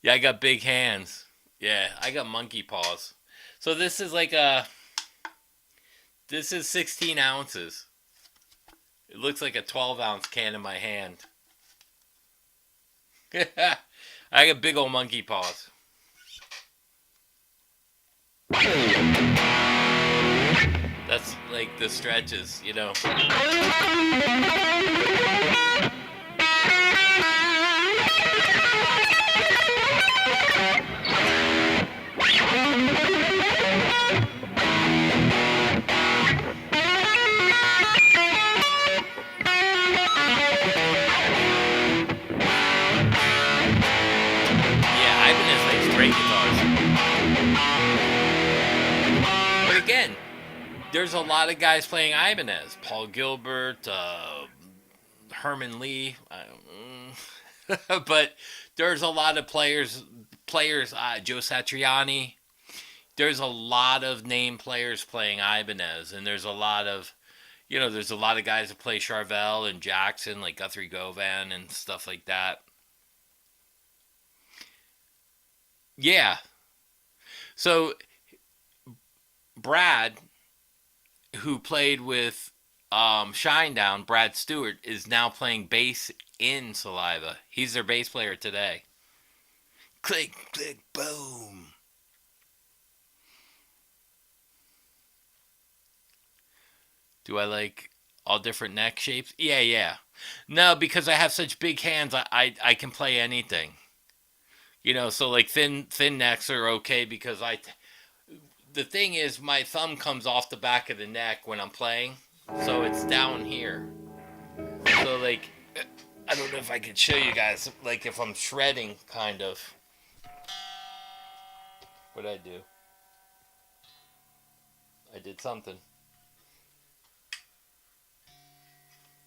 S1: Yeah, I got big hands. Yeah, I got monkey paws. So this is like this is 16 ounces. It looks like a 12-ounce can in my hand. I got big old monkey paws. That's like the stretches, you know. Yeah, Ibanez makes great guitars. But again, there's a lot of guys playing Ibanez. Paul Gilbert, Herman Lee. But there's a lot of players, Joe Satriani. There's a lot of name players playing Ibanez. And there's a lot of, there's a lot of guys that play Charvel and Jackson, like Guthrie Govan and stuff like that. Yeah. So, Brad, who played with Shinedown, Brad Stewart, is now playing bass in Saliva. He's their bass player today. Click, click, boom. Do I like all different neck shapes? Yeah. No, because I have such big hands, I can play anything. So like thin necks are okay because the thing is my thumb comes off the back of the neck when I'm playing, so it's down here. So like, I don't know if I could show you guys, like if I'm shredding, kind of. What'd I do? I did something.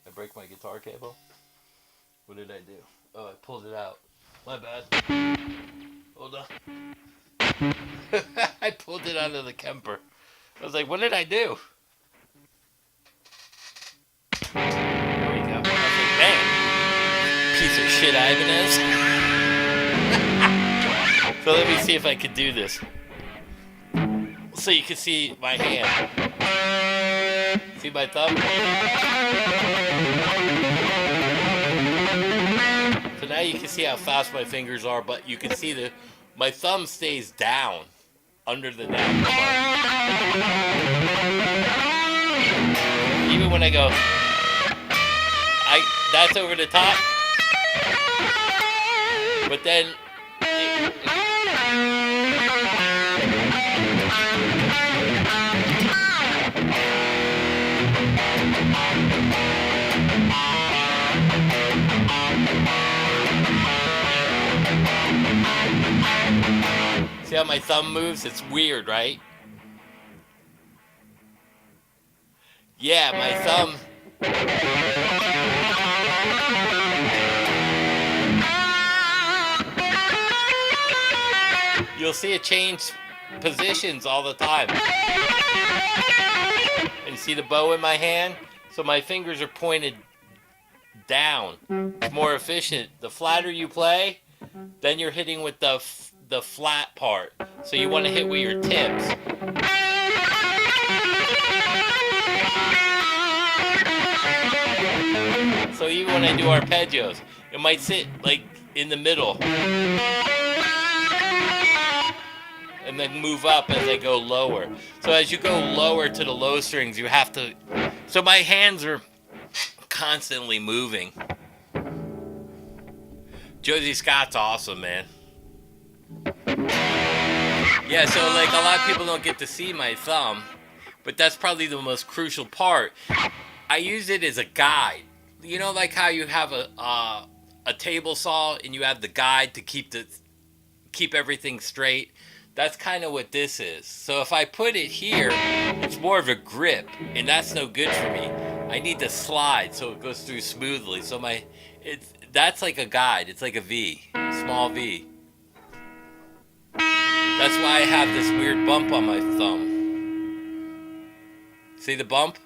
S1: I break my guitar cable? What did I do? Oh, I pulled it out. My bad. Hold on. I pulled it out of the Kemper. I was like, what did I do? There we go. I was like, man, piece of shit Ibanez. So let me see if I could do this. So you can see my hand. See my thumb? So now you can see how fast my fingers are, but you can see my thumb stays down under the neck. Even when I go, that's over the top. But then, see how my thumb moves? It's weird, right? Yeah, my thumb. You'll see it change positions all the time. And see the bow in my hand? So my fingers are pointed down. It's more efficient. The flatter you play, Then you're hitting with the flat part. So you want to hit with your tips. So even when I do arpeggios, it might sit like in the middle and then move up as I go lower. So as you go lower to the low strings, you have to. So my hands are constantly moving. Josie Scott's awesome, man. Yeah, so like a lot of people don't get to see my thumb, but that's probably the most crucial part. I use it as a guide. You know, like how you have a table saw and you have the guide to keep everything straight. That's kind of what this is. So if I put it here, it's more of a grip, and that's no good for me. I need to slide so it goes through smoothly. So that's like a guide. It's like a V, small V. That's why I have this weird bump on my thumb. See the bump?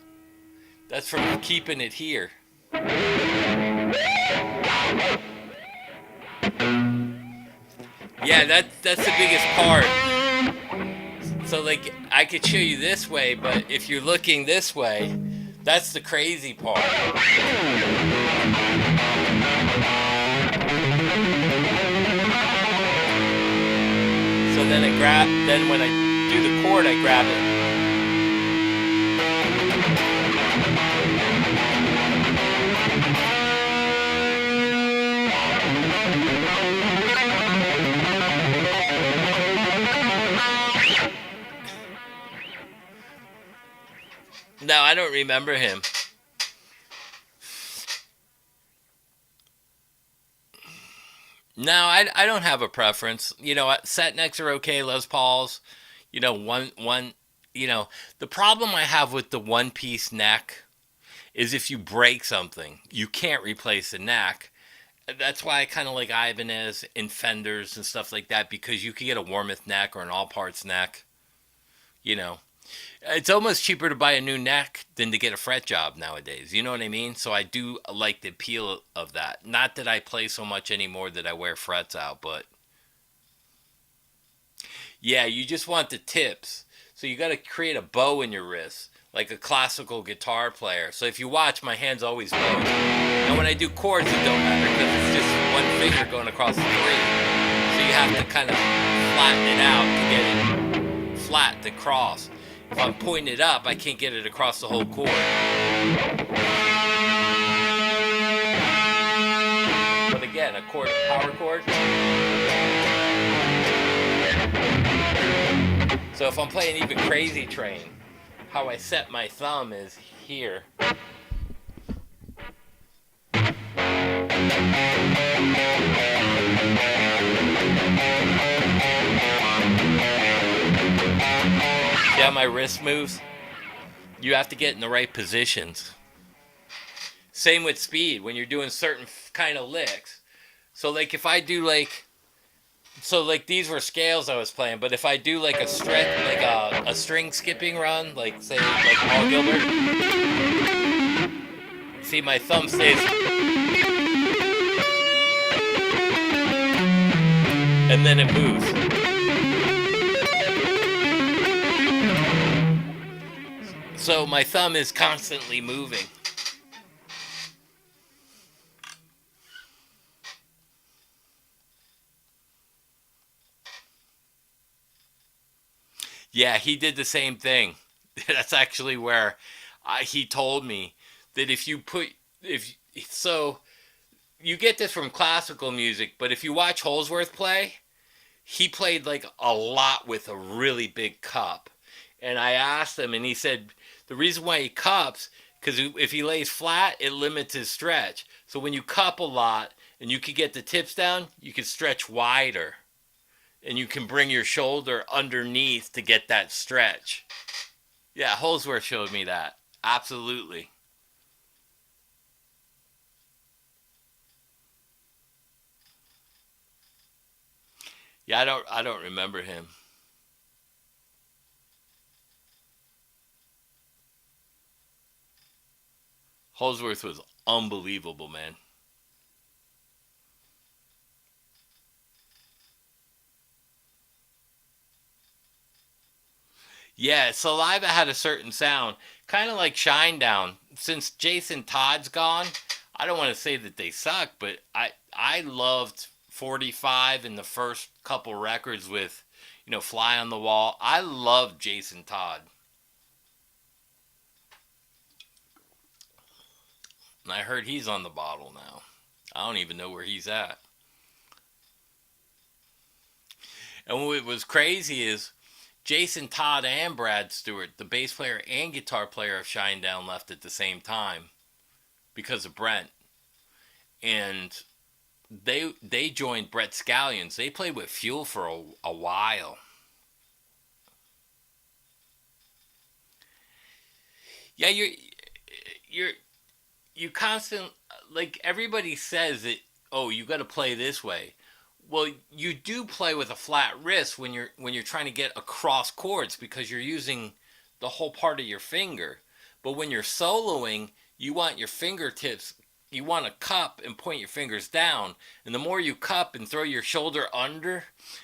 S1: That's from keeping it here. Yeah, that's the biggest part. So like I could show you this way, but if you're looking this way, that's the crazy part. So then when I do the chord, I grab it. No, I don't remember him. No, I don't have a preference. You know, set necks are okay. Les Pauls, you know, one. You know, the problem I have with the one piece neck is if you break something, you can't replace the neck. That's why I kind of like Ibanez and Fenders and stuff like that, because you can get a Warmoth neck or an all parts neck. You know, it's almost cheaper to buy a new neck than to get a fret job nowadays. You know what I mean? So I do like the appeal of that. Not that I play so much anymore that I wear frets out, but yeah, you just want the tips. So you got to create a bow in your wrist, like a classical guitar player. So if you watch, my hands always bow. And when I do chords, it don't matter because it's just one finger going across the three. So you have to kind of flatten it out to get it flat to cross. If I'm pointing it up, I can't get it across the whole chord. But again, a chord, power chord. So if I'm playing even Crazy Train, how I set my thumb is here. See how my wrist moves? You have to get in the right positions. Same with speed when you're doing certain kind of licks. So like if I do like, so like these were scales I was playing, but if I do like a stretch, like a string skipping run, like say like Paul Gilbert, see my thumb stays, and then it moves. So my thumb is constantly moving. Yeah, he did the same thing. That's actually where he told me that if so you get this from classical music, but if you watch Holsworth play, he played like a lot with a really big cup. And I asked him, and he said the reason why he cups, because if he lays flat, it limits his stretch. So when you cup a lot and you can get the tips down, you can stretch wider. And you can bring your shoulder underneath to get that stretch. Yeah, Holsworth showed me that. Absolutely. Yeah, I don't remember him. Holsworth was unbelievable, man. Yeah, Saliva had a certain sound, kind of like Shinedown. Since Jason Todd's gone, I don't want to say that they suck, but I loved 45 and the first couple records with, Fly on the Wall. I loved Jason Todd. And I heard he's on the bottle now. I don't even know where he's at. And what was crazy is Jason Todd and Brad Stewart, the bass player and guitar player of Shinedown, left at the same time because of Brent. And they joined Brett Scallions. They played with Fuel for a while. Yeah, you're you constant, like everybody says that, oh, you got to play this way. Well, you do play with a flat wrist when you're trying to get across chords because you're using the whole part of your finger. But when you're soloing, you want your fingertips, you want to cup and point your fingers down. And the more you cup and throw your shoulder under,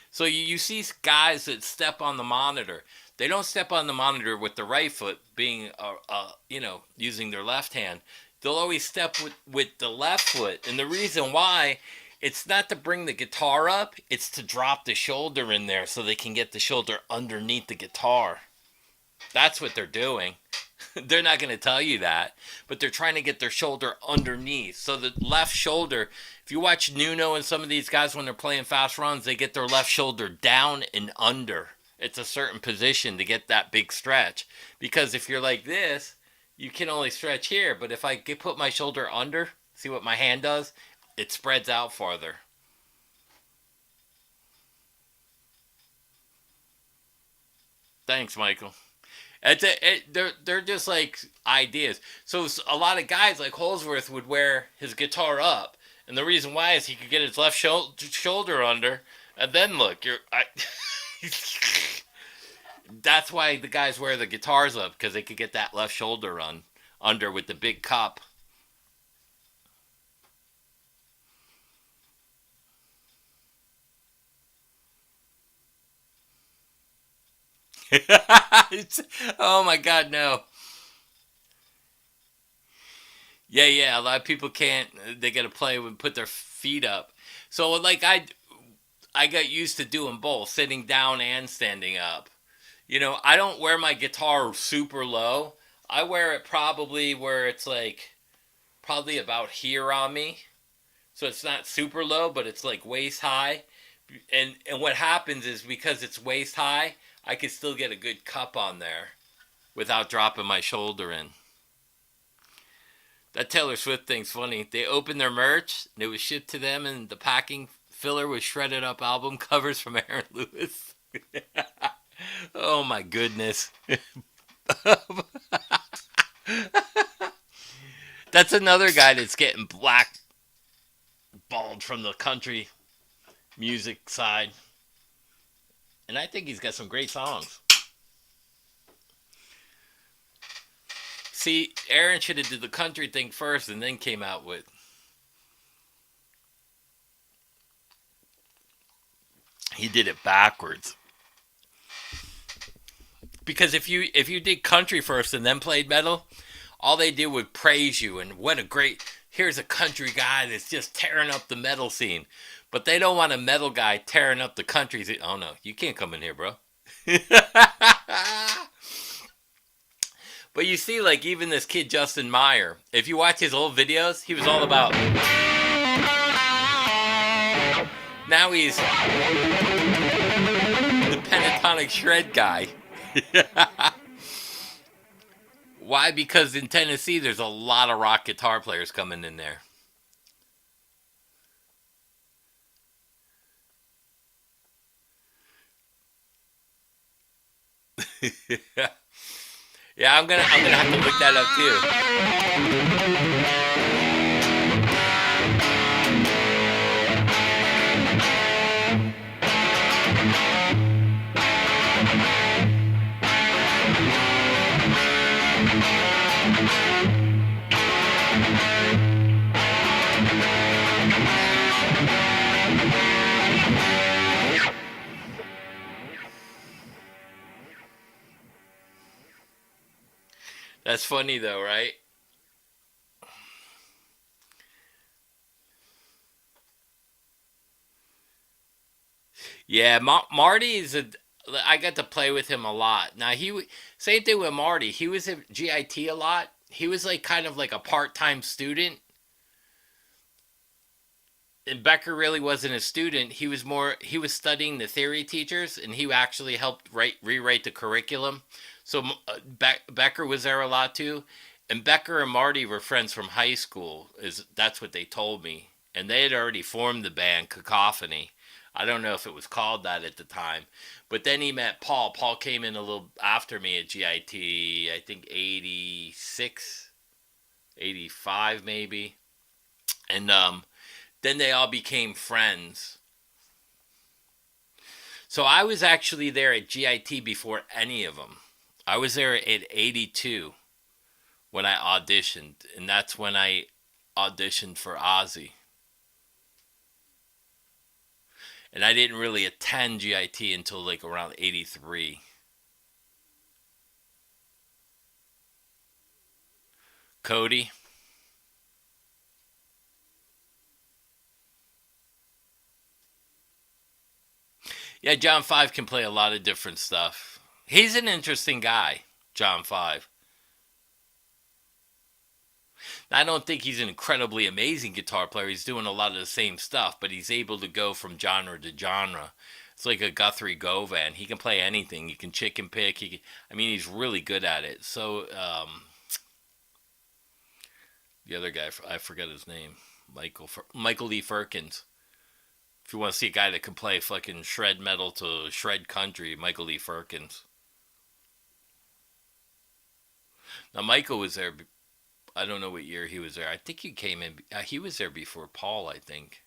S1: so you see guys that step on the monitor. They don't step on the monitor with the right foot, being using their left hand. They'll always step with the left foot, and the reason why, it's not to bring the guitar up, it's to drop the shoulder in there so they can get the shoulder underneath the guitar. That's what they're doing. They're not going to tell you that, but they're trying to get their shoulder underneath. So the left shoulder, if you watch Nuno and some of these guys when they're playing fast runs, they get their left shoulder down and under. It's a certain position to get that big stretch. Because if you're like this, you can only stretch here. But if I put my shoulder under, see what my hand does? It spreads out farther. Thanks, Michael. They're just like ideas. So a lot of guys like Holsworth would wear his guitar up, and the reason why is he could get his left shoulder under, and then look, that's why the guys wear the guitars up, because they could get that left shoulder under with the big cup. Oh my God, no. Yeah. A lot of people can't. They got to play and put their feet up. So like I got used to doing both, sitting down and standing up. I don't wear my guitar super low. I wear it probably where it's like probably about here on me. So it's not super low, but it's like waist high. And what happens is because it's waist high, I can still get a good cup on there without dropping my shoulder in. That Taylor Swift thing's funny. They opened their merch, and it was shipped to them, and the packing filler was shredded up album covers from Aaron Lewis. Oh my goodness. That's another guy that's getting blackballed from the country music side. And I think he's got some great songs. See, Aaron should have did the country thing first and then came out with. He did it backwards. Because if you did country first and then played metal, all they did was praise you and what a great, here's a country guy that's just tearing up the metal scene. But they don't want a metal guy tearing up the country scene. Oh no, you can't come in here, bro. But you see, like, even this kid, Justin Meyer, if you watch his old videos, he was all about... Now he's the pentatonic shred guy. Why? Because in Tennessee, there's a lot of rock guitar players coming in there. Yeah, I'm gonna have to look that up too. That's funny though, right? Yeah, Marty is a. I got to play with him a lot. Now same thing with Marty. He was at GIT a lot. He was like kind of like a part-time student, and Becker really wasn't a student. He was studying the theory teachers, and he actually helped rewrite the curriculum. So Becker was there a lot too, and Becker and Marty were friends from high school. Is That's what they told me, and they had already formed the band Cacophony. I don't know if it was called that at the time, but then he met Paul. Paul came in a little after me at GIT. I think 86, 85 maybe, and then they all became friends. So I was actually there at GIT before any of them. I was there at 82 when I auditioned, and that's when I auditioned for Ozzy. And I didn't really attend GIT until like around 83. Cody. Yeah, John Five can play a lot of different stuff. He's an interesting guy, John Five. I don't think he's an incredibly amazing guitar player. He's doing a lot of the same stuff, but he's able to go from genre to genre. It's like a Guthrie Govan. He can play anything. He can chicken pick. I mean, he's really good at it. So the other guy, I forget his name, Michael Lee Firkins. If you want to see a guy that can play fucking shred metal to shred country, Michael Lee Firkins. Now Michael was there. I don't know what year he was there. I think he came in. He was there before Paul, I think.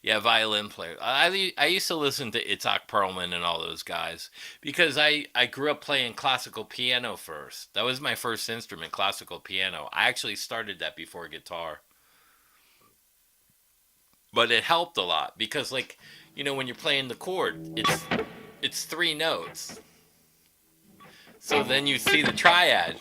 S1: Yeah, violin player. I used to listen to Itzhak Perlman and all those guys because I grew up playing classical piano first. That was my first instrument, classical piano. I actually started that before guitar. But it helped a lot because like, when you're playing the chord, it's three notes. So then you see the triad.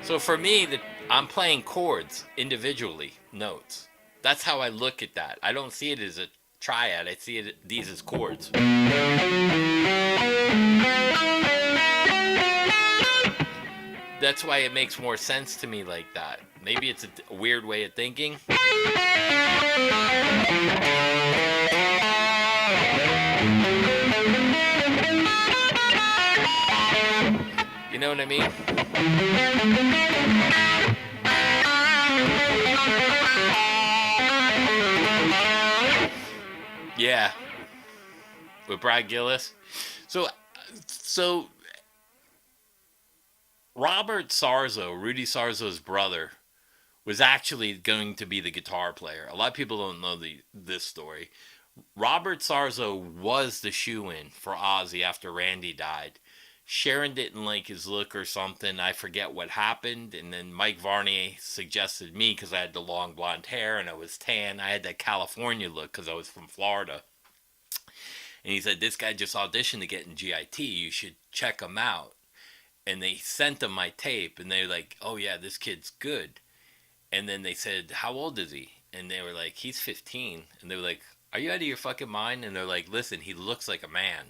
S1: So for me, I'm playing chords individually, notes. That's how I look at that. I don't see it as a triad. I see these as chords. That's why it makes more sense to me like that. Maybe it's a weird way of thinking. You know what I mean? Yeah, with Brad Gillis. So Robert Sarzo, Rudy Sarzo's brother, was actually going to be the guitar player. A lot of people don't know this story. Robert Sarzo was the shoe-in for Ozzy after Randy died. Sharon didn't like his look or something. I forget what happened. And then Mike Varney suggested me because I had the long blonde hair and I was tan. I had that California look because I was from Florida. And he said, this guy just auditioned to get in GIT. You should check him out. And they sent him my tape. And they were like, oh yeah, this kid's good. And then they said, how old is he? And they were like, he's 15. And they were like, are you out of your fucking mind? And they're like, listen, he looks like a man.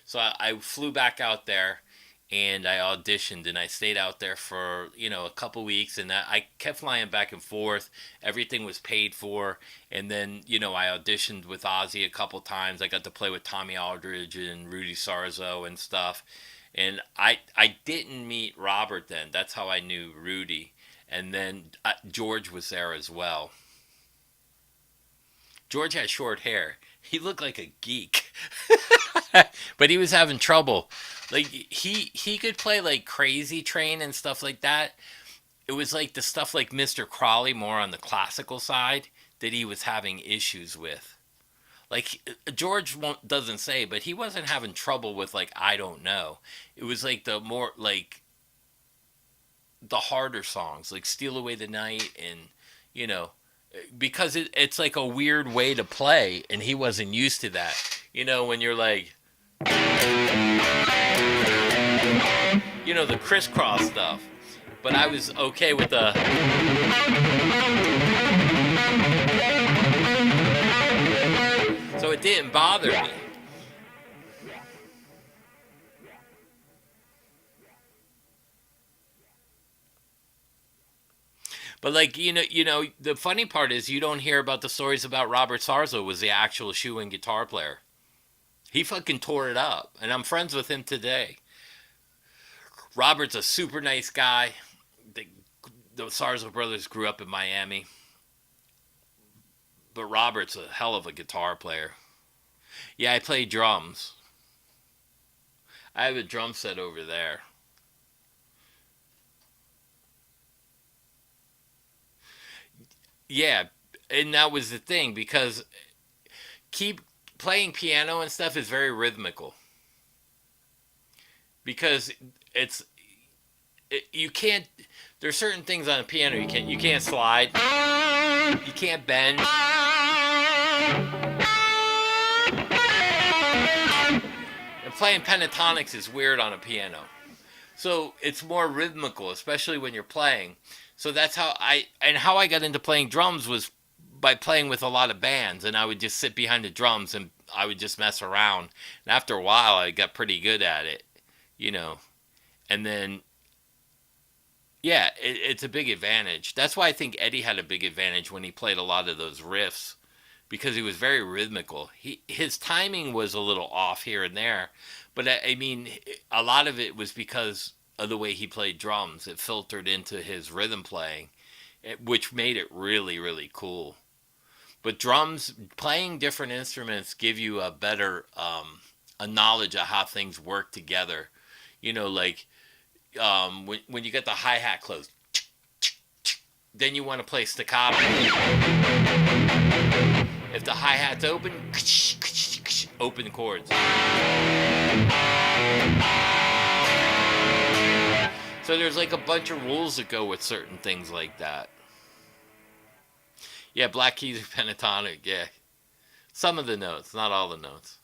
S1: So I flew back out there and I auditioned and I stayed out there for, a couple weeks. And I kept flying back and forth. Everything was paid for. And then, I auditioned with Ozzy a couple times. I got to play with Tommy Aldridge and Rudy Sarzo and stuff. And I didn't meet Robert then. That's how I knew Rudy. And then George was there as well. George had short hair. He looked like a geek. But he was having trouble. Like he could play like Crazy Train and stuff like that. It was like the stuff like Mr. Crawley more on the classical side that he was having issues with. Like George doesn't say, but he wasn't having trouble with like I don't know. It was like the more like the harder songs like Steal Away the Night and you know because it's like a weird way to play, and he wasn't used to that. When you're like, the crisscross stuff. But I was okay with the. So it didn't bother me. But like the funny part is you don't hear about the stories about Robert Sarzo was the actual shoe and guitar player. He fucking tore it up, and I'm friends with him today. Robert's a super nice guy. The Sarzo brothers grew up in Miami, but Robert's a hell of a guitar player. Yeah, I play drums. I have a drum set over there. Yeah, and that was the thing because keep playing piano and stuff is very rhythmical because it's you can't. There's certain things on a piano you can't slide, you can't bend. And playing pentatonics is weird on a piano. So it's more rhythmical, especially when you're playing. So that's how I got into playing drums was by playing with a lot of bands, and I would just sit behind the drums and I would just mess around. And after a while, I got pretty good at it, you know. And then, yeah, it's a big advantage. That's why I think Eddie had a big advantage when he played a lot of those riffs because he was very rhythmical. His timing was a little off here and there, but I mean, a lot of it was because of the way he played drums. It filtered into his rhythm playing, which made it really, really cool. But drums, playing different instruments, give you a better a knowledge of how things work together. Like when you get the hi hat closed, then you want to play staccato. If the hi hat's open, open chords. So there's like a bunch of rules that go with certain things like that. Yeah, black keys are pentatonic. Yeah, some of the notes, not all the notes.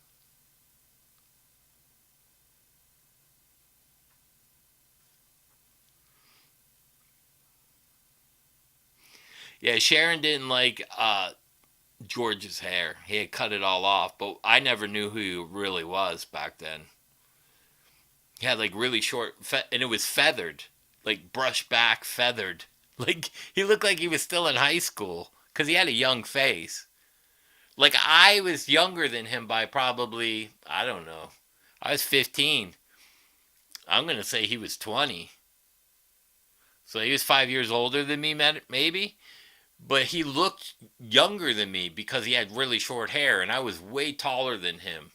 S1: Yeah, Sharon didn't like George's hair. He had cut it all off, but I never knew who he really was back then. He had like really short, and it was feathered, like brush back, feathered. Like he looked like he was still in high school because he had a young face. Like I was younger than him by probably, I don't know. I was 15. I'm gonna say he was 20. So he was 5 years older than me, maybe. But he looked younger than me because he had really short hair, and I was way taller than him.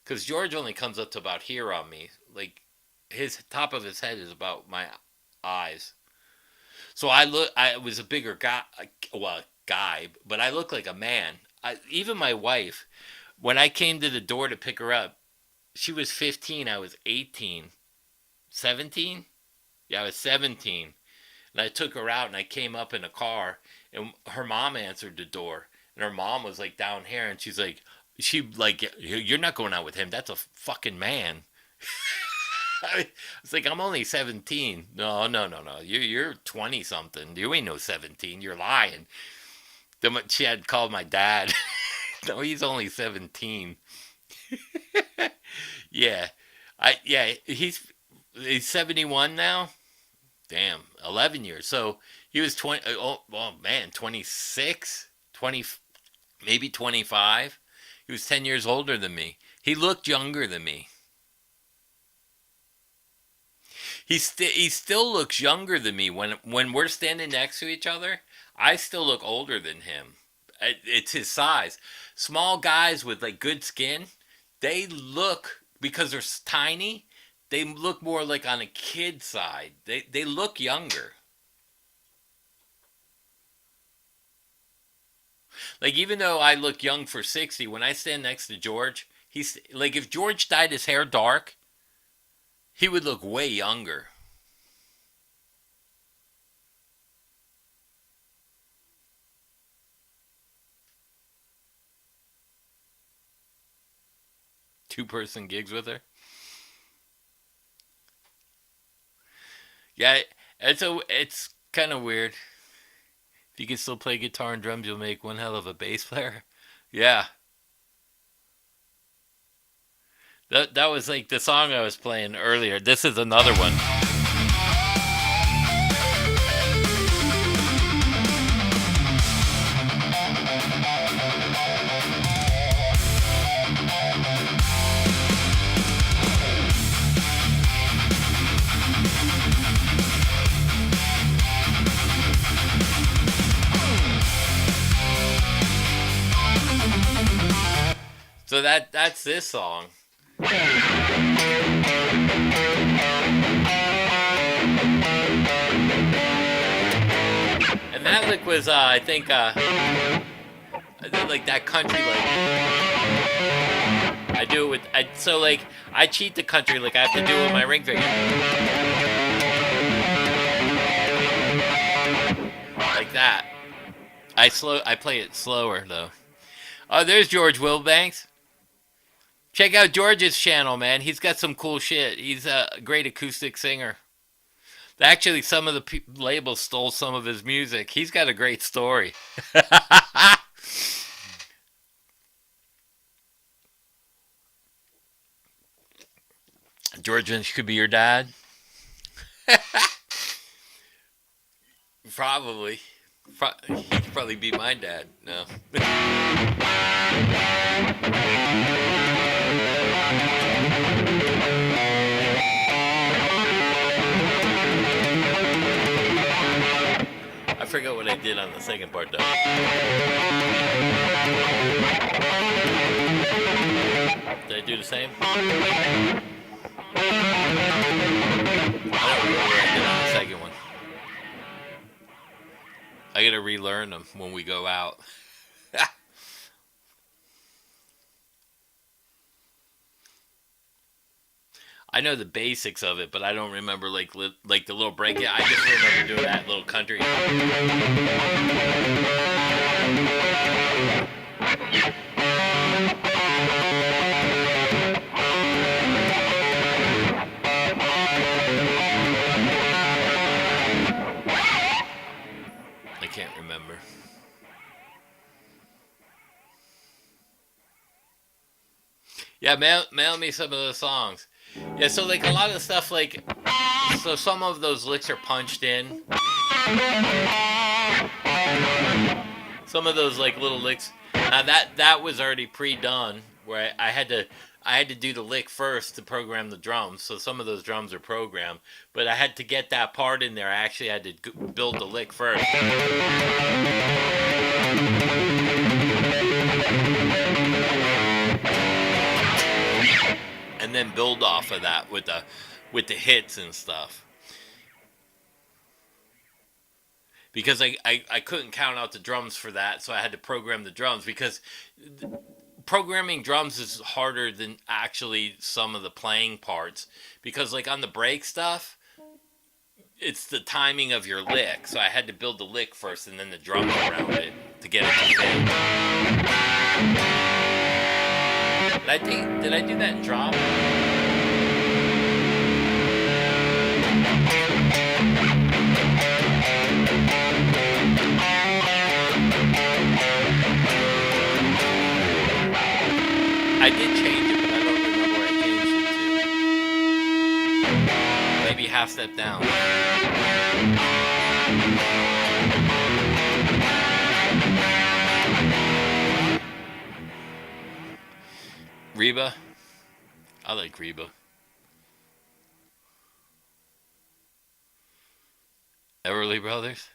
S1: Because George only comes up to about here on me. Like, his top of his head is about my eyes. So I was a bigger guy, well, guy, but I looked like a man. Even my wife, when I came to the door to pick her up, she was 15, I was 18. 17? Yeah, I was 17. And I took her out and I came up in a car and her mom answered the door. And her mom was like down here and you're not going out with him. That's a fucking man. I was like, I'm only 17. No, no, no, no. You're 20 something. You ain't no 17. You're lying. Then she had called my dad. No, he's only 17. Yeah. He's 71 now. Damn, 11 years. So he was 20. Oh man, 26, 20, maybe 25. He was 10 years older than me. He looked younger than me. He still looks younger than me when we're standing next to each other. I still look older than him. It's his size. Small guys with like good skin, they look because they're tiny. They look more like on a kid side. They look younger. Like even though I look young for 60, when I stand next to George, he's like if George dyed his hair dark, he would look way younger. 2-person gigs with her. Yeah, it's kind of weird. If you can still play guitar and drums, you'll make one hell of a bass player. Yeah, that was like the song I was playing earlier. This is another one. So that's this song. And that lick was, I think, like that country lick. I do it with, so like, I cheat the country lick. I have to do it with my ring finger. Like that. I play it slower though. Oh, there's George Wilbanks. Check out George's channel, man. He's got some cool shit. He's a great acoustic singer. Actually, some of the labels stole some of his music. He's got a great story. George Lynch could be your dad? Probably. He could probably be my dad. No. I forgot what I did on the second part though. Did I do the same? I don't remember what I did on the second one. I gotta relearn them when we go out. I know the basics of it, but I don't remember like the little break. I just remember doing that little country. I can't remember. Yeah, mail me some of those songs. Yeah, so like a lot of the stuff, like, so some of those licks are punched in. Some of those like little licks. Now that was already pre-done, where I had to do the lick first to program the drums. So some of those drums are programmed, but I had to get that part in there. I actually had to build the lick first. And then build off of that with the hits and stuff. Because I couldn't count out the drums for that, so I had to program the drums, because programming drums is harder than actually some of the playing parts, because like on the break stuff, it's the timing of your lick, so I had to build the lick first and then the drums around it to get it to fit. Did I do that in drop? I did change it, but I don't remember where I changed it to. Maybe half step down. Reba? I like Reba. Everly Brothers?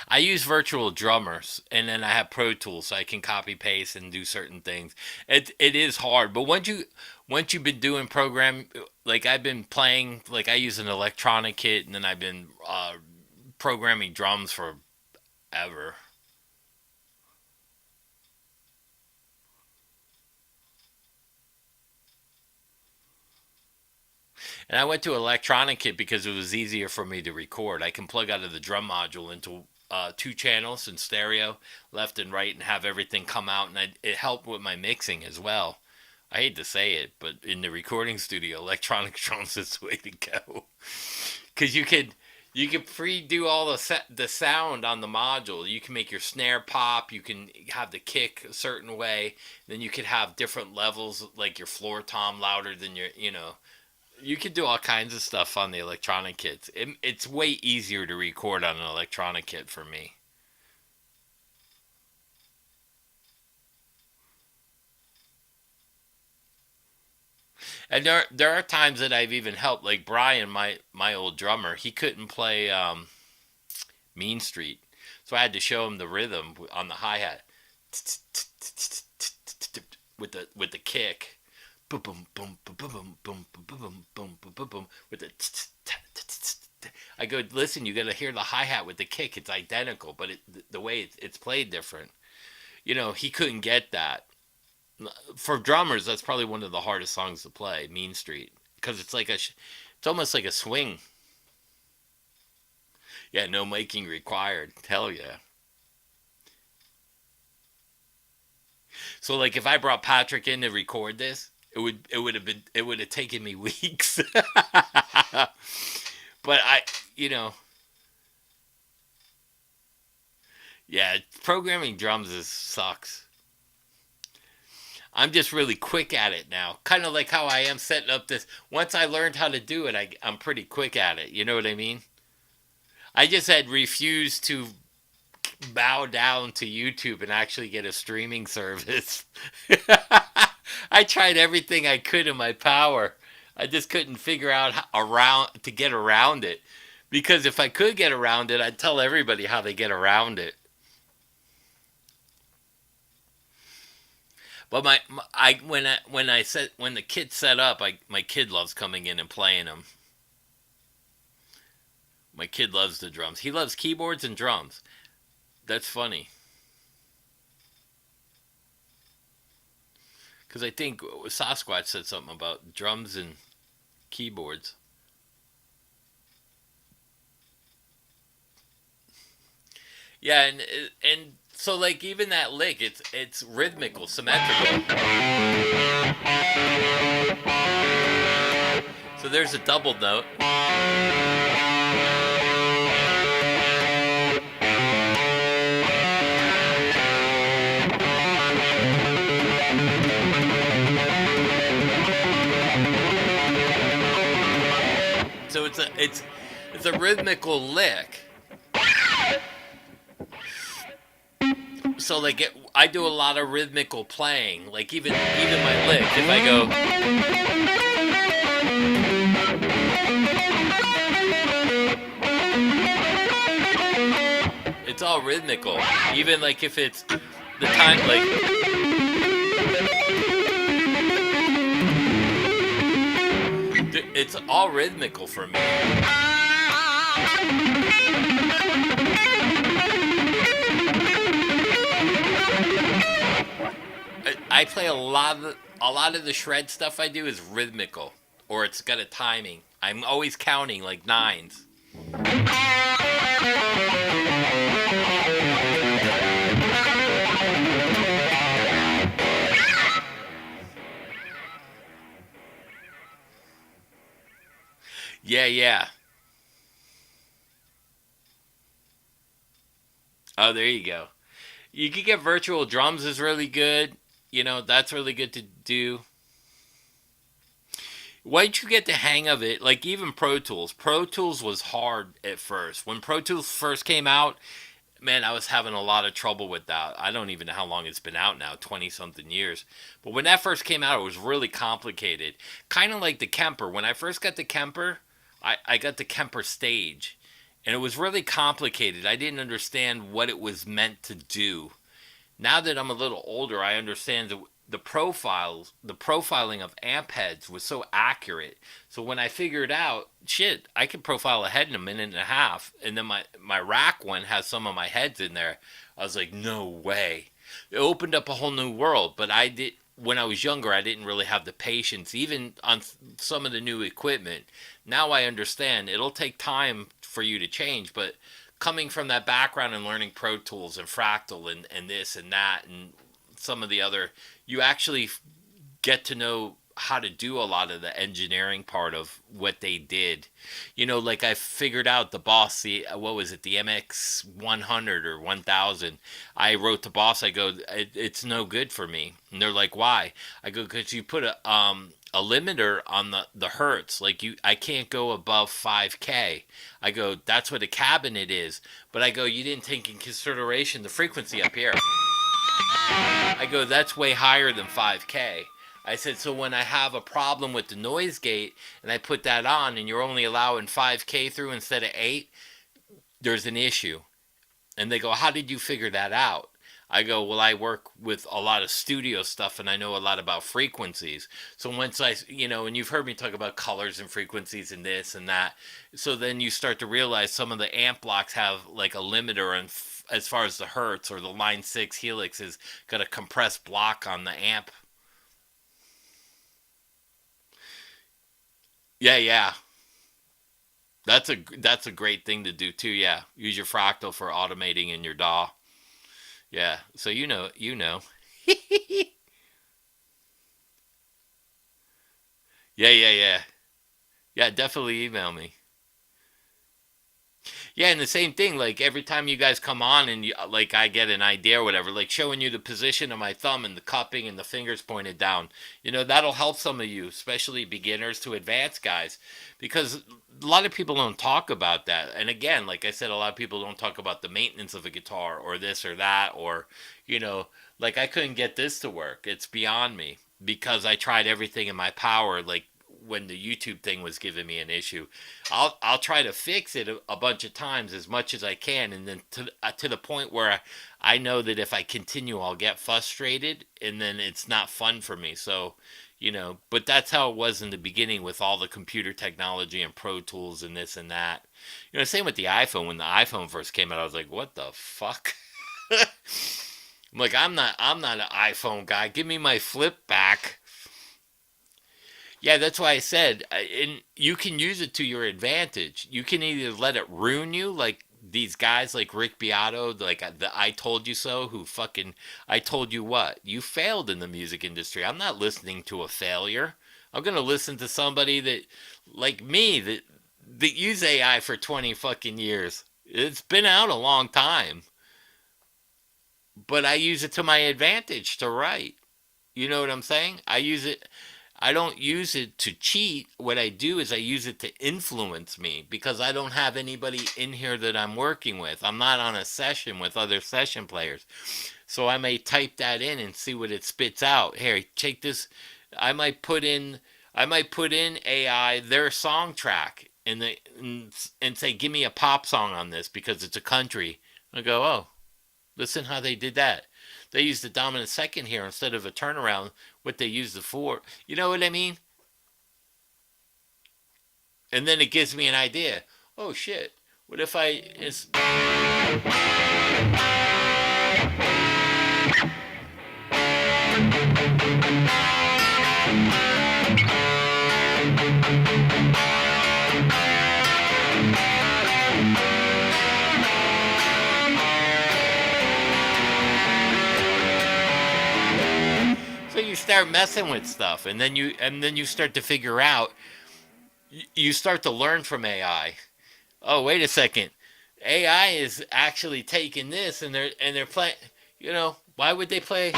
S1: I use virtual drummers, and then I have Pro Tools, so I can copy paste and do certain things. It is hard, but once you've been doing program, like I've been playing, like I use an electronic kit, and then I've been programming drums forever. And I went to electronic kit because it was easier for me to record. I can plug out of the drum module into two channels in stereo, left and right, and have everything come out, and it helped with my mixing as well. I hate to say it, but in the recording studio, electronic drums is the way to go. Because you could pre-do all the sound on the module. You can make your snare pop. You can have the kick a certain way. Then you could have different levels, like your floor tom louder than your, you could do all kinds of stuff on the electronic kits. It's way easier to record on an electronic kit for me. And there are times that I've even helped, like Brian, my old drummer. He couldn't play Mean Street, so I had to show him the rhythm on the hi hat with the kick. Boom boom boom boom boom boom boom boom boom boom boom with the. I go, listen. You got to hear the hi hat with the kick. It's identical, but the way it's played different. He couldn't get that. For drummers, that's probably one of the hardest songs to play, Mean Street, because it's almost like a swing. Yeah, no making required. Hell yeah. So like if I brought Patrick in to record this, it would have taken me weeks. But yeah, programming drums sucks. I'm just really quick at it now. Kind of like how I am setting up this. Once I learned how to do it, I'm pretty quick at it. You know what I mean? I just had refused to bow down to YouTube and actually get a streaming service. I tried everything I could in my power. I just couldn't figure out to get around it. Because if I could get around it, I'd tell everybody how they get around it. But when the kid's set up, my kid loves coming in and playing them. My kid loves the drums. He loves keyboards and drums. That's funny. Because I think Sasquatch said something about drums and keyboards. Yeah, and so like even that lick, it's rhythmical, symmetrical. So there's a double note. So it's a rhythmical lick. So like I do a lot of rhythmical playing. Like even my lick, if I go, it's all rhythmical. Even like if it's the time, like it's all rhythmical for me. I play a lot of the shred stuff I do is rhythmical, or it's got a timing. I'm always counting like nines. Yeah. Oh, there you go. You could get virtual drums is really good. That's really good to do. Once you get the hang of it, like even Pro Tools. Pro Tools was hard at first. When Pro Tools first came out, man, I was having a lot of trouble with that. I don't even know how long it's been out now, 20 something years. But when that first came out, it was really complicated. Kind of like the Kemper. When I first got the Kemper, I got the Kemper Stage. And it was really complicated. I didn't understand what it was meant to do. Now that I'm a little older, I understand the profiling of amp heads was so accurate. So when I figured out, shit, I could profile a head in a minute and a half, and then my rack one has some of my heads in there. I was like, no way. It opened up a whole new world. But when I was younger, I didn't really have the patience, even on some of the new equipment. Now I understand. It'll take time for you to change, but coming from that background and learning Pro Tools and Fractal and this and that and some of the other, you actually get to know how to do a lot of the engineering part of what they did. You know, like I figured out the boss, the what was it, the MX 100 or 1000. I wrote to boss. I go, it's no good for me. And they're like, why? I go, because you put a limiter on the hertz. Like I can't go above 5K. I go, that's what a cabinet is. But I go, you didn't take in consideration the frequency up here. I go, that's way higher than 5K. I said, so when I have a problem with the noise gate and I put that on and you're only allowing 5K through instead of 8, there's an issue. And they go, how did you figure that out? I go, well, I work with a lot of studio stuff and I know a lot about frequencies. So once and you've heard me talk about colors and frequencies and this and that. So then you start to realize some of the amp blocks have like a limiter on as far as the hertz, or the line 6 helix has got a compressed block on the amp. Yeah. That's a great thing to do too. Yeah, use your fractal for automating in your DAW. Yeah, so you know. Yeah. Definitely email me. Yeah, and the same thing, like every time you guys come on and like I get an idea or whatever, like showing you the position of my thumb and the cupping and the fingers pointed down, that'll help some of you, especially beginners to advanced guys, because a lot of people don't talk about that. And again, like I said, a lot of people don't talk about the maintenance of a guitar or this or that, or, like I couldn't get this to work. It's beyond me because I tried everything in my power, like when the YouTube thing was giving me an issue. I'll try to fix it a bunch of times as much as I can, and then to the point where I know that if I continue, I'll get frustrated, and then it's not fun for me. So, but that's how it was in the beginning with all the computer technology and Pro Tools and this and that. Same with the iPhone. When the iPhone first came out, I was like, what the fuck? I'm like, I'm not an iPhone guy. Give me my flip back. Yeah, that's why I said, and you can use it to your advantage. You can either let it ruin you, like these guys like Rick Beato, like the I Told You So, who fucking, I told you what? You failed in the music industry. I'm not listening to a failure. I'm going to listen to somebody that, like me, that use AI for 20 fucking years. It's been out a long time. But I use it to my advantage to write. You know what I'm saying? I don't use it to cheat. What I do is I use it to influence me, because I don't have anybody in here that I'm working with. I'm not on a session with other session players. So I may type that in and see what it spits out. Here, check this. I might put in AI their song track and say, give me a pop song on this because it's a country. I go, oh, listen how they did that. They used the dominant second here instead of a turnaround, what they used it for. You know what I mean? And then it gives me an idea. Oh, shit. What if I... you start messing with stuff, and then you start to figure out, you start to learn from AI. Oh, wait a second, AI is actually taking this and they're playing. Why would they play?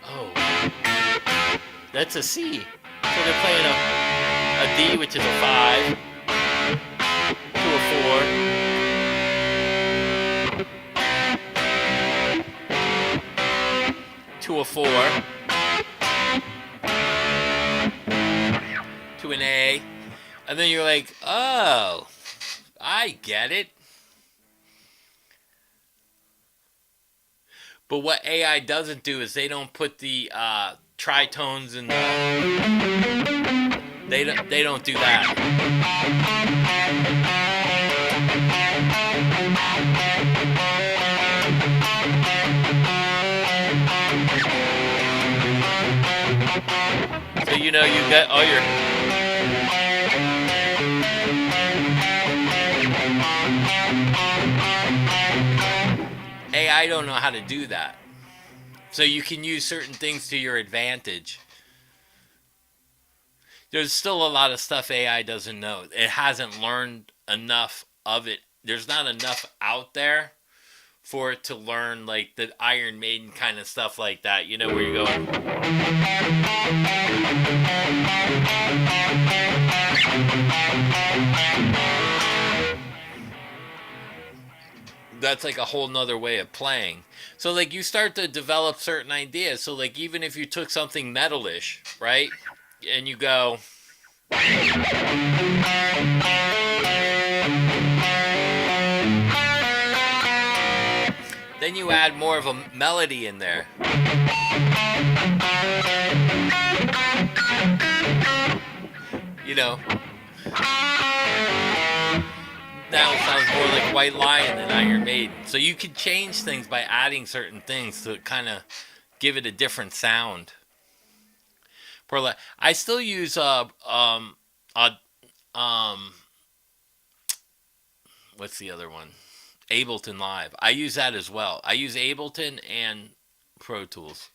S1: Oh, that's a C. So they're playing a D, which is a 5, to a 4. To a 4, to an A, and then you're like, oh, I get it. But what AI doesn't do is they don't put the tritones in they don't do that. So you got all your AI don't know how to do that. So you can use certain things to your advantage. There's still a lot of stuff AI doesn't know. It hasn't learned enough of it. There's not enough out there for it to learn like the Iron Maiden kind of stuff like that. You know where you're going. That's like a whole nother way of playing. So like you start to develop certain ideas. So like even if you took something metalish, right? And you go, then you add more of a melody in there. You know, now it sounds more like White Lion than Iron Maiden. So you can change things by adding certain things to kind of give it a different sound. I still use what's the other one? Ableton Live. I use that as well. I use Ableton and Pro Tools.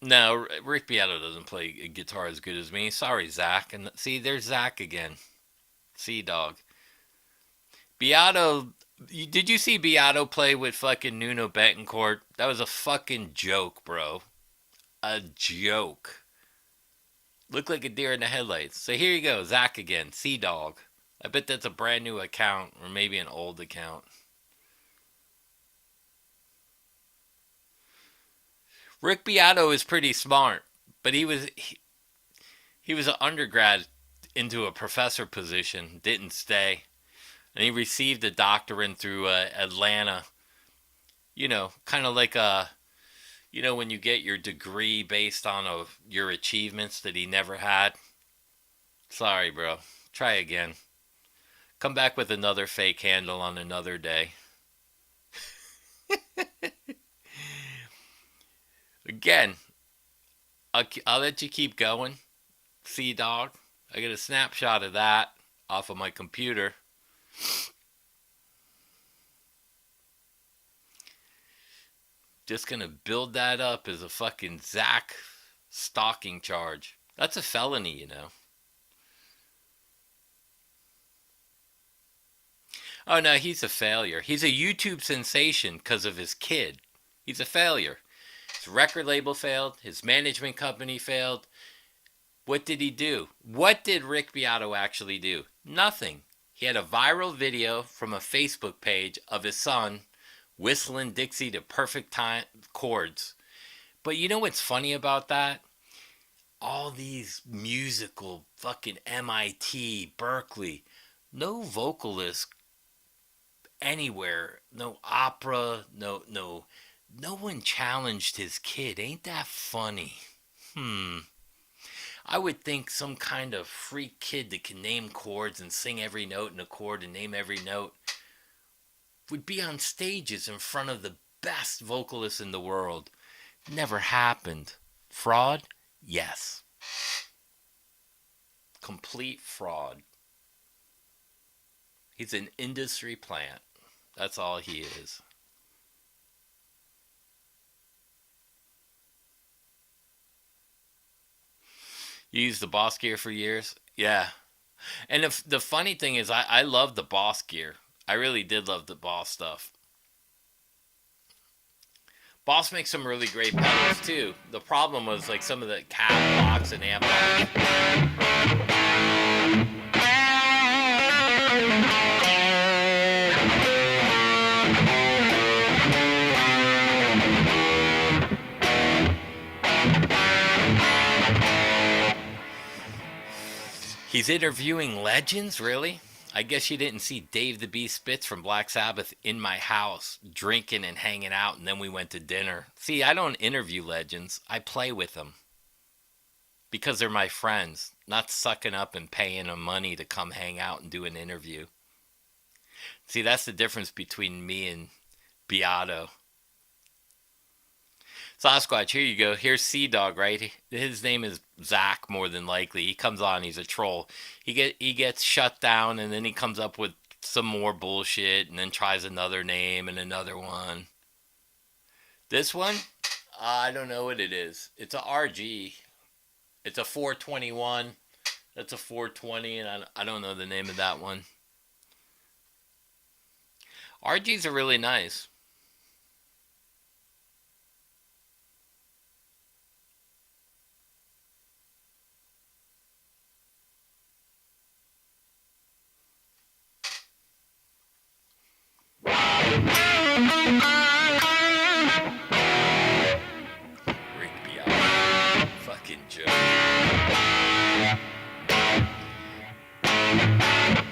S1: No, Rick Beato doesn't play guitar as good as me. Sorry, Zach. And see, there's Zach again. See, dog. Beato, did you see Beato play with fucking Nuno Betancourt? That was a fucking joke, bro. A joke. Looked like a deer in the headlights. So here you go, Zach again. Sea Dog. I bet that's a brand new account, or maybe an old account. Rick Beato is pretty smart, but he was an undergrad into a professor position, didn't stay, and he received a doctorate through Atlanta. You know, kind of like when you get your degree based on your achievements that he never had. Sorry, bro. Try again. Come back with another fake handle on another day. Again, I'll let you keep going. See, dog. I get a snapshot of that off of my computer. Just gonna build that up as a fucking Zach stalking charge. That's a felony, you know. Oh no, he's a failure. He's a YouTube sensation because of his kid. He's a failure. His record label failed. His management company failed. What did he do? What did Rick Beato actually do? Nothing. He had a viral video from a Facebook page of his son whistling Dixie to perfect time chords. But you know what's funny about that? All these musical fucking MIT, Berkeley, no vocalist anywhere, no opera, no one challenged his kid. Ain't that funny? I would think some kind of freak kid that can name chords and sing every note in a chord and name every note would be on stages in front of the best vocalists in the world. Never happened. Fraud? Yes. Complete fraud. He's an industry plant. That's all he is. You used the Boss gear for years? Yeah. And the funny thing is, I love the Boss gear. I really did love the Boss stuff. Boss makes some really great pedals too. The problem was like some of the cap blocks and amp blocks. He's interviewing legends, really? I guess you didn't see Dave the Beast Spitz from Black Sabbath in my house, drinking and hanging out, and then we went to dinner. See, I don't interview legends. I play with them. Because they're my friends, not sucking up and paying them money to come hang out and do an interview. See, that's the difference between me and Beato. Sasquatch, here you go. Here's Sea Dog, right? His name is Zach, more than likely. He comes on, he's a troll. He gets shut down, and then he comes up with some more bullshit, and then tries another name and another one. This one, I don't know what it is. It's a RG. It's a 421. That's a 420, and I don't know the name of that one. RGs are really nice. Rigby out. Fucking joke.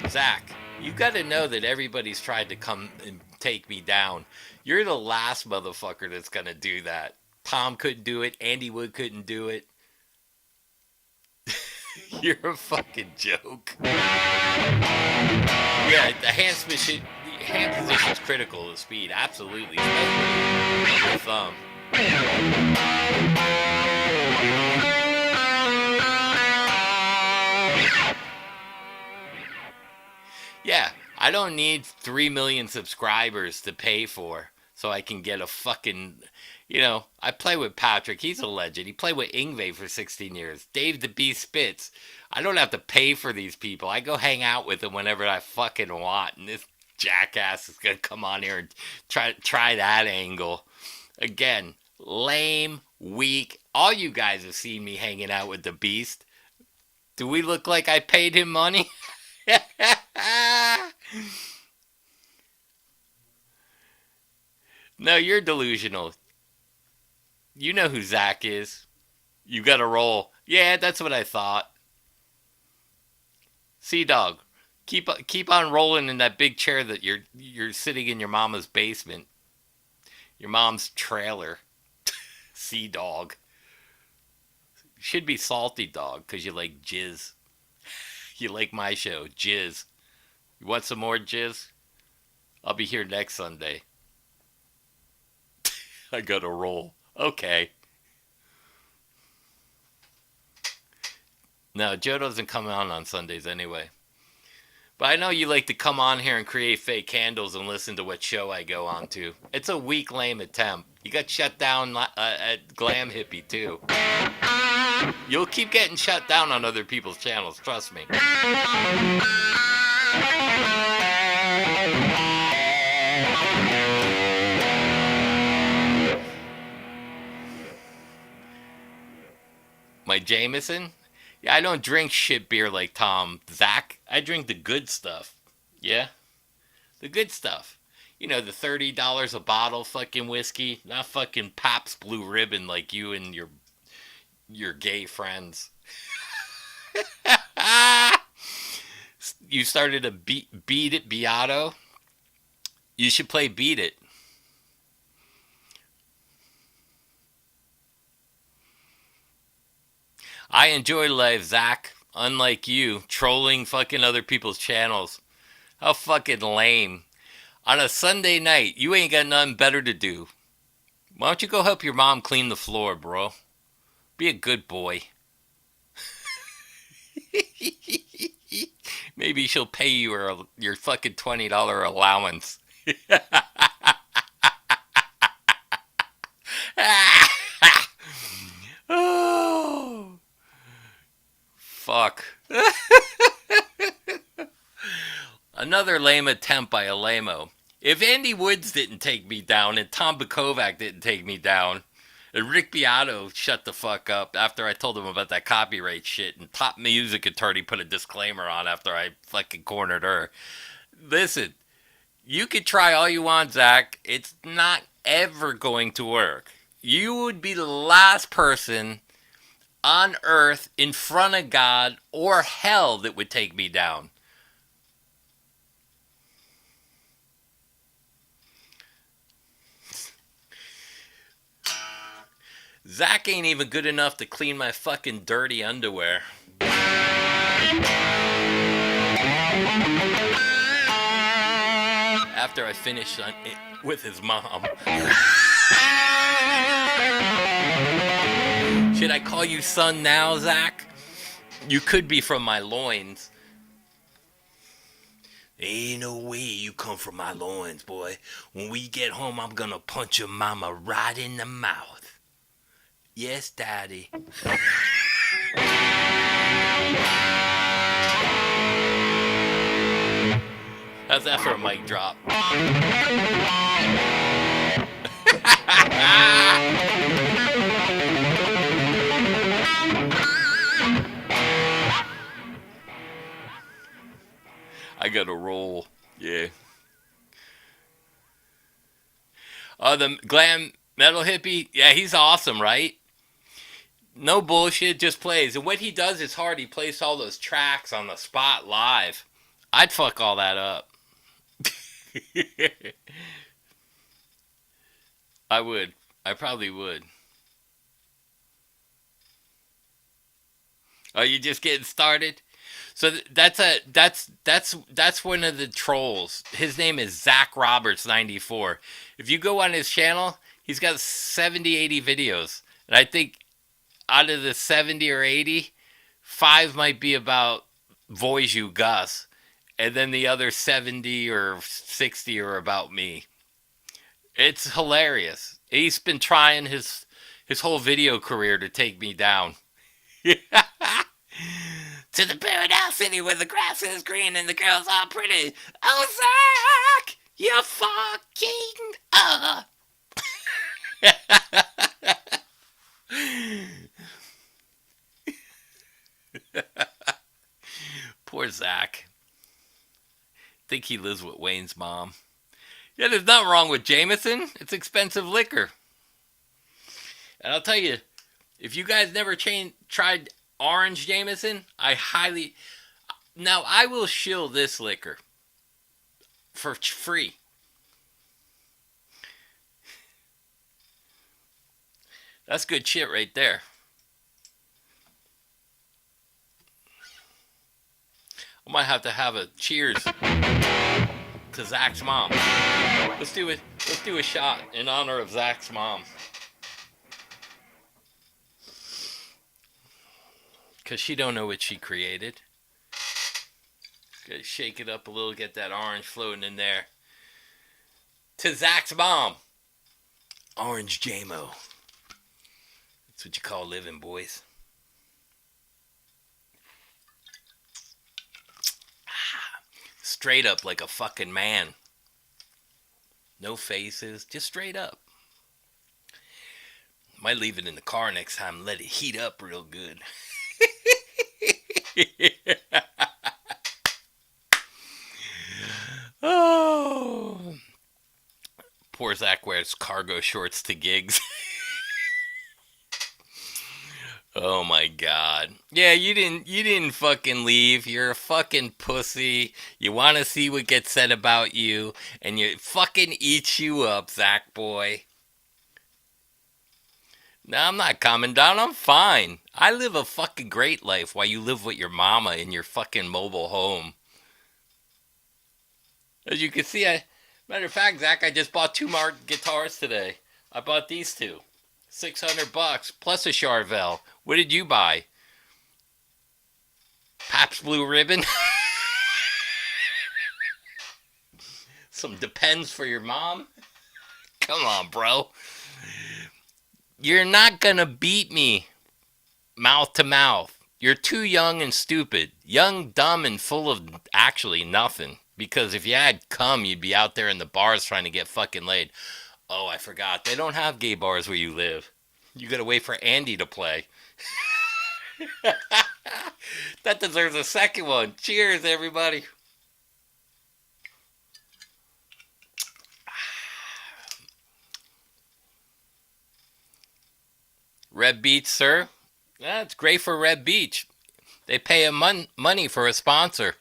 S1: Zach, you gotta know that everybody's tried to come and take me down. You're the last motherfucker that's gonna do that. Tom couldn't do it. Andy Wood couldn't do it. You're a fucking joke. Yeah, the hand position is critical to speed. Absolutely. Especially with thumb. Yeah, I don't need 3 million subscribers to pay for so I can get a fucking. I play with Patrick. He's a legend. He played with Ingve for 16 years. Dave the Beast Spitz. I don't have to pay for these people. I go hang out with them whenever I fucking want. And this jackass is going to come on here and try that angle. Again, lame, weak. All you guys have seen me hanging out with the Beast. Do we look like I paid him money? No, you're delusional. You know who Zach is. You got to roll. Yeah, that's what I thought. Sea Dog, keep on rolling in that big chair that you're sitting in your mama's basement. Your mom's trailer. Sea Dog. Should be Salty Dog because you like jizz. You like my show, jizz. You want some more jizz? I'll be here next Sunday. I gotta roll. Okay. No, Joe doesn't come on Sundays anyway. But I know you like to come on here and create fake candles and listen to what show I go on to. It's a weak, lame attempt. You got shut down at Glam Hippie, too. You'll keep getting shut down on other people's channels, trust me. My Jameson? Yeah, I don't drink shit beer like Tom. Zach, I drink the good stuff. Yeah? The good stuff. The $30 a bottle fucking whiskey. Not fucking Pabst Blue Ribbon like you and your gay friends. You started a Beat It Beato? You should play Beat It. I enjoy life, Zach. Unlike you, trolling fucking other people's channels. How fucking lame. On a Sunday night, you ain't got nothing better to do. Why don't you go help your mom clean the floor, bro? Be a good boy. Maybe she'll pay you your fucking $20 allowance. Oh, fuck. Another lame attempt by a lame-o. If Andy Woods didn't take me down and Tom Bukovac didn't take me down and Rick Beato shut the fuck up after I told him about that copyright shit and top music attorney put a disclaimer on after I fucking cornered her. Listen, you could try all you want, Zach. It's not ever going to work. You would be the last person on earth in front of God or hell that would take me down. Zach ain't even good enough to clean my fucking dirty underwear. After I finish with his mom. Should I call you son now, Zach? You could be from my loins. Ain't no way you come from my loins, boy. When we get home, I'm gonna punch your mama right in the mouth. Yes, Daddy. How's that for a mic drop? I gotta roll. Yeah. The glam metal hippie. Yeah, he's awesome, right? No bullshit, just plays. And what he does is hard. He plays all those tracks on the spot live. I'd fuck all that up. I would. I probably would. Oh, you just getting started? So that's one of the trolls. His name is Zach Roberts 94. If you go on his channel, he's got 70, 80 videos. And I think out of the 70 or 80, 5 might be about Voiju Gus. And then the other 70 or 60 are about me. It's hilarious. He's been trying his whole video career to take me down. To the paradise city where the grass is green and the girls are pretty. Oh, Zach, you fucking Poor Zach. Think he lives with Wayne's mom. Yeah, there's nothing wrong with Jameson. It's expensive liquor. And I'll tell you, if you guys never tried orange Jameson, I highly... Now, I will shill this liquor for free. That's good shit right there. I might have to have a cheers to Zach's mom. Let's do it. Let's do a shot in honor of Zach's mom. Because she don't know what she created. Gotta shake it up a little, get that orange floating in there. To Zach's mom. Orange JMO. That's what you call living, boys. Straight up like a fucking man. No faces, just straight up. Might leave it in the car next time, let it heat up real good. Oh, poor Zach wears cargo shorts to gigs. Oh my god. Yeah, you didn't fucking leave. You're a fucking pussy. You want to see what gets said about you, and you fucking eats you up, Zach boy. No, I'm not calming down. I'm fine. I live a fucking great life while you live with your mama in your fucking mobile home. As you can see, matter of fact, Zach, I just bought 2 more guitars today. I bought these 2. $600 plus a Charvel. What did you buy? Pabst Blue Ribbon? Some Depends for your mom? Come on, bro. You're not gonna beat me mouth to mouth. You're too young and stupid. Young, dumb, and full of actually nothing. Because if you had cum, you'd be out there in the bars trying to get fucking laid. Oh, I forgot. They don't have gay bars where you live. You gotta wait for Andy to play. That deserves a second one. Cheers, everybody. Red Beach, sir. That's great for Red Beach. They pay a money for a sponsor.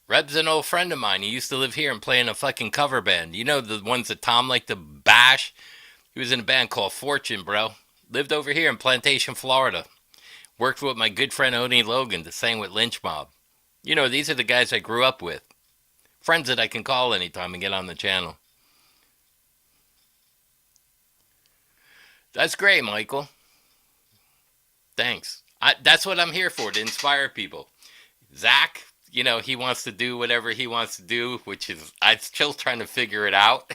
S1: Reb's an old friend of mine. He used to live here and play in a fucking cover band. You know the ones that Tom liked to bash? He was in a band called Fortune, bro. Lived over here in Plantation, Florida. Worked with my good friend Oni Logan to sing with Lynch Mob. You know, these are the guys I grew up with. Friends that I can call anytime and get on the channel. That's great, Michael. Thanks. That's what I'm here for, to inspire people. Zach, he wants to do whatever he wants to do, which is, I'm still trying to figure it out.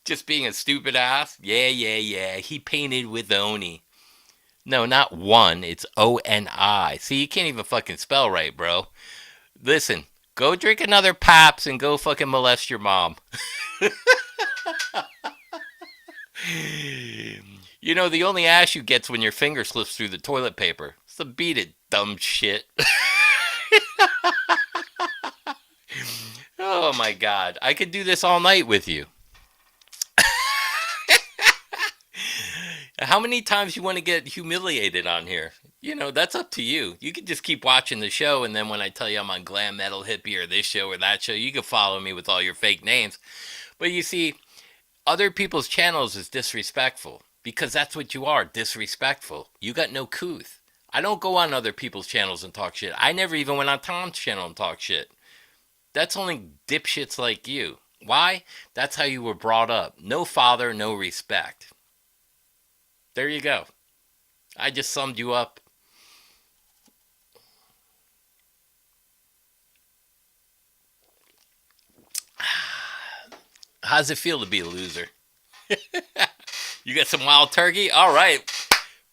S1: Just being a stupid ass. Yeah, yeah, yeah. He painted with Oni. No, not one. It's Oni. See, you can't even fucking spell right, bro. Listen, go drink another Paps and go fucking molest your mom. The only ass you get's when your finger slips through the toilet paper. So beat it, dumb shit. Oh my god. I could do this all night with you. How many times you want to get humiliated on here? That's up to you. You can just keep watching the show, and then when I tell you I'm on Glam Metal Hippie or this show or that show, you can follow me with all your fake names. But you see, other people's channels is disrespectful because that's what you are, disrespectful. You got no couth. I don't go on other people's channels and talk shit. I never even went on Tom's channel and talk shit. That's only dipshits like you. Why? That's how you were brought up. No father, no respect. There you go. I just summed you up. How's it feel to be a loser? You got some wild turkey? All right.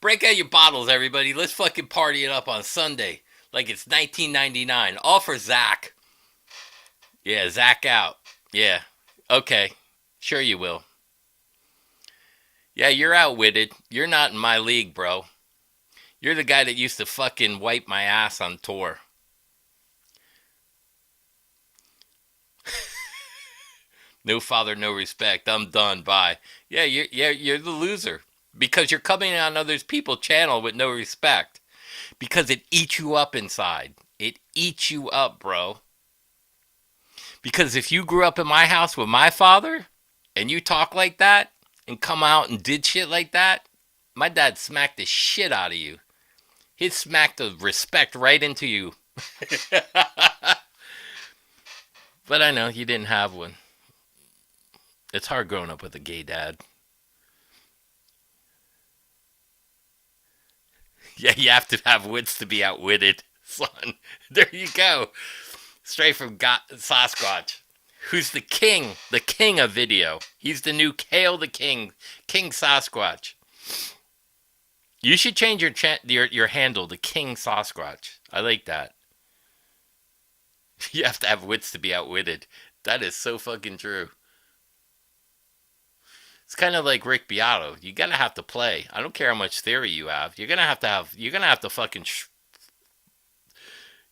S1: Break out your bottles, everybody. Let's fucking party it up on Sunday like it's 1999. All for Zach. Yeah, Zach out. Yeah. Okay. Sure you will. Yeah, you're outwitted. You're not in my league, bro. You're the guy that used to fucking wipe my ass on tour. No father, no respect. I'm done. Bye. Yeah, you're the loser because you're coming on other people's channel with no respect because it eats you up inside. It eats you up, bro. Because if you grew up in my house with my father and you talk like that and come out and did shit like that, my dad smacked the shit out of you. He'd smack the respect right into you. But I know you didn't have one. It's hard growing up with a gay dad. Yeah, you have to have wits to be outwitted, son. There you go. Straight from Sasquatch. Who's the king of video. He's the new Kale the King Sasquatch. You should change your handle to King Sasquatch. I like that. You have to have wits to be outwitted. That is so fucking true. It's kind of like Rick Beato. You gotta have to play. I don't care how much theory you have. You're gonna have to fucking.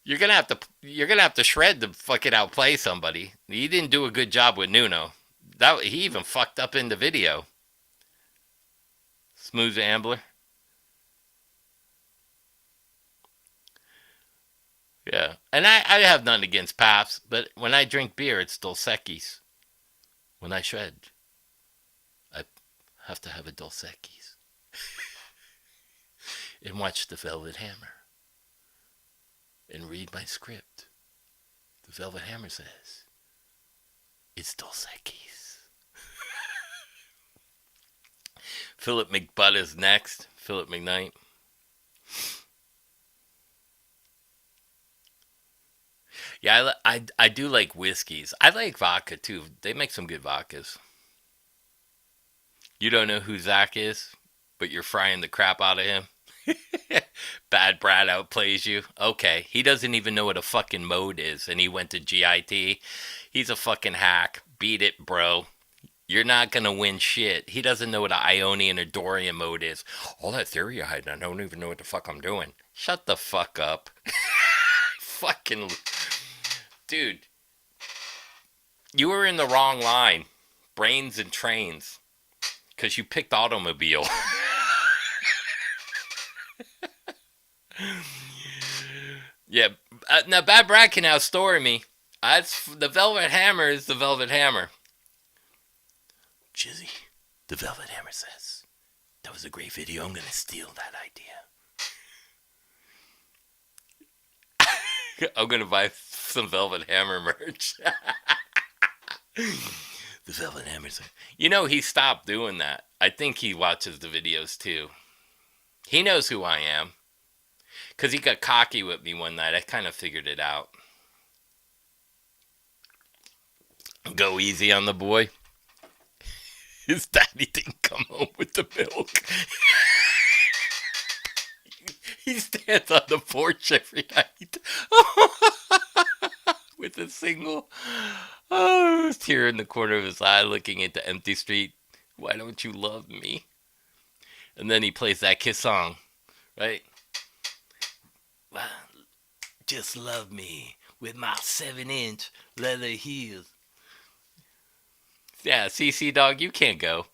S1: You're gonna have to shred to fucking outplay somebody. He didn't do a good job with Nuno. He even fucked up in the video. Smooth Ambler. Yeah, and I have nothing against Paps, but when I drink beer, it's Dos Equis. When I shred, I have to have a Dos Equis. And watch the Velvet Hammer. And read my script. The Velvet Hammer says, it's Dos Equis. Philip McButt is next. Philip McKnight. Yeah, I do like whiskeys. I like vodka too. They make some good vodkas. You don't know who Zach is, but you're frying the crap out of him. Bad Brad outplays you. Okay, he doesn't even know what a fucking mode is, and he went to GIT. He's a fucking hack. Beat it, bro. You're not gonna win shit. He doesn't know what an Ionian or Dorian mode is. All that theory I had, I don't even know what the fuck I'm doing. Shut the fuck up. Fucking dude. You were in the wrong line. Brains and trains. Because you picked automobile. Yeah. Now, Bad Brad can outstory me. The Velvet Hammer is the Velvet Hammer. Jizzy, the Velvet Hammer says, that was a great video. I'm going to steal that idea. I'm going to buy some Velvet Hammer merch. The Velvet Emerson. You know, he stopped doing that. I think he watches the videos too. He knows who I am. Because he got cocky with me one night. I kind of figured it out. Go easy on the boy. His daddy didn't come home with the milk. He stands on the porch every night with a single tear in the corner of his eye looking at the empty street. Why don't you love me? And then he plays that Kiss song, right? Just love me with my 7-inch leather heels. Yeah, CC dog, you can't go.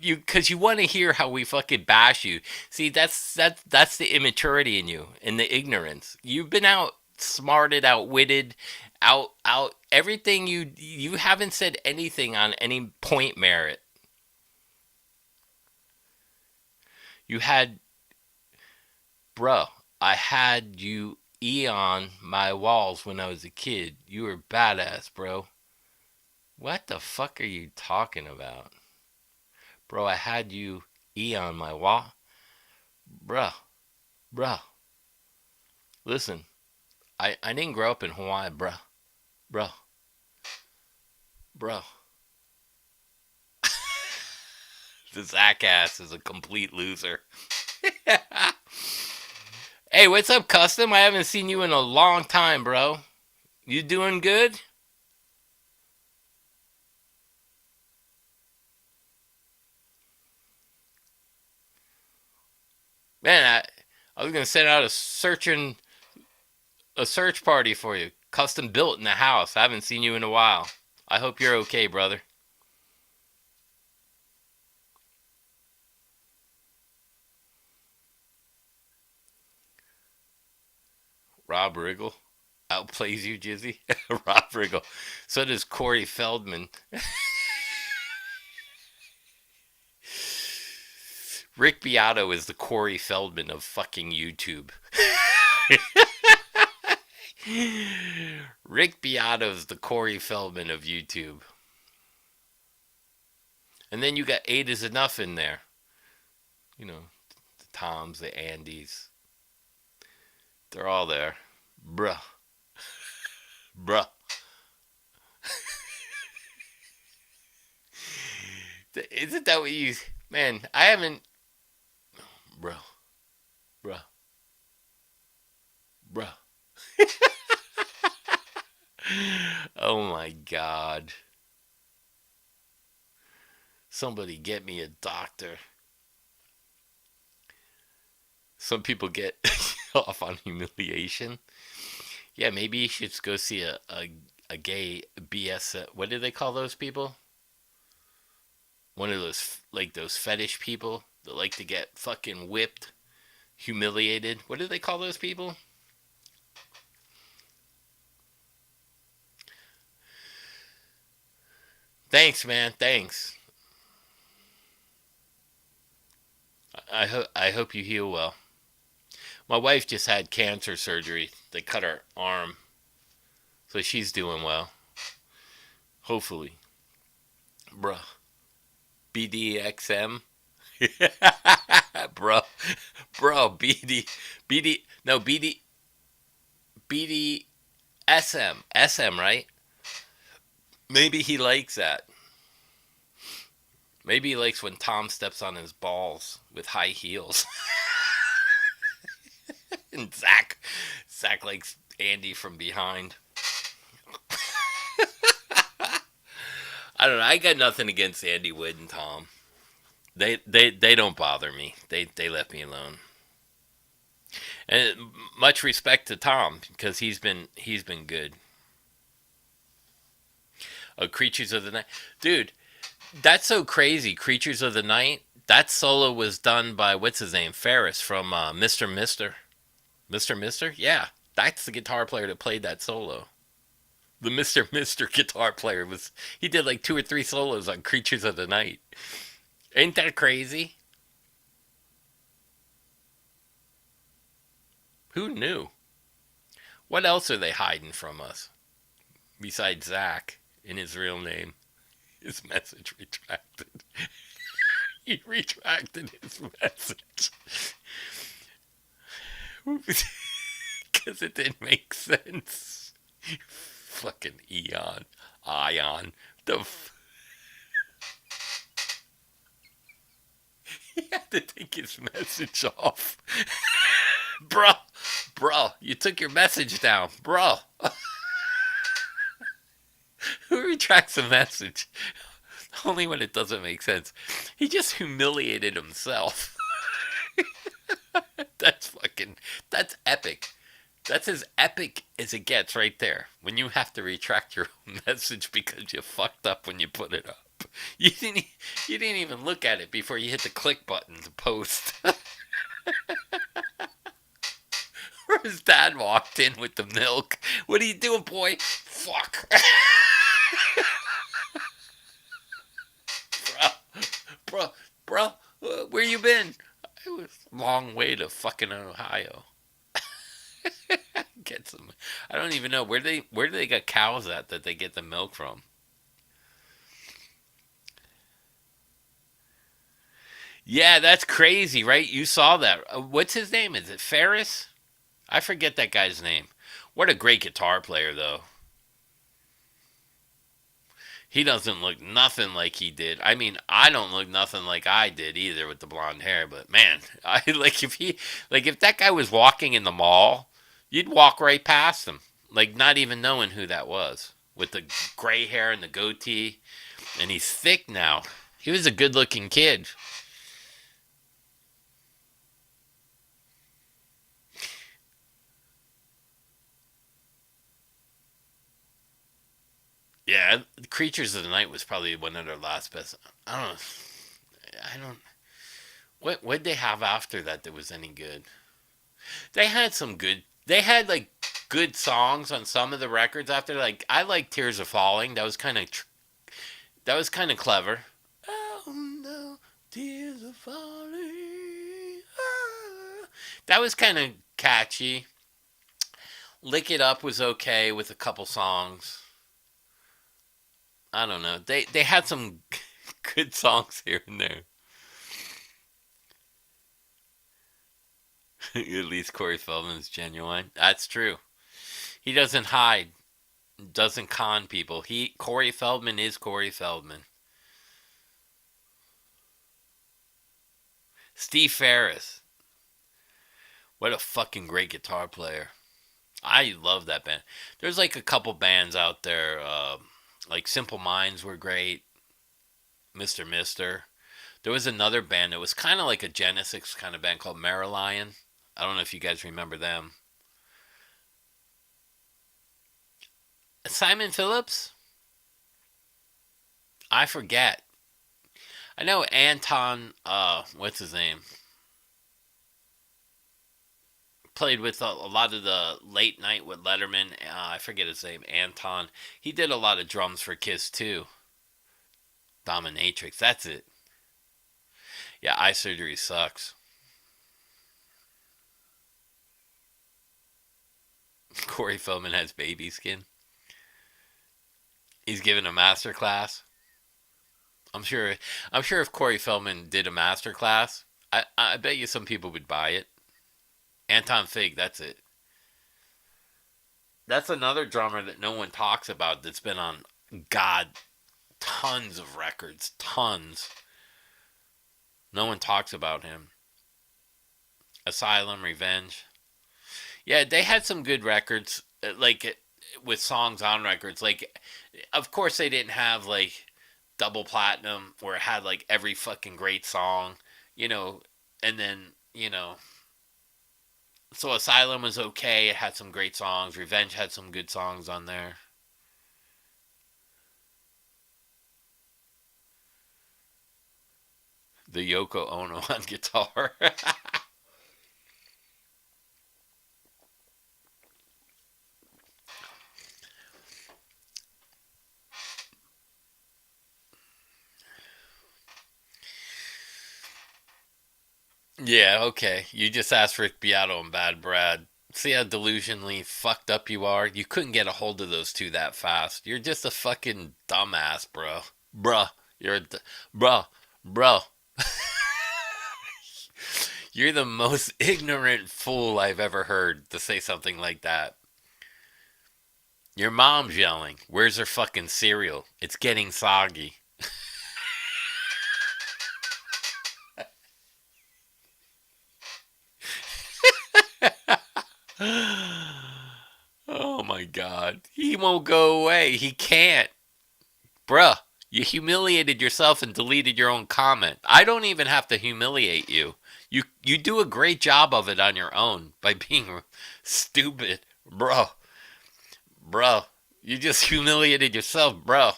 S1: Because you want to hear how we fucking bash you. See, that's the immaturity in you and the ignorance. You've been outsmarted, outwitted, out everything. You haven't said anything on any point merit. You had, bro. I had you on my walls when I was a kid. You were badass, bro. What the fuck are you talking about? Bro, I had you on my wall. Bruh. Listen, I didn't grow up in Hawaii, bruh. The Zach ass is a complete loser. Hey, what's up, Custom? I haven't seen you in a long time, bro. You doing good? Man, I was gonna send out a search party for you. Custom built in the house. I haven't seen you in a while. I hope you're okay, brother. Rob Riggle outplays you, Jizzy. Rob Riggle. So does Corey Feldman. Rick Beato is the Corey Feldman of fucking YouTube. Rick Beato's the Corey Feldman of YouTube. And then you got 8 is enough in there. You know, the Toms, the Andys. They're all there. Bruh. Isn't that what you... Man, I haven't... Bruh. Oh my god. Somebody get me a doctor. Some people get off on humiliation. Yeah, maybe you should go see a gay BS. What do they call those people? One of those, like those fetish people that like to get fucking whipped, humiliated. What do they call those people? Thanks, man. Thanks. I hope you heal well. My wife just had cancer surgery. They cut her arm, so she's doing well. Hopefully, bruh. BDXM, bro, no BDSM, SM, right? Maybe he likes that. Maybe he likes when Tom steps on his balls with high heels. And Zach likes Andy from behind. I don't know. I got nothing against Andy Wood and Tom. They don't bother me. They let me alone. And much respect to Tom because he's been good. Oh, Creatures of the Night, dude. That's so crazy. Creatures of the Night. That solo was done by what's his name, Ferris from Mr. Mister. Yeah, that's the guitar player that played that solo. The Mr. guitar player he did like 2 or 3 solos on Creatures of the Night. Ain't that crazy? Who knew? What else are they hiding from us? Besides Zach in his real name. His message retracted. He retracted his message. Because it didn't make sense. Fucking Eon. Ion. The he had to take his message off. Bro, bro, you took your message down. Bro. Who retracts a message? Only when it doesn't make sense. He just humiliated himself. That's epic. That's as epic as it gets right there. When you have to retract your own message because you fucked up when you put it up. You didn't, you didn't even look at it before you hit the click button to post. Or his dad walked in with the milk. What are you doing, boy? Fuck. bro, bro, where you been? It was a long way to fucking Ohio. Get some. I don't even know where do they get cows at that they get the milk from. Yeah, that's crazy, right? You saw that. What's his name? Is it Ferris? I forget that guy's name. What a great guitar player, though. He doesn't look nothing like he did. I mean, I don't look nothing like I did either with the blonde hair. But man, I like if that guy was walking in the mall, you'd walk right past him, like not even knowing who that was, with the gray hair and the goatee, and he's thick now. He was a good-looking kid. Yeah, Creatures of the Night was probably one of their last best. I don't know. I don't. What they have after that that was any good? They had some good. They had like good songs on some of the records after. Like I like Tears Are Falling. That was kind of clever. Oh no, tears are falling. Ah. That was kind of catchy. Lick It Up was okay with a couple songs. I don't know. They had some good songs here and there. At least Corey Feldman's genuine. That's true. He doesn't hide, doesn't con people. Corey Feldman is Corey Feldman. Steve Ferris, what a fucking great guitar player. I love that band. There's like a couple bands out there, like Simple Minds were great. Mister Mister. There was another band that was kind of like a Genesis kind of band called Marillion. I don't know if you guys remember them. Simon Phillips? I forget. I know Anton, what's his name? Played with a lot of the late night with Letterman. I forget his name. Anton. He did a lot of drums for Kiss too. Dominatrix. That's it. Yeah, eye surgery sucks. Corey Feldman has baby skin. He's giving a master class. I'm sure. I'm sure if Corey Feldman did a master class, I bet you some people would buy it. Anton Fig. That's it. That's another drummer that no one talks about. That's been on God tons of records. Tons. No one talks about him. Asylum, Revenge. Yeah, they had some good records, with songs on records. Like, of course, they didn't have like double platinum where it had like every fucking great song, you know. And then so Asylum was okay. It had some great songs. Revenge had some good songs on there. The Yoko Ono on guitar. Yeah, okay. You just asked Rick Beato and Bad Brad. See how delusionally fucked up you are? You couldn't get a hold of those two that fast. You're just a fucking dumbass, bro. Bruh, bruh, bruh. You're the most ignorant fool I've ever heard to say something like that. Your mom's yelling. Where's her fucking cereal? It's getting soggy. Oh my god. He won't go away. He can't. Bruh, you humiliated yourself and deleted your own comment. I don't even have to humiliate you. You do a great job of it on your own by being stupid. Bro, you just humiliated yourself, bro.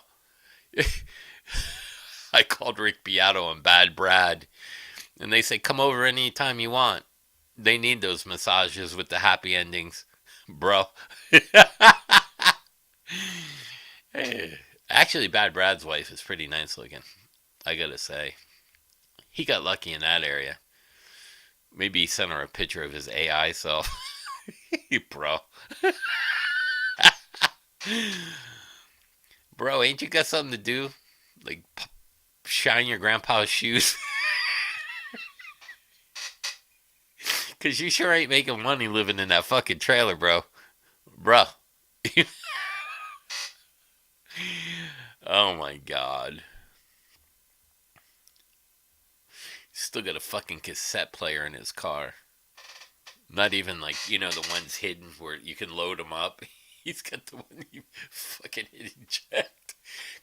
S1: I called Rick Beato and Bad Brad, and they say come over anytime you want. They need those massages with the happy endings, bro. Hey, actually, Bad Brad's wife is pretty nice looking. I gotta say, he got lucky in that area. Maybe he sent her a picture of his AI self, bro. Bro, ain't you got something to do? Like shine your grandpa's shoes? Cause you sure ain't making money living in that fucking trailer, bro. Bro. Oh my god. Still got a fucking cassette player in his car. Not even like, the ones hidden where you can load them up. He's got the one you fucking hit eject.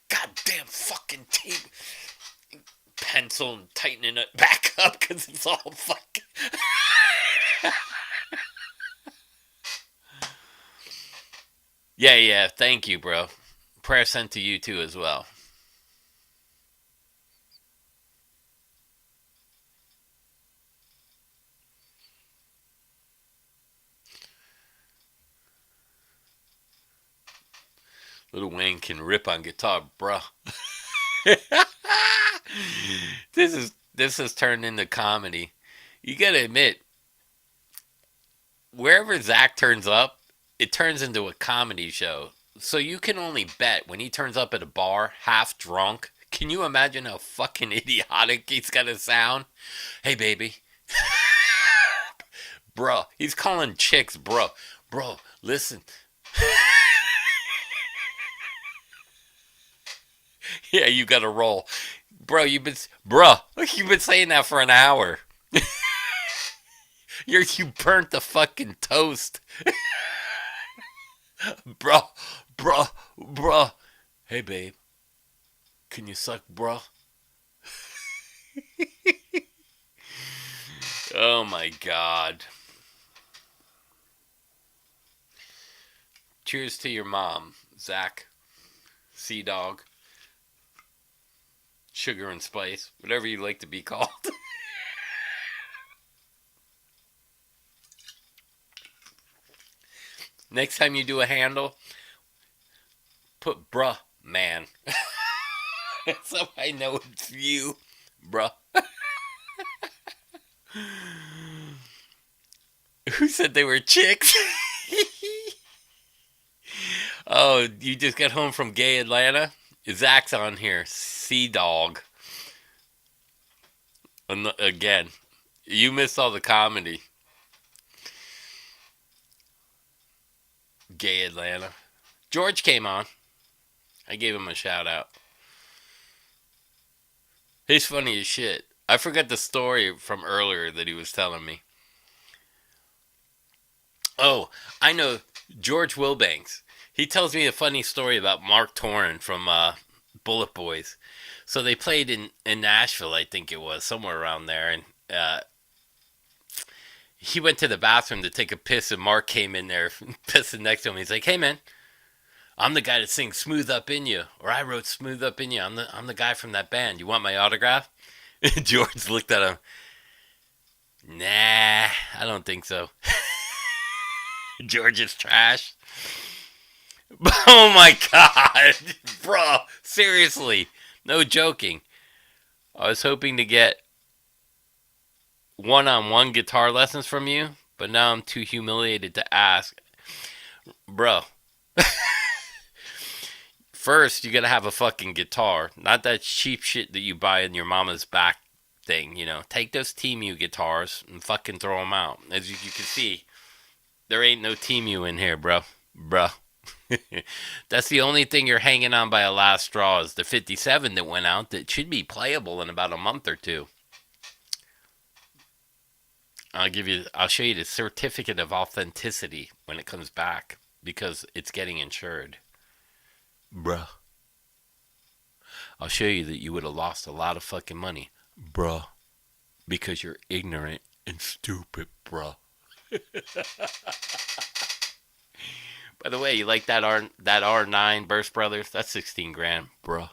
S1: Goddamn fucking tape. Pencil and tightening it back up because it's all fucking. Yeah, thank you, bro. Prayer sent to you too as well. Little Wayne can rip on guitar, bro. this has turned into comedy. You gotta admit, wherever Zach turns up, it turns into a comedy show. So you can only bet when he turns up at a bar, half drunk. Can you imagine how fucking idiotic he's gonna sound? Hey, baby. Bro, he's calling chicks, bro. Bro, listen. Yeah, you gotta roll. You've been saying that for an hour. You burnt the fucking toast. bro, bro. Hey, babe. Can you suck, bro? Oh my god. Cheers to your mom, Zach. Sea Dog. Sugar and Spice. Whatever you like to be called. Next time you do a handle, put bruh, man. So I know it's you, bruh. Who said they were chicks? Oh, you just got home from gay Atlanta? Zach's on here. Sea Dog. Again, you missed all the comedy. Gay Atlanta. George came on. I gave him a shout out. He's funny as shit. I forgot the story from earlier that he was telling me. Oh, I know George Wilbanks. He tells me a funny story about Mark Torrin from Bullet Boys. So they played in Nashville, I think it was, somewhere around there. And he went to the bathroom to take a piss, and Mark came in there pissing next to him. He's like, hey, man, I'm the guy that sings Smooth Up In You. Or I wrote Smooth Up In You. I'm the guy from that band. You want my autograph? George looked at him. Nah, I don't think so. George is trash. Oh my god. Bro, seriously. No joking. I was hoping to get one-on-one guitar lessons from you, but now I'm too humiliated to ask. Bro. First, you gotta have a fucking guitar, not that cheap shit that you buy in your mama's back thing. You know, take those Temu guitars and fucking throw them out. As you can see, there ain't no Temu in here, bro. Bruh. That's the only thing you're hanging on by a last straw is the 57 that went out that should be playable in about a month or two. I'll show you the certificate of authenticity when it comes back because it's getting insured. Bruh. I'll show you that you would have lost a lot of fucking money. Bruh. Because you're ignorant and stupid, bruh. By the way, you like that R9 Burst Brothers? That's 16 grand, bruh.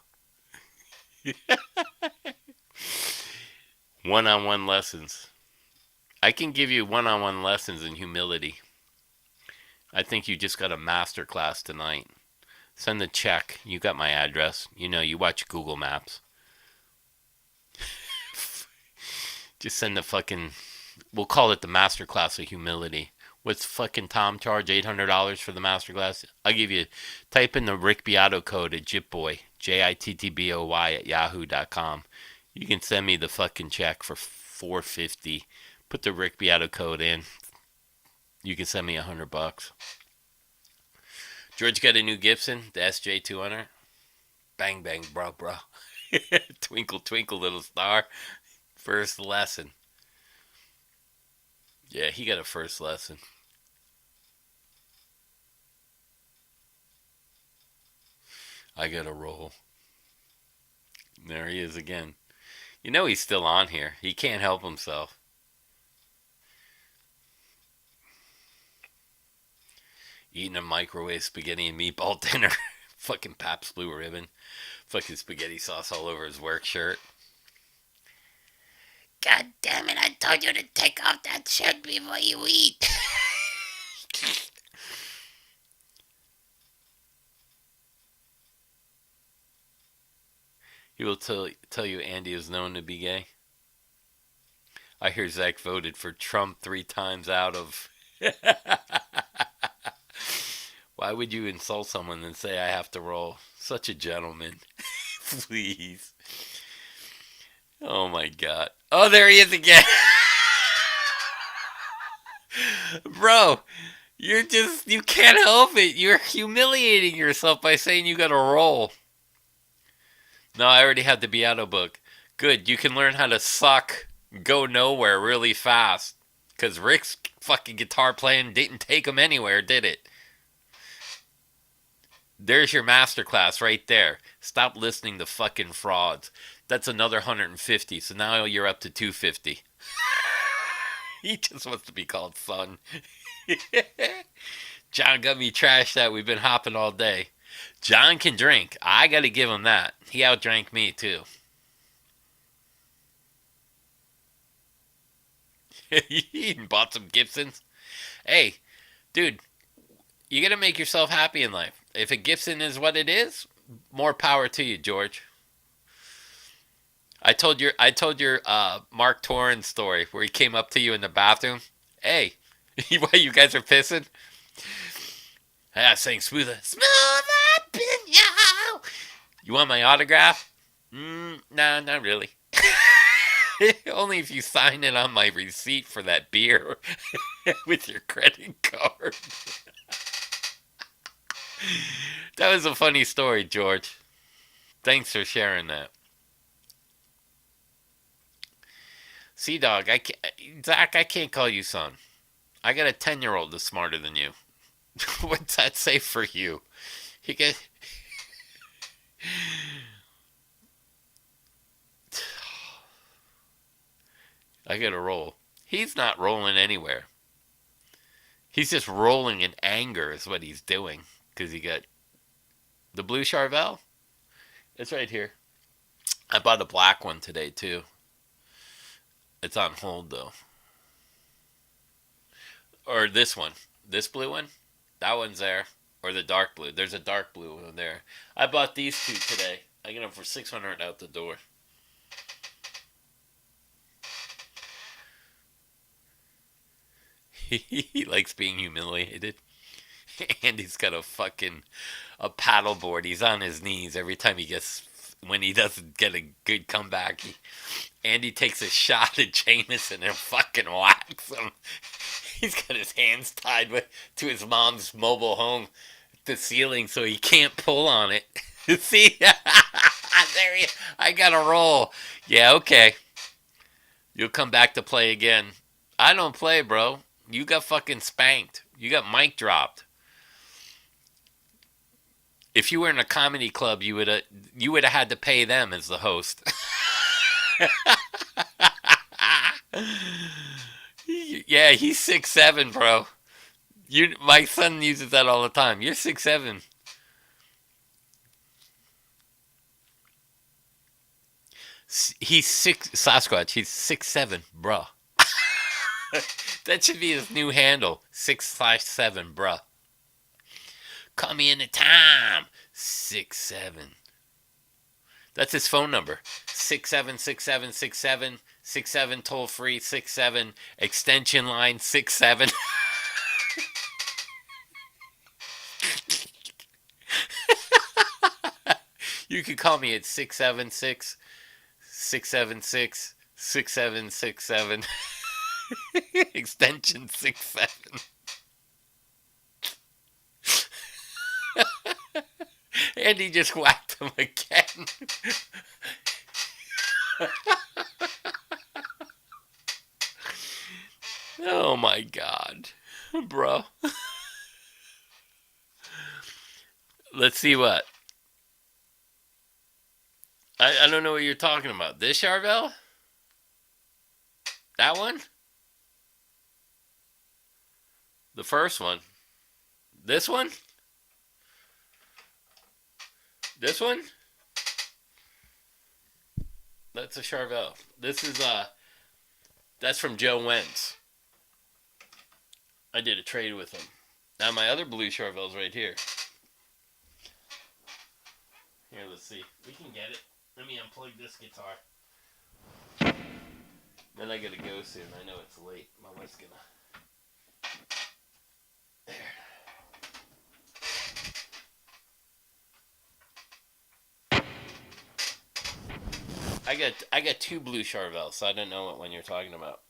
S1: One-on-one lessons. I can give you one-on-one lessons in humility. I think you just got a master class tonight. Send the check. You got my address. You know, you watch Google Maps. Just send the fucking... We'll call it the master class of humility. What's fucking Tom charge? $800 for the master class? I'll give you... Type in the Rick Beato code at Jitboy. JITTBOY at yahoo.com. You can send me the fucking check for $450. Put the Rick Beato code in. You can send me $100. George got a new Gibson, the SJ200. Bang, bang, bro. Twinkle, twinkle, little star. First lesson. Yeah, he got a first lesson. I gotta roll. There he is again. You know he's still on here. He can't help himself. Eating a microwave spaghetti and meatball dinner. Fucking Pabst Blue Ribbon. Fucking spaghetti sauce all over his work shirt. God damn it, I told you to take off that shirt before you eat. He will tell you Andy is known to be gay. I hear Zach voted for Trump 3 times out of... Why would you insult someone and say I have to roll? Such a gentleman. Please. Oh my god. Oh, there he is again. Bro, you can't help it. You're humiliating yourself by saying you gotta roll. No, I already had the Beato book. Good, you can learn how to suck, go nowhere really fast. Because Rick's fucking guitar playing didn't take him anywhere, did it? There's your masterclass right there. Stop listening to fucking frauds. That's another 150, so now you're up to 250. He just wants to be called son. John got me trashed out. We've been hopping all day. John can drink. I gotta give him that. He outdrank me too. He bought some Gibsons. Hey, dude, you gotta make yourself happy in life. If a Gibson is what it is, more power to you, George. I told your Mark Torrens story where he came up to you in the bathroom. Hey, why you guys are pissing? I was saying smooth up in you. You want my autograph? No, not really. Only if you sign it on my receipt for that beer with your credit card. That was a funny story, George. Thanks for sharing that. Sea Dog, Zach, I can't call you son. I got a 10-year-old that's smarter than you. What's that say for you? You get... I gotta roll. He's not rolling anywhere. He's just rolling in anger is what he's doing. Because he got the blue Charvel. It's right here. I bought a black one today too. It's on hold though. Or this one. This blue one. That one's there. Or the dark blue. There's a dark blue one there. I bought these two today. I get them for $600 out the door. He likes being humiliated. Andy's got a paddleboard. He's on his knees every time when he doesn't get a good comeback. Andy takes a shot at Jameson and fucking whacks him. He's got his hands tied to his mom's mobile home, the ceiling, so he can't pull on it. See, I got to roll. Yeah, okay. You'll come back to play again. I don't play, bro. You got fucking spanked. You got mic dropped. If you were in a comedy club, you would have had to pay them as the host. Yeah, he's 6'7", bro. My son uses that all the time. You're 6'7". He's Sasquatch. He's 6'7", bruh. That should be his new handle. 6/7, bruh. Call me anytime. 6'7". That's his phone number. 676767 67 toll free 67 extension line 67. You could call me at 676 676 6767 extension 67. And he just whacked him again. Oh my god, bro. Let's see what. I don't know what you're talking about. This Charvel? That one? The first one? This one? This one? That's a Charvel. This is that's from Joe Wentz. I did a trade with him. Now my other blue Charvel's right here. Here, let's see. We can get it. Let me unplug this guitar. Then I gotta go soon. I know it's late. My wife's gonna. There. I got two blue Charvels, so I don't know what one you're talking about.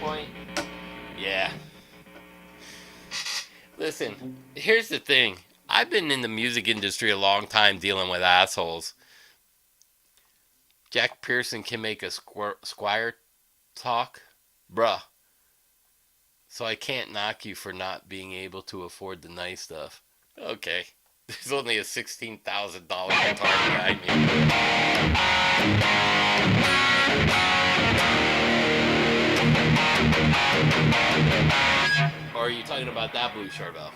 S1: Point. Yeah. Listen, here's the thing. I've been in the music industry a long time dealing with assholes. Jack Pearson can make a squire talk? Bruh. So I can't knock you for not being able to afford the nice stuff. Okay. There's only a $16,000 guitar behind me. Or are you talking about that blue Charvel?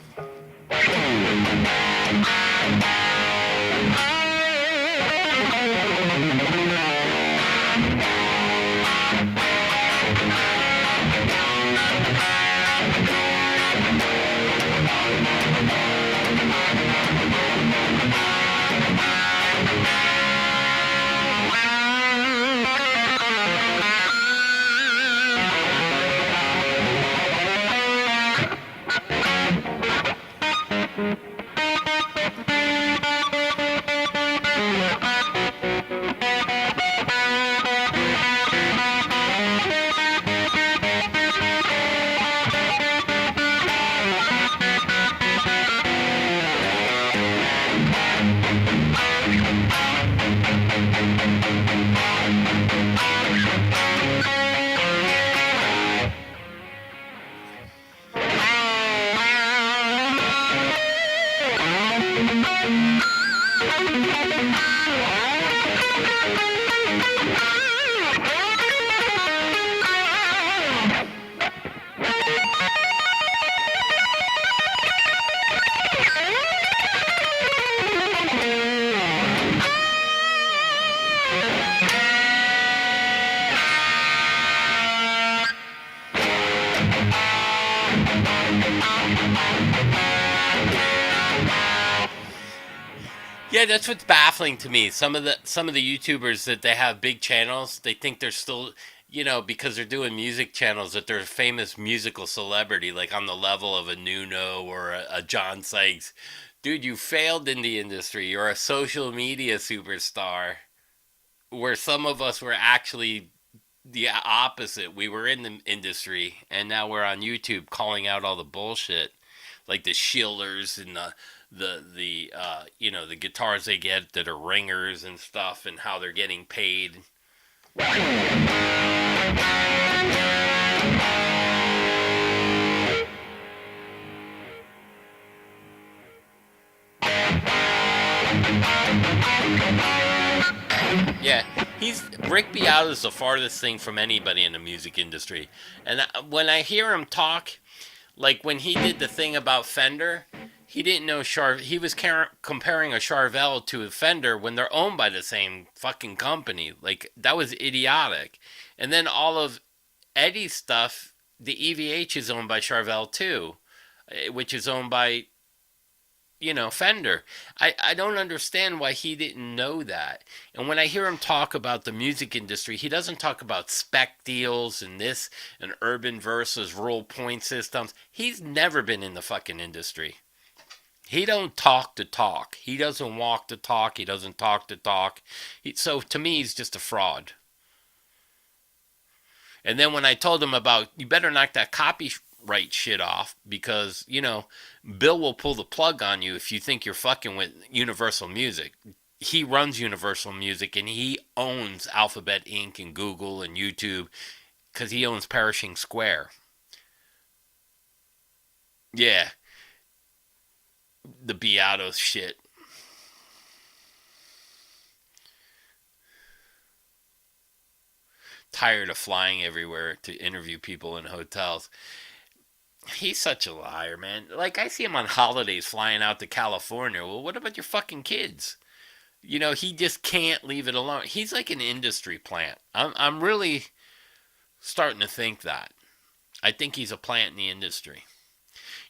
S1: Yeah, that's what's baffling to me. Some of the YouTubers that they have big channels, they think they're still because they're doing music channels that they're a famous musical celebrity, like on the level of a Nuno or a John Sykes. Dude, you failed in the industry. You're a social media superstar. Where some of us were actually the opposite. We were in the industry, and now we're on YouTube calling out all the bullshit, like the Schillers and the guitars they get that are ringers and stuff, and how they're getting paid. Yeah, he's Rick Beato's the farthest thing from anybody in the music industry. And when I hear him talk, like when he did the thing about Fender, he didn't know He was comparing a Charvel to a Fender when they're owned by the same fucking company. Like that was idiotic. And then all of Eddie's stuff, the EVH is owned by Charvel too, which is owned by Fender. I don't understand why he didn't know that. And when I hear him talk about the music industry, he doesn't talk about spec deals and this and urban versus rural point systems. He's never been in the fucking industry. He don't talk to talk. He doesn't walk to talk. He doesn't talk to talk. So to me, he's just a fraud. And then when I told him about, you better knock that copyright shit off because, Bill will pull the plug on you if you think you're fucking with Universal Music. He runs Universal Music and he owns Alphabet Inc. and Google and YouTube because he owns Perishing Square. Yeah, the Beato shit. Tired of flying everywhere to interview people in hotels. He's such a liar, man. Like, I see him on holidays flying out to California. Well, what about your fucking kids? He just can't leave it alone. He's like an industry plant. I'm really starting to think that. I think he's a plant in the industry.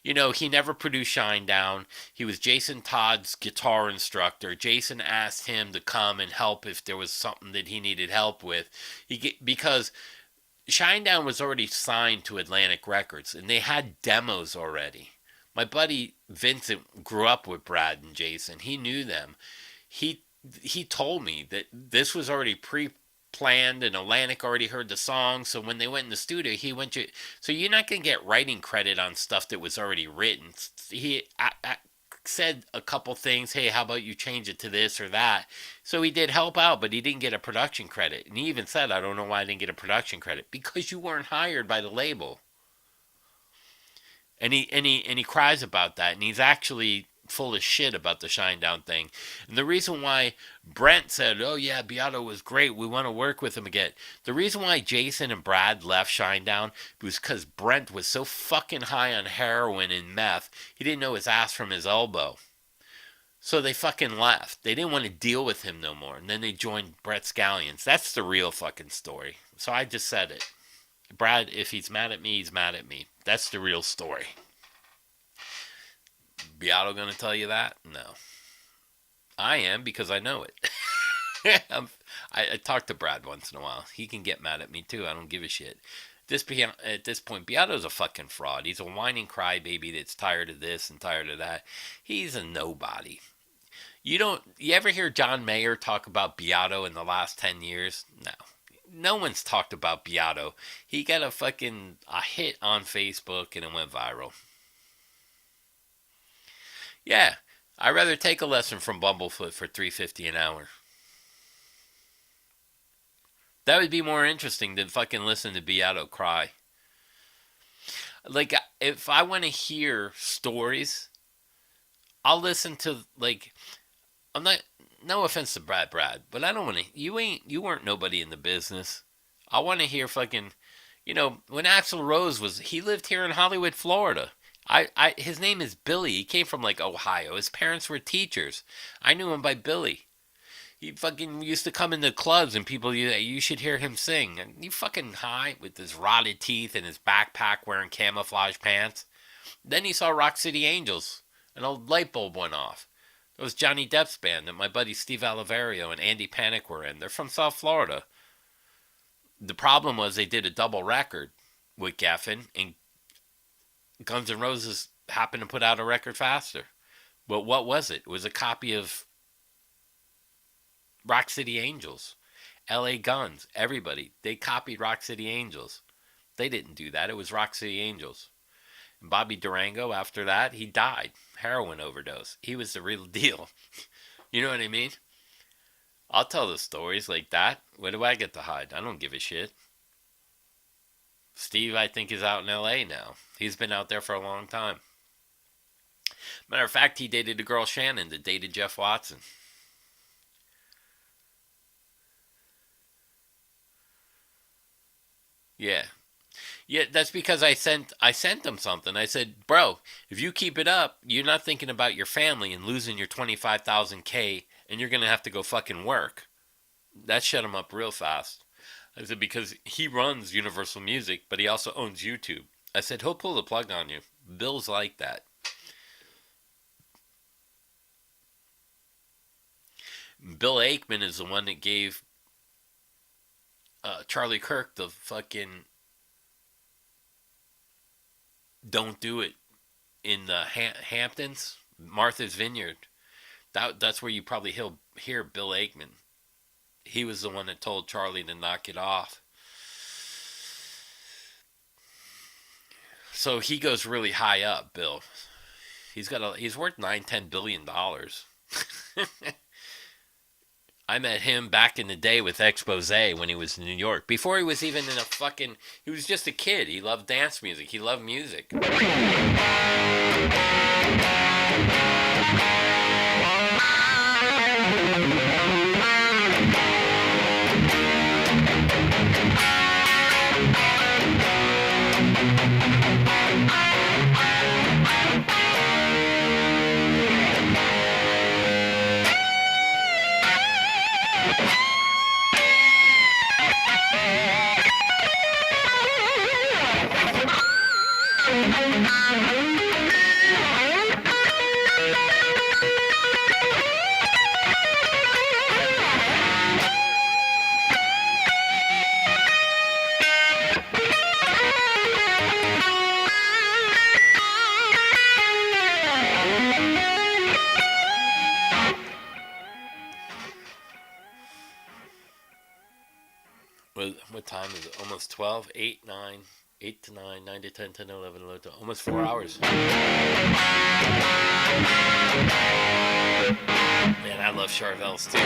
S1: He never produced Shinedown. He was Jason Todd's guitar instructor. Jason asked him to come and help if there was something that he needed help with. Because Shinedown was already signed to Atlantic Records, and they had demos already. My buddy Vincent grew up with Brad and Jason. He knew them. He told me that this was already pre-planned, and Atlantic already heard the song. So when they went in the studio, he went to. So you're not gonna get writing credit on stuff that was already written. He said a couple things. Hey, how about you change it to this or that? So he did help out, but he didn't get a production credit. And he even said, I don't know why I didn't get a production credit. Because you weren't hired by the label. And he cries about that. And he's actually full of shit about the Shinedown thing. And the reason why Brent said, oh yeah, Beato was great, we want to work with him again. The reason why Jason and Brad left Shinedown was because Brent was so fucking high on heroin and meth, he didn't know his ass from his elbow. So they fucking left. They didn't want to deal with him no more. And then they joined Brett Scallions. That's the real fucking story. So I just said it. Brad, if he's mad at me, he's mad at me. That's the real story. Beato gonna tell you that? No. I am because I know it. I talk to Brad once in a while. He can get mad at me too. I don't give a shit. At this point, Beato's a fucking fraud. He's a whining crybaby that's tired of this and tired of that. He's a nobody. You ever hear John Mayer talk about Beato in the last 10 years? No. No one's talked about Beato. He got a hit on Facebook and it went viral. Yeah, I'd rather take a lesson from Bumblefoot for $3.50 an hour. That would be more interesting than fucking listen to Beato cry. Like, if I want to hear stories, I'll listen to, like, I'm not, no offense to Brad, but I don't want to, you weren't nobody in the business. I want to hear fucking, when Axl Rose he lived here in Hollywood, Florida. His name is Billy. He came from like Ohio. His parents were teachers. I knew him by Billy. He fucking used to come into clubs and people, you should hear him sing. And you fucking high with his rotted teeth and his backpack wearing camouflage pants. Then he saw Rock City Angels. An old light bulb went off. It was Johnny Depp's band that my buddy Steve Oliverio and Andy Panic were in. They're from South Florida. The problem was they did a double record with Geffen, and Guns N' Roses happened to put out a record faster. But what was it? It was a copy of Rock City Angels. LA Guns, everybody. They copied Rock City Angels. They didn't do that. It was Rock City Angels. And Bobby Durango, after that, he died. Heroin overdose. He was the real deal. You know what I mean? I'll tell the stories like that. What do I get to hide? I don't give a shit. Steve, I think, is out in LA now. He's been out there for a long time. Matter of fact, he dated a girl, Shannon, that dated Jeff Watson. Yeah. Yeah, that's because I sent him something. I said, "Bro, if you keep it up, you're not thinking about your family and losing your 25,000 K, and you're going to have to go fucking work." That shut him up real fast. I said, because he runs Universal Music, but he also owns YouTube. I said, he'll pull the plug on you. Bill's like that. Bill Aikman is the one that gave Charlie Kirk the fucking "Don't Do It" in the Hamptons, Martha's Vineyard. That's where you probably hear Bill Aikman. He was the one that told Charlie to knock it off. So he goes really high up, Bill. He's worth $9-10 billion. I met him back in the day with Expose when he was in New York. Before he was even in a fucking... He was just a kid. He loved dance music. He loved music. What time is it? Almost 12? 8, 9, 8 to 9, 9 to 10, 10 to 11, 11 to... Almost 4 hours. Man, I love Charvel's too.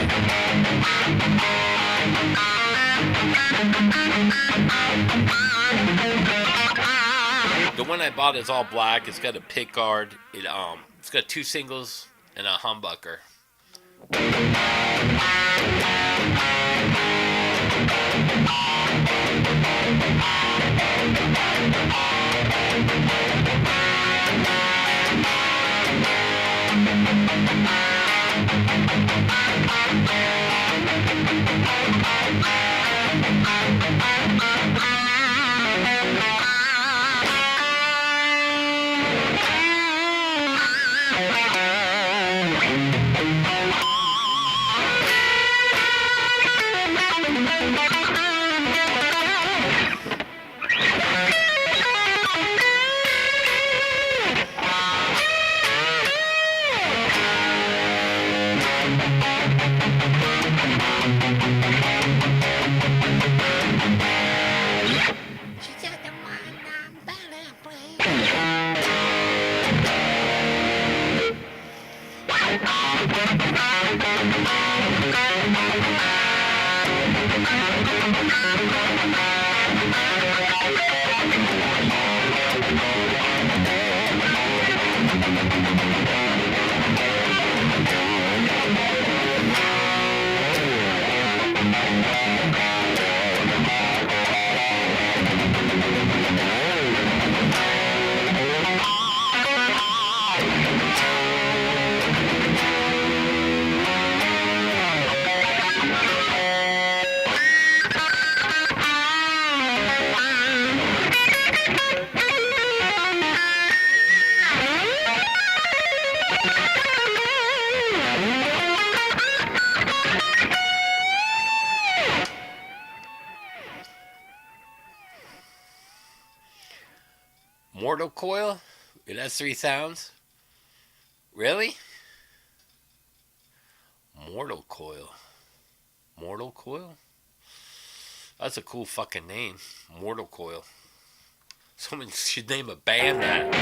S1: The one I bought is all black. It's got a pick guard. It's got 2 singles and a humbucker. Mortal Coil? It has 3 sounds? Really? Mortal Coil. Mortal Coil? That's a cool fucking name. Mortal Coil. Someone should name a band that.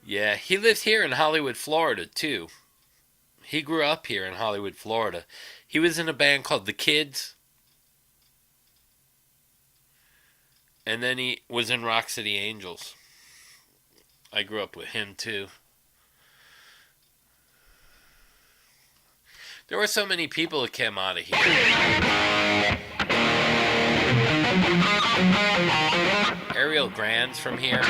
S1: Yeah, he lives here in Hollywood, Florida, too. He grew up here in Hollywood, Florida. He was in a band called The Kids. And then he was in Rock City Angels. I grew up with him, too. There were so many people that came out of here. Ariel Grand's from here.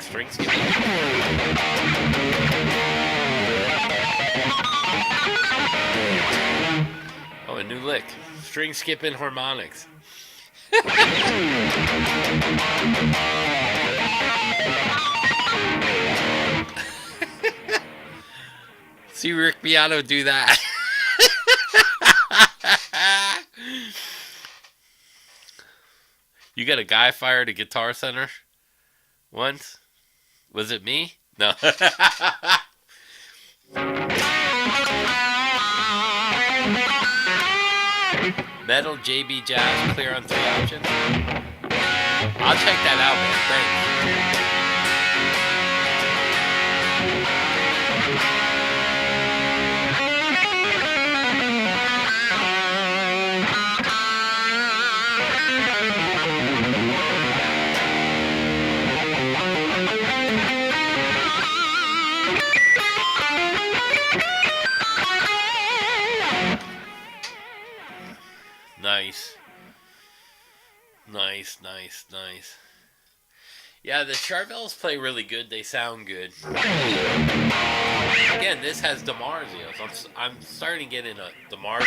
S1: String skipping. Oh, a new lick. String skipping harmonics. See Rick Beato do that. You got a guy fired at Guitar Center once? Was it me? No. Metal, JB Jazz, clear on 3 options. I'll check that out, man. Thanks. Nice. Yeah, the Charvels play really good. They sound good. Again, this has DiMarzio. So I'm starting to get into DiMarzio.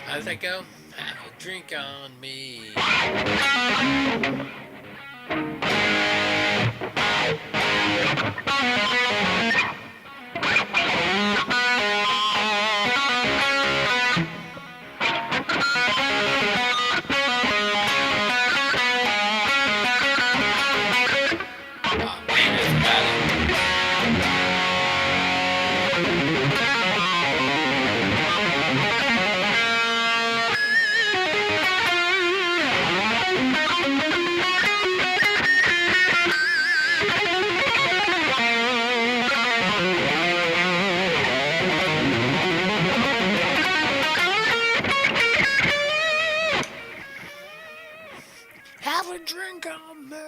S1: How's that go? Have a drink on me. Have a drink on me.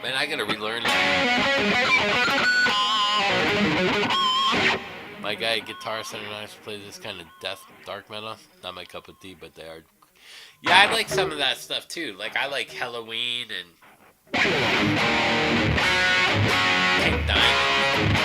S1: Man, I My guy Guitar Center Knives plays this kind of dark metal. Not my cup of tea, but they are. Yeah, I like some of that stuff too. Like I like Halloween and King Diamond.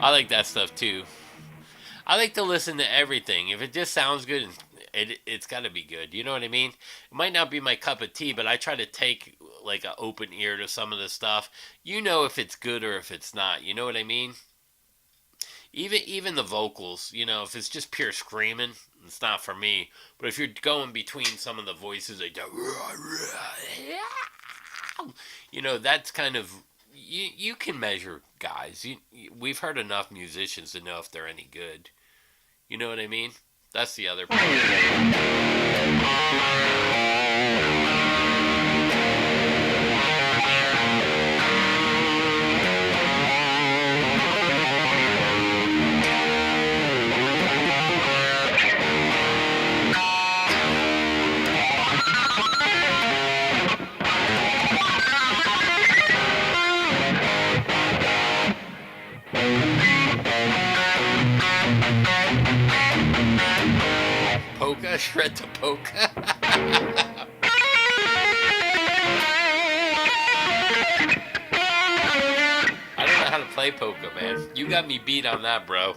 S1: I like that stuff too. I like to listen to everything. If it just sounds good, it's got to be good. You know what I mean? It might not be my cup of tea, but I try to take like an open ear to some of the stuff. You know if it's good or if it's not. You know what I mean? Even the vocals. You know, if it's just pure screaming, it's not for me. But if you're going between some of the voices, like you know, that's kind of you can measure guys. We've heard enough musicians to know if they're any good. You know what I mean? That's the other part. Polka? Shred to polka? I don't know how to play polka, man. You got me beat on that, bro.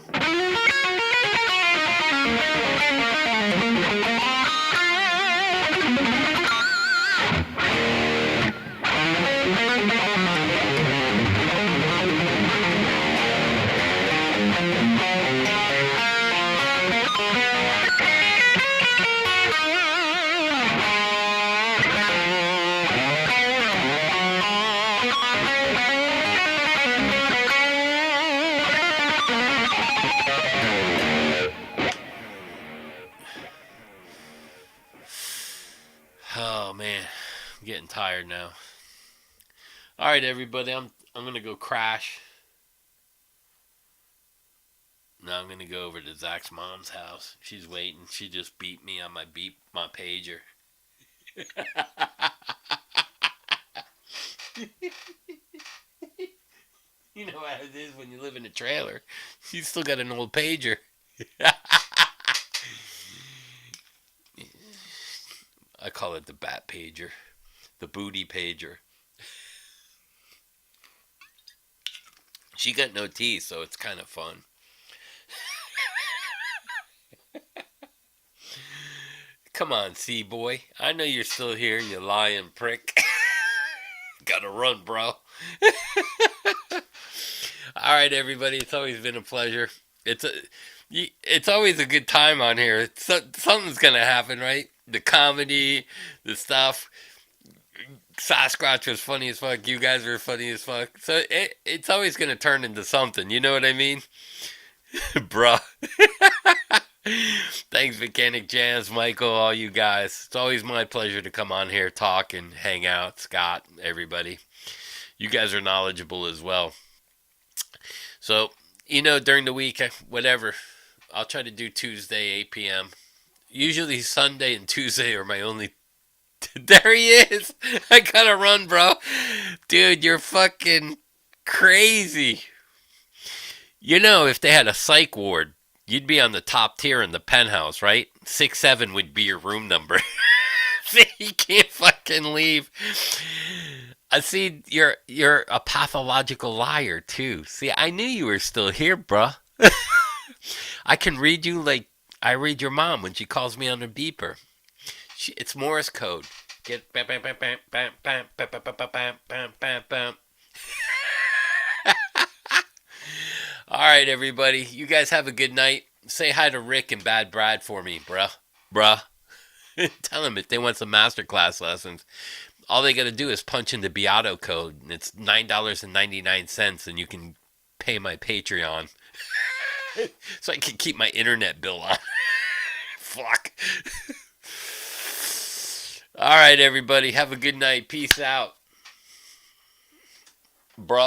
S1: Oh man, I'm getting tired now. All right, everybody, I'm gonna go crash. Now I'm gonna go over to Zach's mom's house. She's waiting. She just beat me on my pager. You know how it is when you live in a trailer. You still got an old pager. I call it the bat pager, the booty pager. She got no teeth, so it's kind of fun. Come on, C-boy. I know you're still here, you lying prick. Gotta run, bro. All right, everybody. It's always been a pleasure. It's always a good time on here. Something's gonna happen, right? The comedy, the stuff. Sasquatch was funny as fuck. You guys were funny as fuck. So it's always gonna turn into something. You know what I mean, bruh? Thanks, Mechanic Jams, Michael, all you guys. It's always my pleasure to come on here, talk, and hang out. Scott, everybody. You guys are knowledgeable as well. So, you know, during the week, whatever, I'll try to do Tuesday, 8 p.m. Usually Sunday and Tuesday are my only... There he is! I gotta run, bro. Dude, you're fucking crazy. You know, if they had a psych ward, you'd be on the top tier in the penthouse, right? 6-7 would be your room number. See, you can't fucking leave. I see you're a pathological liar too. See, I knew you were still here, bruh. I can read you like I read your mom when she calls me on the beeper. It's Morse code. Get bam bam bam bam bam bam bam bam bam bam bam bam bam. All right, everybody. You guys have a good night. Say hi to Rick and Bad Brad for me, bruh. Bruh. Tell them if they want some masterclass lessons. All they got to do is punch in the Beato code, and it's $9.99, and you can pay my Patreon. So I can keep my internet bill on. Fuck. All right, everybody. Have a good night. Peace out. Bruh.